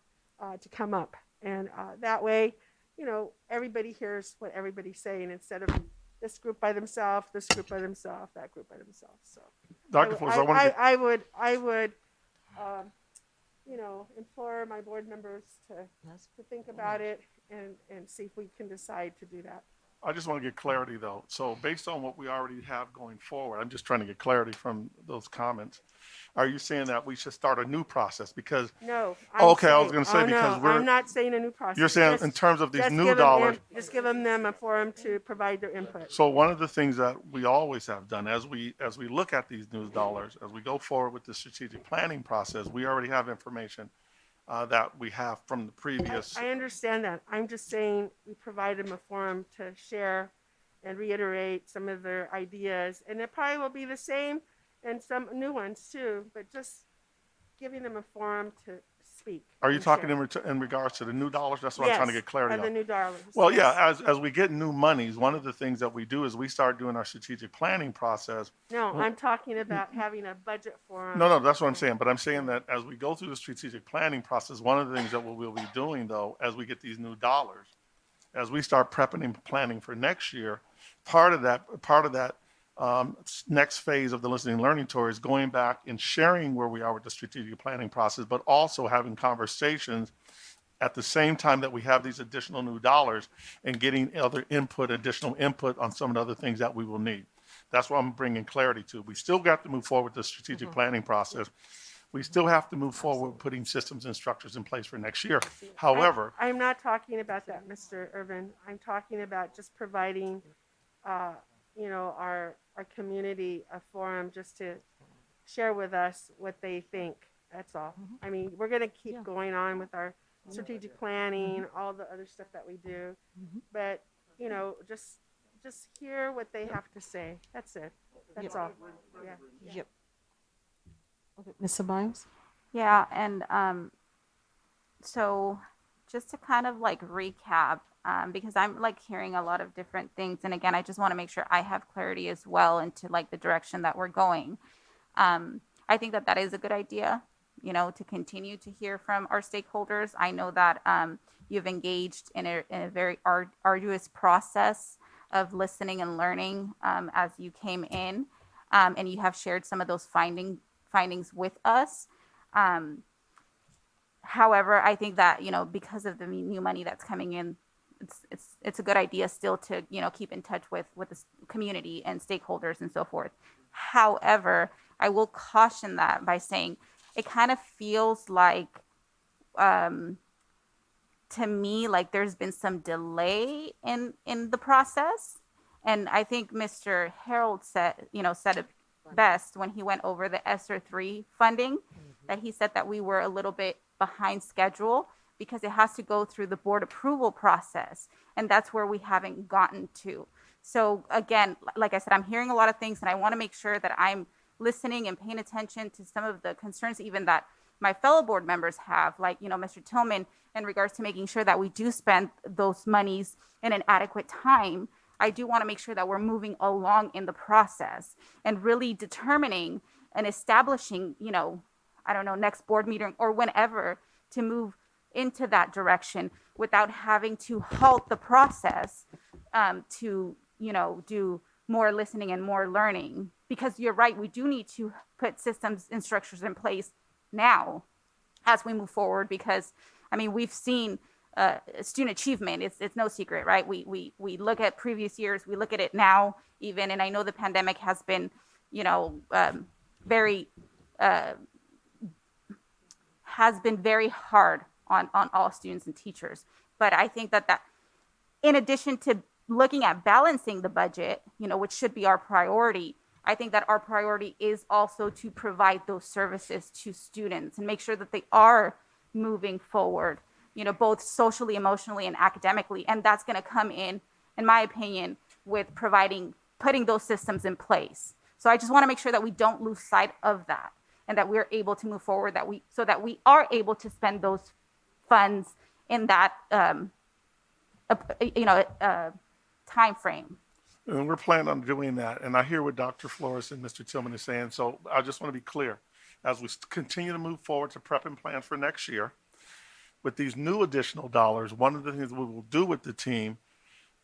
to come up, and that way, everybody hears what everybody's saying instead of this group by themselves, this group by themselves, that group by themselves. So, Dr. Flores, I want to get, I would, implore my board members to think about it and see if we can decide to do that. I just want to get clarity though. So based on what we already have going forward, I'm just trying to get clarity from those comments. Are you saying that we should start a new process? Because, No. okay, I was going to say, because I'm not saying a new process. you're saying in terms of these new dollars. Just give them a forum to provide their input. So one of the things that we always have done as we look at these new dollars, as we go forward with the strategic planning process, we already have information that we have from the previous. I understand that. I'm just saying we provide them a forum to share and reiterate some of their ideas. And it probably will be the same and some new ones too, but just giving them a forum to speak. Are you and talking share. in regards to the new dollars? That's what I'm trying to get clarity Yes, on. the new dollars. Well, yes. yeah, as we get new monies, one of the things that we do is we start doing our strategic planning process. No, I'm talking about having a budget forum. No, that's what I'm saying. But I'm saying that as we go through the strategic planning process, one of the things that we'll be doing though, as we get these new dollars, as we start prepping and planning for next year, part of that next phase of the listening and learning tour is going back and sharing where we are with the strategic planning process, but also having conversations at the same time that we have these additional new dollars and getting additional input on some of the other things that we will need. That's what I'm bringing clarity to. We still got to move forward with the strategic planning process. We still have to move forward with putting systems and structures in place for next year. However, I'm not talking about that, Mr. Urban. I'm talking about just providing, our community a forum just to share with us what they think. That's all. I mean, we're going to keep going on with our strategic planning, all the other stuff that we do, but just hear what they have to say. That's it. That's all. Yeah. Yep. Okay, Ms. Ceballos? Yeah, and so just to kind of like recap, because I'm like hearing a lot of different things, and again, I just want to make sure I have clarity as well into like the direction that we're going. I think that is a good idea, to continue to hear from our stakeholders. I know that you've engaged in a very arduous process of listening and learning as you came in, and you have shared some of those findings with us. However, I think that, because of the new money that's coming in, it's a good idea still to, keep in touch with the community and stakeholders and so forth. However, I will caution that by saying it kind of feels like, to me, like there's been some delay in the process. And I think Mr. Harold said it best when he went over the ESSER 3 funding, that he said that we were a little bit behind schedule because it has to go through the board approval process. And that's where we haven't gotten to. So again, like I said, I'm hearing a lot of things and I want to make sure that I'm listening and paying attention to some of the concerns even that my fellow board members have, like, Mr. Tillman, in regards to making sure that we do spend those monies in an adequate time. I do want to make sure that we're moving along in the process and really determining and establishing, next board meeting or whenever to move into that direction without having to halt the process to, do more listening and more learning. Because you're right, we do need to put systems and structures in place now as we move forward, because, we've seen student achievement. It's no secret, right? We look at previous years, we look at it now even, and I know the pandemic has been, has been very hard on all students and teachers. But I think that in addition to looking at balancing the budget, which should be our priority, I think that our priority is also to provide those services to students and make sure that they are moving forward, both socially, emotionally, and academically. And that's going to come in my opinion, with putting those systems in place. So I just want to make sure that we don't lose sight of that and that we're able to move forward, so that we are able to spend those funds in that, time frame. And we're planning on doing that. And I hear what Dr. Flores and Mr. Tillman is saying. So I just want to be clear. As we continue to move forward to prep and plan for next year, with these new additional dollars, one of the things we will do with the team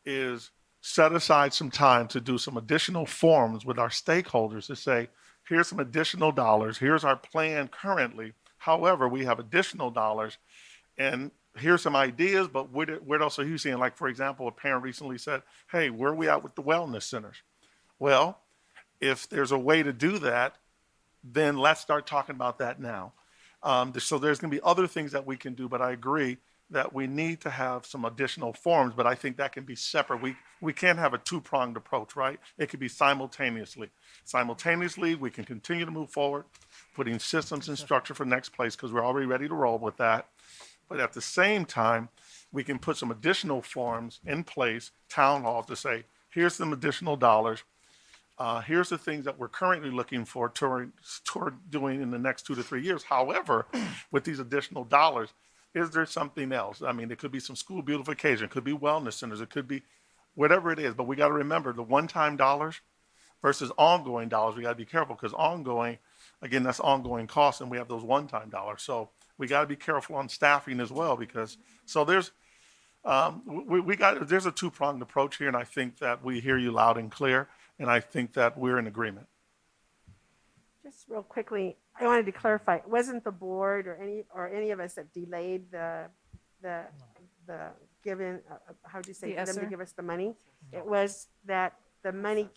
is set aside some time to do some additional forums with our stakeholders to say, here's some additional dollars. Here's our plan currently. However, we have additional dollars and here's some ideas, but what else are you seeing? Like, for example, a parent recently said, hey, where are we at with the wellness centers? Well, if there's a way to do that, then let's start talking about that now. So there's going to be other things that we can do, but I agree that we need to have some additional forms, but I think that can be separate. We can't have a two-pronged approach, right? It could be simultaneously. Simultaneously, we can continue to move forward, putting systems and structure for next place because we're already ready to roll with that. But at the same time, we can put some additional forms in place, town hall, to say, here's some additional dollars. Here's the things that we're currently looking for toward doing in the next 2 to 3 years. However, with these additional dollars, is there something else? I mean, it could be some school beautification, it could be wellness centers, it could be whatever it is. But we got to remember the one-time dollars versus ongoing dollars. We got to be careful because ongoing, again, that's ongoing costs, and we have those one-time dollars. So we got to be careful on staffing as well because there's there's a two-pronged approach here, and I think that we hear you loud and clear, and I think that we're in agreement. Just real quickly, I wanted to clarify, it wasn't the board or any of us that delayed the giving, how'd you say, The for them to ESSER? give us the money? It was that the money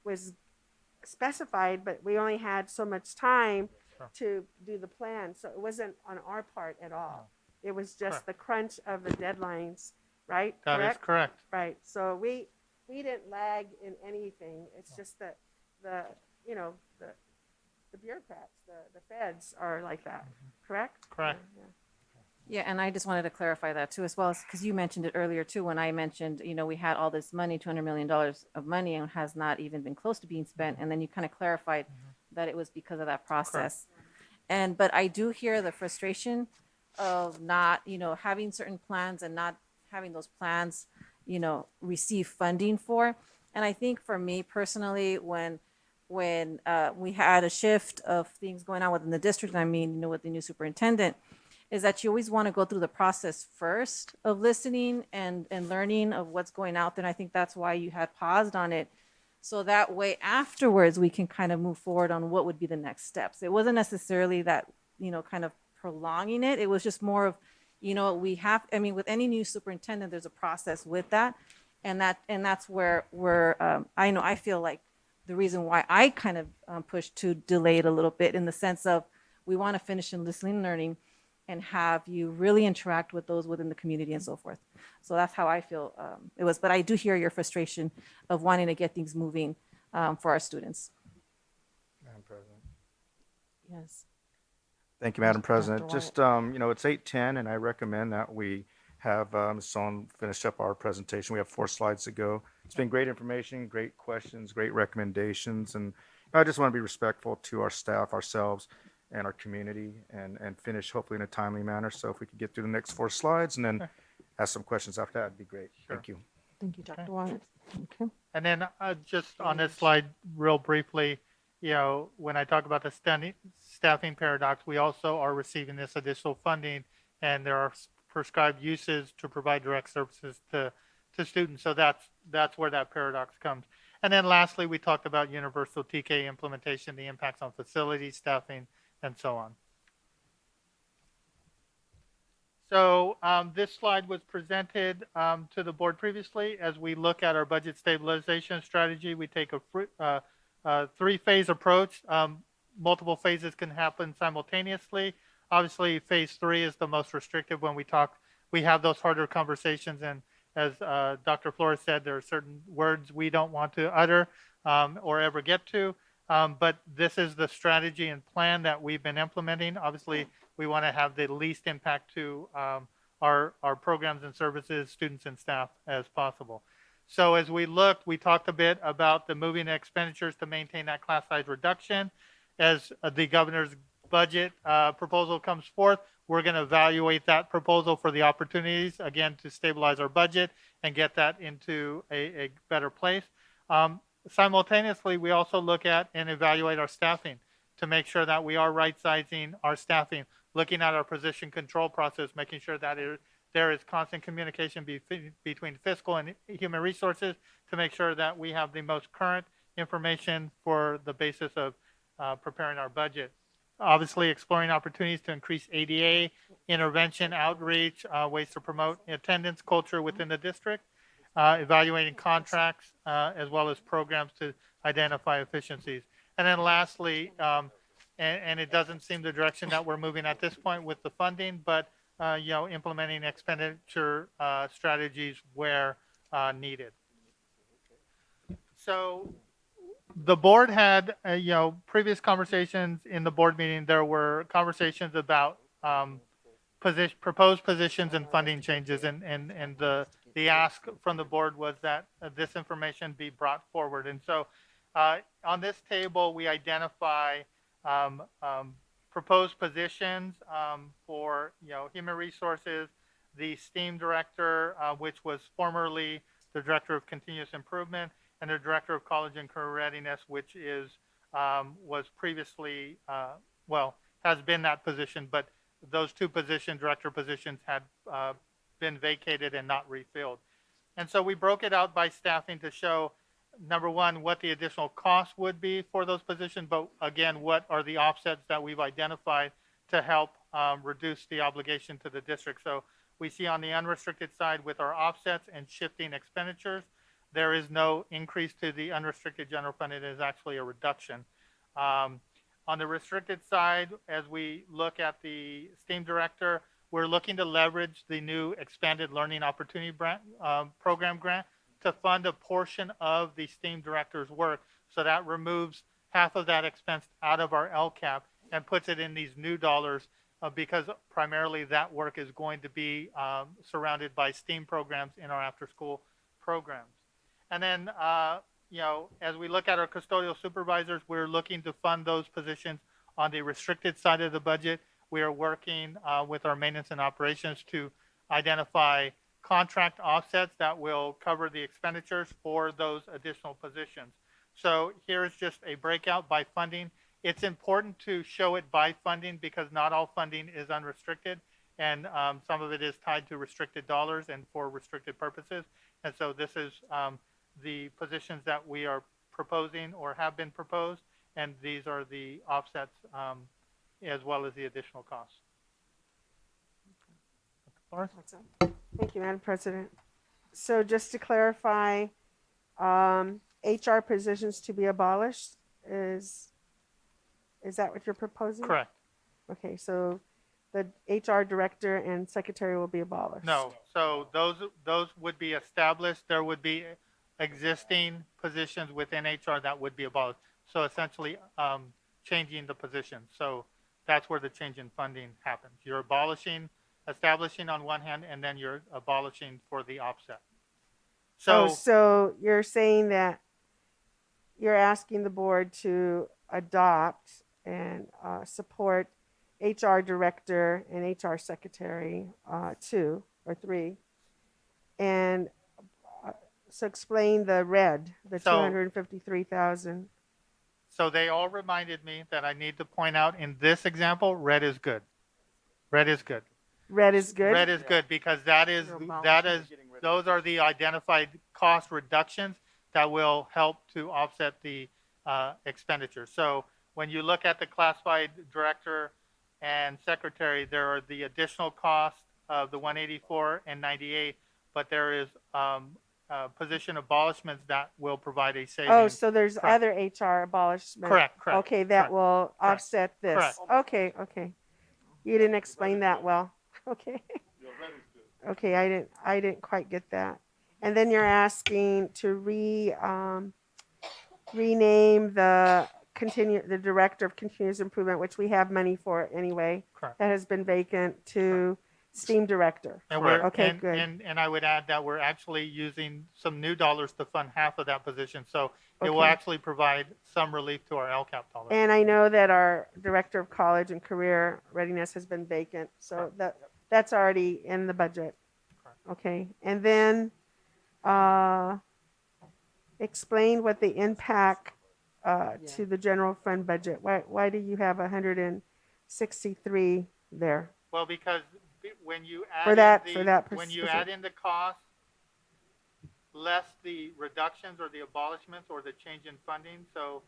was specified, but we only had so much time to do the plan. So it wasn't on our part at all. It was just the crunch of the deadlines, right? That is correct. Right. So we didn't lag in anything. It's just that the bureaucrats, the feds are like that, correct? Correct. Yeah. Yeah, and I just wanted to clarify that too, as well as, because you mentioned it earlier too, when I mentioned, we had all this money, $200 million of money, and has not even been close to being spent. And then you kind of clarified that it was because of that process. But I do hear the frustration of not, having certain plans and not having those plans, receive funding for. And I think for me personally, when we had a shift of things going on within the district, I mean, with the new superintendent, is that you always want to go through the process first of listening and learning of what's going out there. And I think that's why you had paused on it. So that way afterwards, we can kind of move forward on what would be the next steps. It wasn't necessarily that, kind of prolonging it. It was just more of, with any new superintendent, there's a process with that. And that's where I feel like the reason why I kind of pushed to delay it a little bit, in the sense of we want to finish in listening and learning and have you really interact with those within the community and so forth. So that's how I feel it was. But I do hear your frustration of wanting to get things moving for our students. Madam President. Yes. Thank you, Madam Dr. President. Wyatt. Just, it's 8:10, and I recommend that we have Ms. Sohn finish up our presentation. We have 4 slides to go. It's been great information, great questions, great recommendations, and I just want to be respectful to our staff, ourselves, and our community, and finish hopefully in a timely manner. So if we could get through the next 4 slides and then ask some questions after that, it'd be great. Thank you. Thank you, Dr. Wyatt. Okay. And then just on this slide, real briefly, when I talk about the staffing paradox, we also are receiving this additional funding, and there are prescribed uses to provide direct services to students. So that's where that paradox comes. And then lastly, we talked about universal TK implementation, the impacts on facilities, staffing, and so on. So this slide was presented to the board previously. As we look at our budget stabilization strategy, we take a 3-phase approach. Multiple phases can happen simultaneously. Obviously, phase 3 is the most restrictive when we have those harder conversations and as Dr. Flores said, there are certain words we don't want to utter or ever get to. But this is the strategy and plan that we've been implementing. Obviously, we want to have the least impact to our programs and services, students and staff as possible. So as we looked, we talked a bit about the moving expenditures to maintain that class size reduction. As the governor's budget proposal comes forth, we're going to evaluate that proposal for the opportunities, again, to stabilize our budget and get that into a better place. Simultaneously, we also look at and evaluate our staffing to make sure that we are right-sizing our staffing, looking at our position control process, making sure that there is constant communication between fiscal and human resources to make sure that we have the most current information for the basis of preparing our budget. Obviously, exploring opportunities to increase ADA, intervention, outreach, ways to promote attendance culture within the district, evaluating contracts, as well as programs to identify efficiencies. And then lastly, and it doesn't seem the direction that we're moving at this point with the funding, but implementing expenditure strategies where needed. So the board had, previous conversations in the board meeting. There were conversations about proposed positions and funding changes, and the ask from the board was that this information be brought forward. And so on this table, we identify proposed positions for human resources, the STEAM director, which was formerly the director of continuous improvement, and the director of college and career readiness, which was previously has been that position, but those two director positions had been vacated and not refilled. And so we broke it out by staffing to show, number one, what the additional cost would be for those positions, but again, what are the offsets that we've identified to help reduce the obligation to the district. So we see on the unrestricted side with our offsets and shifting expenditures, there is no increase to the unrestricted general fund. It is actually a reduction. On the restricted side, as we look at the STEAM director, we're looking to leverage the new expanded learning opportunity program grant to fund a portion of the STEAM director's work. So that removes half of that expense out of our LCAP and puts it in these new dollars because primarily that work is going to be surrounded by STEAM programs in our after-school programs. And then, as we look at our custodial supervisors, we're looking to fund those positions on the restricted side of the budget. We are working with our maintenance and operations to identify contract offsets that will cover the expenditures for those additional positions. So here's just a breakout by funding. It's important to show it by funding because not all funding is unrestricted, and some of it is tied to restricted dollars and for restricted purposes. And so this is the positions that we are proposing or have been proposed, and these are the offsets as well as the additional costs. Flores? Thank you, Madam President. So just to clarify, HR positions to be abolished is that what you're proposing? Correct. Okay, so the HR director and secretary will be abolished. No, so those would be established. There would be existing positions within HR that would be abolished. So essentially changing the position. So that's where the change in funding happens. You're establishing on one hand, and then you're abolishing for the offset. So you're saying that you're asking the board to adopt and support HR director and HR secretary 2 or 3, and so explain the red, the 253,000. So they all reminded me that I need to point out in this example, red is good. Red is good. Red is good. Red is good because those are the identified cost reductions that will help to offset the expenditure. So when you look at the classified director and secretary, there are the additional cost of the 184 and 98, but there is position abolishments that will provide a savings. Oh, so there's Correct. other HR abolishment. Correct. Okay, that correct. will offset this. Correct. Okay. You didn't explain that well. Okay. Okay, I didn't quite get that. And then you're asking to rename the director of continuous improvement, which we have money for anyway. Correct. That has been vacant, to STEAM director. And Correct. we're, Okay, and, good. and I would add that we're actually using some new dollars to fund half of that position. So it will Okay. actually provide some relief to our LCAP dollars. And I know that our director of college and career readiness has been vacant, so that's already in the budget. Correct. Okay, and then explain what the impact to the general fund budget. Why do you have 163 there? Well, because when you add For that when you specific- add in the cost, less the reductions or the abolishments or the change in funding, so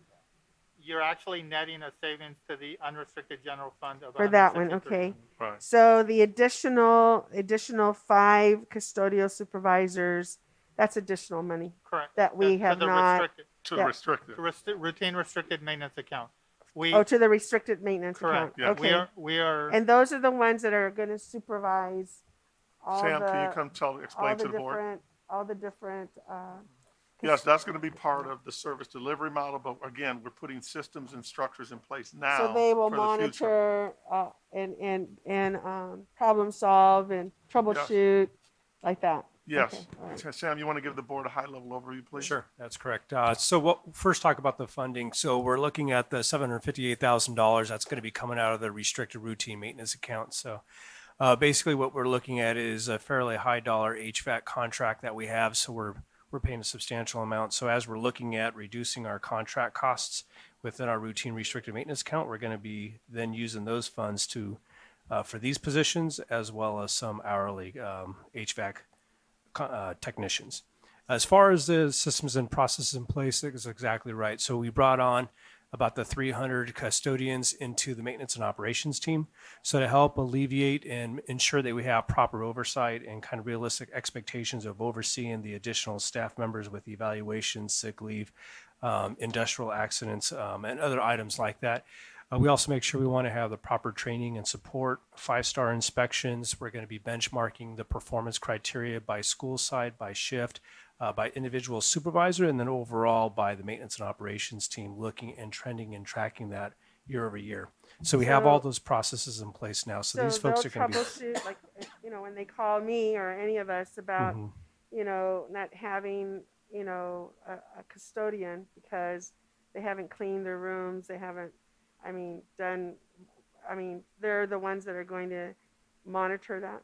you're actually netting a savings to the unrestricted general fund of For that one, 163. okay. Right. So the additional 5 custodial supervisors, that's additional money Correct. that we To have the not. restricted, To Yeah. restrict it. routine restricted maintenance account. We Oh, to the restricted maintenance account. correct. Yeah. Okay. We are And those are the ones that are going to supervise all Sam, can you the, come all explain the to the board? different, Yes, that's going to be part of the service delivery model, but again, we're putting systems and structures in place now so they will for the future. monitor and problem solve and troubleshoot like that. Yes. Okay, all right. Sam, you want to give the board a high-level overview, please? Sure, that's correct. First talk about the funding. So we're looking at the $758,000 that's going to be coming out of the restricted routine maintenance account. So basically what we're looking at is a fairly high dollar HVAC contract that we have. So we're paying a substantial amount. So as we're looking at reducing our contract costs within our routine restricted maintenance account, we're going to be then using those funds to for these positions as well as some hourly HVAC technicians. As far as the systems and processes in place, that is exactly right. So we brought on about the 300 custodians into the maintenance and operations team. So to help alleviate and ensure that we have proper oversight and kind of realistic expectations of overseeing the additional staff members with evaluations, sick leave, industrial accidents, and other items like that. We also make sure we want to have the proper training and support, 5-star inspections. We're going to be benchmarking the performance criteria by school side, by shift, by individual supervisor, and then overall by the maintenance and operations team, looking and trending and tracking that year over year. So we have all those processes in place now. So these folks are they'll going to be. troubleshoot, like, when they call me or any of us about, not having, a custodian because they haven't cleaned their rooms, they haven't, they're the ones that are going to monitor that.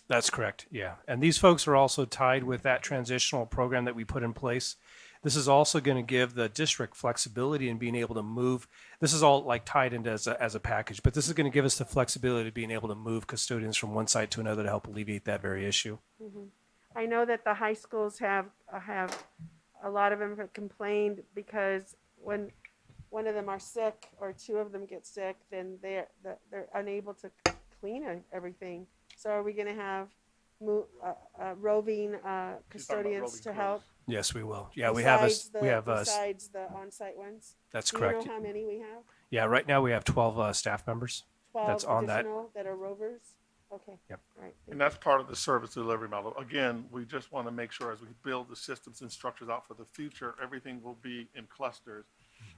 That's correct. Yeah. And these folks are also tied with that transitional program that we put in place. This is also going to give the district flexibility in being able to move. This is all like tied into as a package, but this is going to give us the flexibility of being able to move custodians from one site to another to help alleviate that very issue. I know that the high schools have a lot of them have complained because when one of them are sick or two of them get sick, then they're unable to clean everything. So are we going to have roving custodians roving to crews. help? Yes, we will. Yeah, we have besides the on-site ones. that's Do correct. you know how many we have? Yeah, right now we have 12 staff members. 12 That's on that. additional that are rovers? Okay. Yep. All right. And that's part of the service delivery model. Again, we just want to make sure as we build the systems and structures out for the future, everything will be in clusters.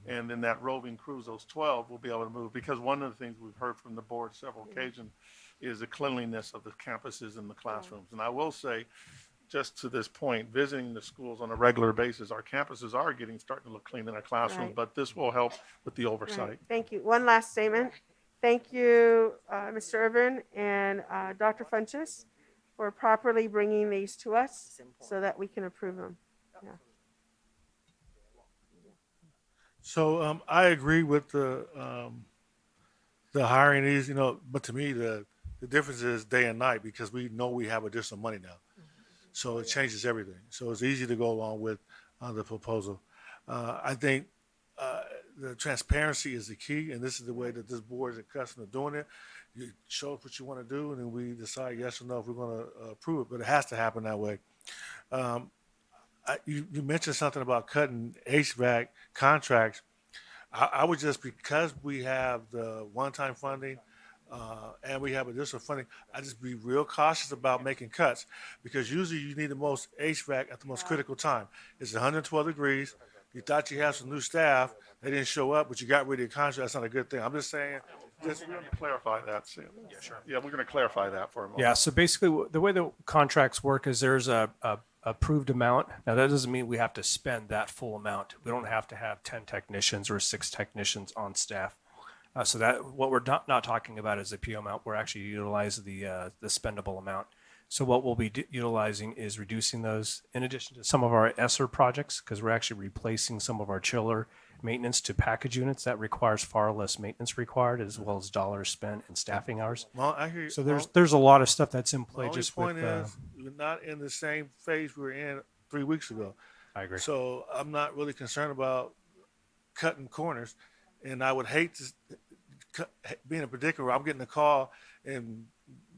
And then that roving crews, those 12, will be able to move. Because one of the things we've heard from the board several occasions is the cleanliness of the campuses and the classrooms. And I will say, just to this point, visiting the schools on a regular basis, our campuses are starting to look clean in our classrooms, Right. but this will help with the oversight. Right. Thank you. One last statement. Thank you, Mr. Irvin and Dr. Funches, for properly bringing these to us so that we can approve them. So I agree with the hiring these, but to me the difference is day and night because we know we have additional money now, so it changes everything. So it's easy to go along with the proposal. I think the transparency is the key, and this is the way that this board is accustomed to doing it. You show us what you want to do, and then we decide yes or no if we're going to approve it. But it has to happen that way. You mentioned something about cutting HVAC contracts. I would just, because we have the one-time funding, and we have additional funding, I just be real cautious about making cuts because usually you need the most HVAC at the most critical time. It's 112 degrees. You thought you had some new staff. They didn't show up, but you got rid of your contract. That's not a good thing. I'm just saying, just We're going to clarify that, Sam. Yeah, sure. Yeah, we're going to clarify that for a moment. Yeah, so basically the way the contracts work is there's a approved amount. Now that doesn't mean we have to spend that full amount. We don't have to have 10 technicians or 6 technicians on staff. So that what we're not talking about is the PO amount. We're actually utilizing the spendable amount. So what we'll be utilizing is reducing those in addition to some of our ESSER projects because we're actually replacing some of our chiller maintenance to package units that requires far less maintenance required as well as dollars spent and staffing hours. well, I hear you. So there's a lot of stuff that's in My play only just point with. is we're not in the same phase we were in 3 weeks ago. I agree. So I'm not really concerned about cutting corners, and I would hate to be in a predicament where I'm getting a call and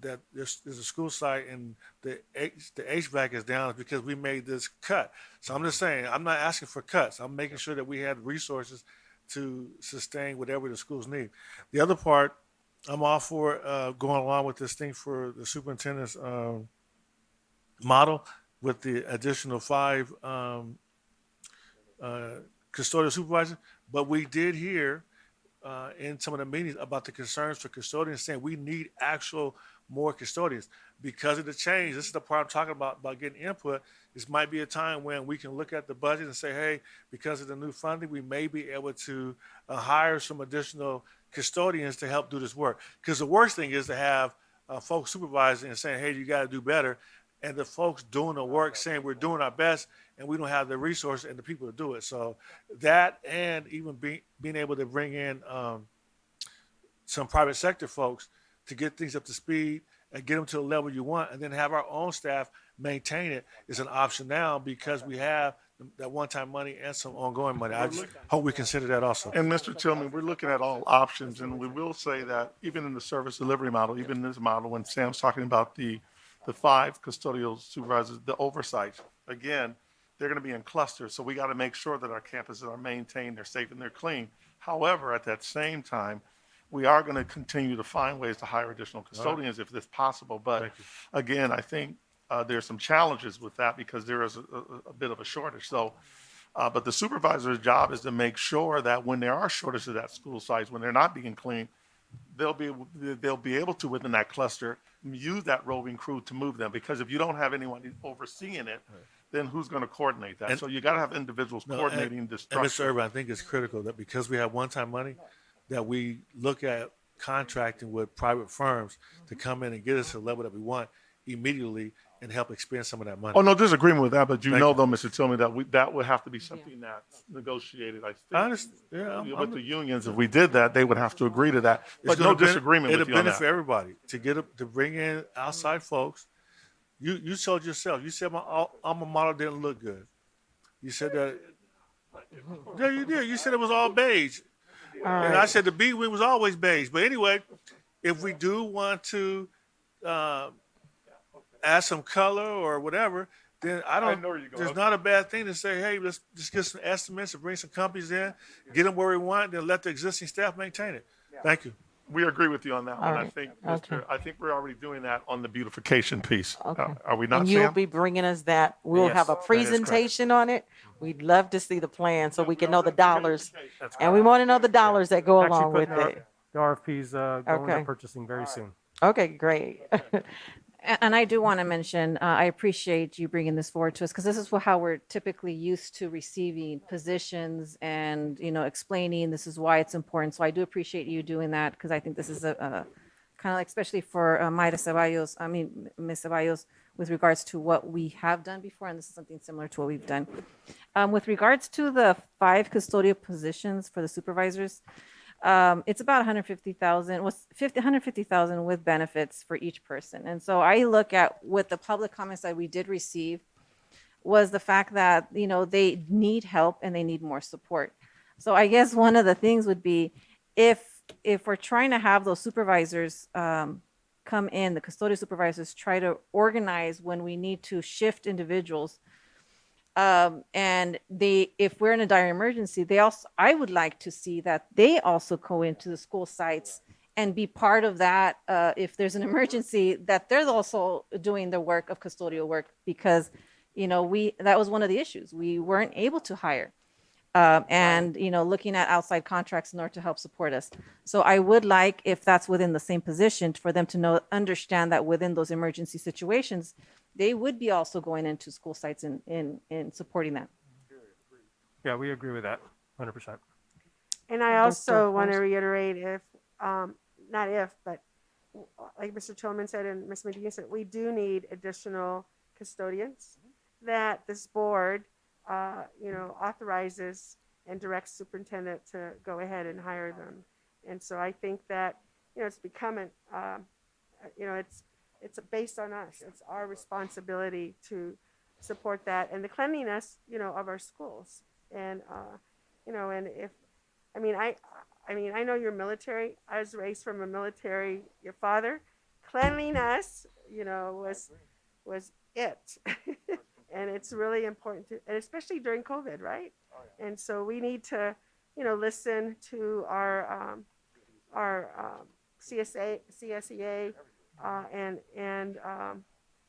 that there's a school site and the HVAC is down because we made this cut. So I'm just saying I'm not asking for cuts. I'm making sure that we had resources to sustain whatever the schools need. The other part, I'm all for going along with this thing for the superintendent's model with the additional 5 custodial supervisors. But we did hear in some of the meetings about the concerns for custodians saying we need actual more custodians because of the change. This is the part I'm talking about getting input. This might be a time when we can look at the budget and say, hey, because of the new funding, we may be able to hire some additional custodians to help do this work. Because the worst thing is to have folks supervising and saying, hey, you got to do better. And the folks doing the work saying we're doing our best and we don't have the resources and the people to do it. So that and even being able to bring in some private sector folks to get things up to speed and get them to the level you want and then have our own staff maintain it is an option now because we have that one-time money and some ongoing money. I just hope we consider that also. And Mr. Tillman, we're looking at all options, and we will say that even in the service delivery model, even in this model, when Sam's talking about the 5 custodial supervisors, the oversight, again, they're going to be in clusters. So we got to make sure that our campuses are maintained, they're safe, and they're clean. However, at that same time, we are going to continue to find ways to hire additional custodians if it's possible. But again, I think there's some challenges with that because there is a bit of a shortage. So, but the supervisor's job is to make sure that when there are shortages at school sites, when they're not being cleaned, they'll be able to, within that cluster, use that roving crew to move them. Because if you don't have anyone overseeing it, then who's going to coordinate that? So you got to have individuals coordinating this And Mr. structure. Irvin, I think it's critical that because we have one-time money, that we look at contracting with private firms to come in and get us to the level that we want immediately and help expend some of that money. Oh, no disagreement with that, but you Thank know, you. though, Mr. Tillman, that would have to be something that's negotiated, I I think. understand. Yeah, With the unions, if we did that, they would have to agree to that. it's But no gonna disagreement with it'll you on benefit that. everybody to bring in outside folks. You told yourself. You said my alma mater didn't look good. You said that. Yeah, you did. You said it was all beige. And I said the B wing was always beige. But anyway, if we do want to add some color or whatever, then I don't. know where you're going. There's not a bad thing to say, hey, let's just get some estimates and bring some companies in, get them where we want, then let the existing staff maintain it. Thank you. We agree with you on that one. I right. think, Okay. I think we're already doing that on the beautification piece. Okay. Are we not, And you'll Sam? be bringing us that. We'll Yes, have a that is correct. presentation on it. We'd love to see the plan so we can know the dollars. And we want to know the dollars that go along with it. The RFP's going Okay. to purchasing very soon. Okay, great. And I do want to mention, I appreciate you bringing this forward to us because this is how we're typically used to receiving positions and, explaining this is why it's important. So I do appreciate you doing that because I think this is a kind of like, especially for Ms. Ceballos, with regards to what we have done before. And this is something similar to what we've done. With regards to the 5 custodial positions for the supervisors, it's about 150,000 with benefits for each person. And so I look at what the public comments that we did receive was the fact that, they need help and they need more support. So I guess one of the things would be if we're trying to have those supervisors come in, the custodial supervisors try to organize when we need to shift individuals. And if we're in a dire emergency, I would like to see that they also go into the school sites and be part of that if there's an emergency, that they're also doing the work of custodial work, because that was one of the issues. We weren't able to hire, and looking at outside contracts in order to help support us. So I would like, if that's within the same position, for them to understand that within those emergency situations, they would be also going into school sites in supporting that. Yeah, we agree with that, 100%. And I Dr. also want to Forrest? reiterate, if, not if, but like Mr. Tillman said and Ms. Medina said, we do need additional custodians that this board, authorizes and directs superintendent to go ahead and hire them. And so I think that, it's becoming, it's based on us. It's our responsibility to support that and the cleanliness, of our schools. And, and if, I know you're military. I was raised from a military, your father. Cleanliness, was it. And it's really important to, and especially during COVID, right? And so we need to, listen to our CSEA, and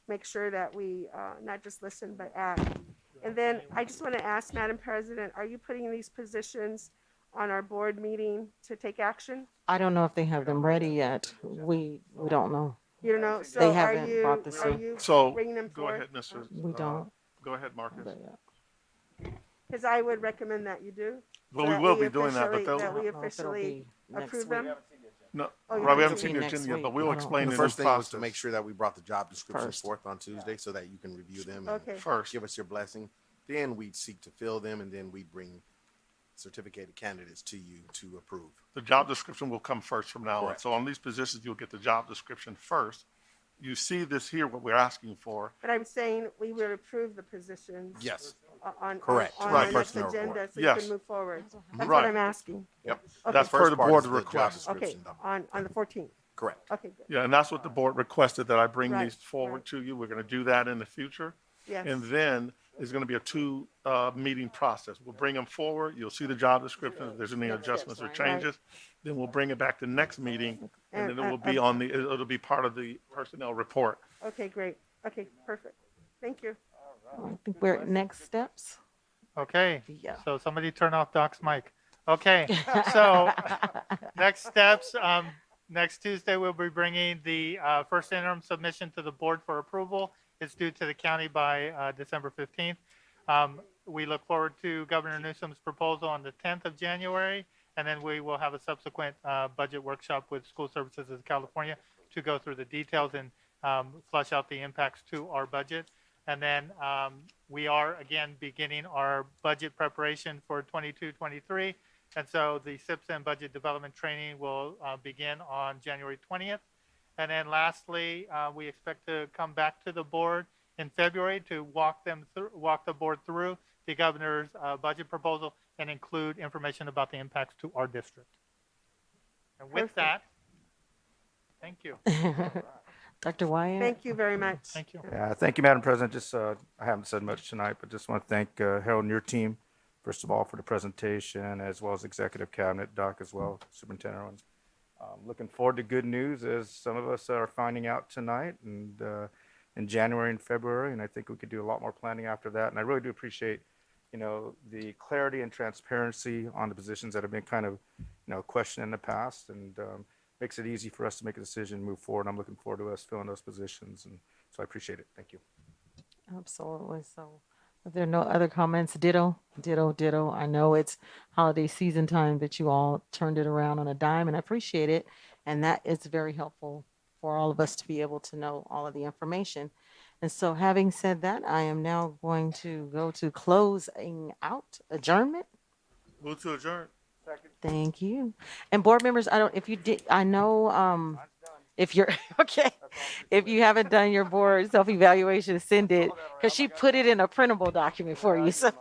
make sure that we not just listen but act. And then I just want to ask, Madam President, are you putting these positions on our board meeting to take action? I don't know if they have them ready yet. We don't know. You don't know. So They haven't are you, brought this are in. you So bringing them go forward? ahead, Mr. We don't. Go ahead, Marcus. But, yeah. Because I would recommend that you do. Well, so we that will be doing that, but officially- they'll, that I we don't know if it'll officially be next approve week. them. no, Oh, you right, we have haven't to seen be the next agenda yet, week. but I we'll don't- explain The in first this thing was to process. make sure that we brought the job descriptions First. forth on Tuesday so that you can review them and Okay. First, give us your blessing. Then we'd seek to fill them, and then we'd bring certificated candidates to you to approve. the job description will come first from now on. Correct. So on these positions, you'll get the job description first. You see this here, what we're asking for. But I'm saying we would approve the positions. Yes. On Correct. On Right. the next Personnel report. agenda, so you Yes. can move forward. That's Right. what I'm asking. Yep. Okay. That's per First the part board is the job request. Okay, description, though. on the 14th. Correct. Okay, good. Yeah, and that's what the board requested, that I bring Right, these forward right. to you. We're going to do that in the future. Yes. And then it's going to be a two meeting process. We'll bring them forward. You'll see the job description. If there's any adjustments or changes, then we'll bring it back to next meeting, and then it will be on the, it'll be part of the personnel report. Okay, great. Okay, perfect. Thank you. I think we're at next steps. Okay, Yeah. so somebody turn off Doc's mic. Okay, so next steps, next Tuesday, we'll be bringing the first interim submission to the board for approval. It's due to the county by December 15th. We look forward to Governor Newsom's proposal on the 10th of January, and then we will have a subsequent budget workshop with School Services of California to go through the details and flush out the impacts to our budget. And then we are, again, beginning our budget preparation for 22-23. And so the SIPS and budget development training will begin on January 20th. And then lastly, we expect to come back to the board in February to walk the board through the governor's budget proposal and include information about the impacts to our district. And with Perfect. that, thank you. Dr. Wyatt? Thank you very much. Thank you. Yeah, thank you, Madam President. Just, I haven't said much tonight, but just want to thank Harold and your team, first of all, for the presentation, as well as Executive Cabinet, Doc as well, Superintendent. Looking forward to good news, as some of us are finding out tonight and in January and February, and I think we could do a lot more planning after that. And I really do appreciate, the clarity and transparency on the positions that have been kind of, questioned in the past, and makes it easy for us to make a decision and move forward. I'm looking forward to us filling those positions, and so I appreciate it. Thank you. Absolutely. So if there are no other comments, ditto, ditto, ditto. I know it's holiday season time, that you all turned it around on a dime, and I appreciate it. And that is very helpful for all of us to be able to know all of the information. And so having said that, I am now going to go to closing out adjournment. Move to adjourn. Thank you. And board members, I know, if you're, okay, if you haven't done your board self-evaluation, send it, because she put it in a printable document for you, so.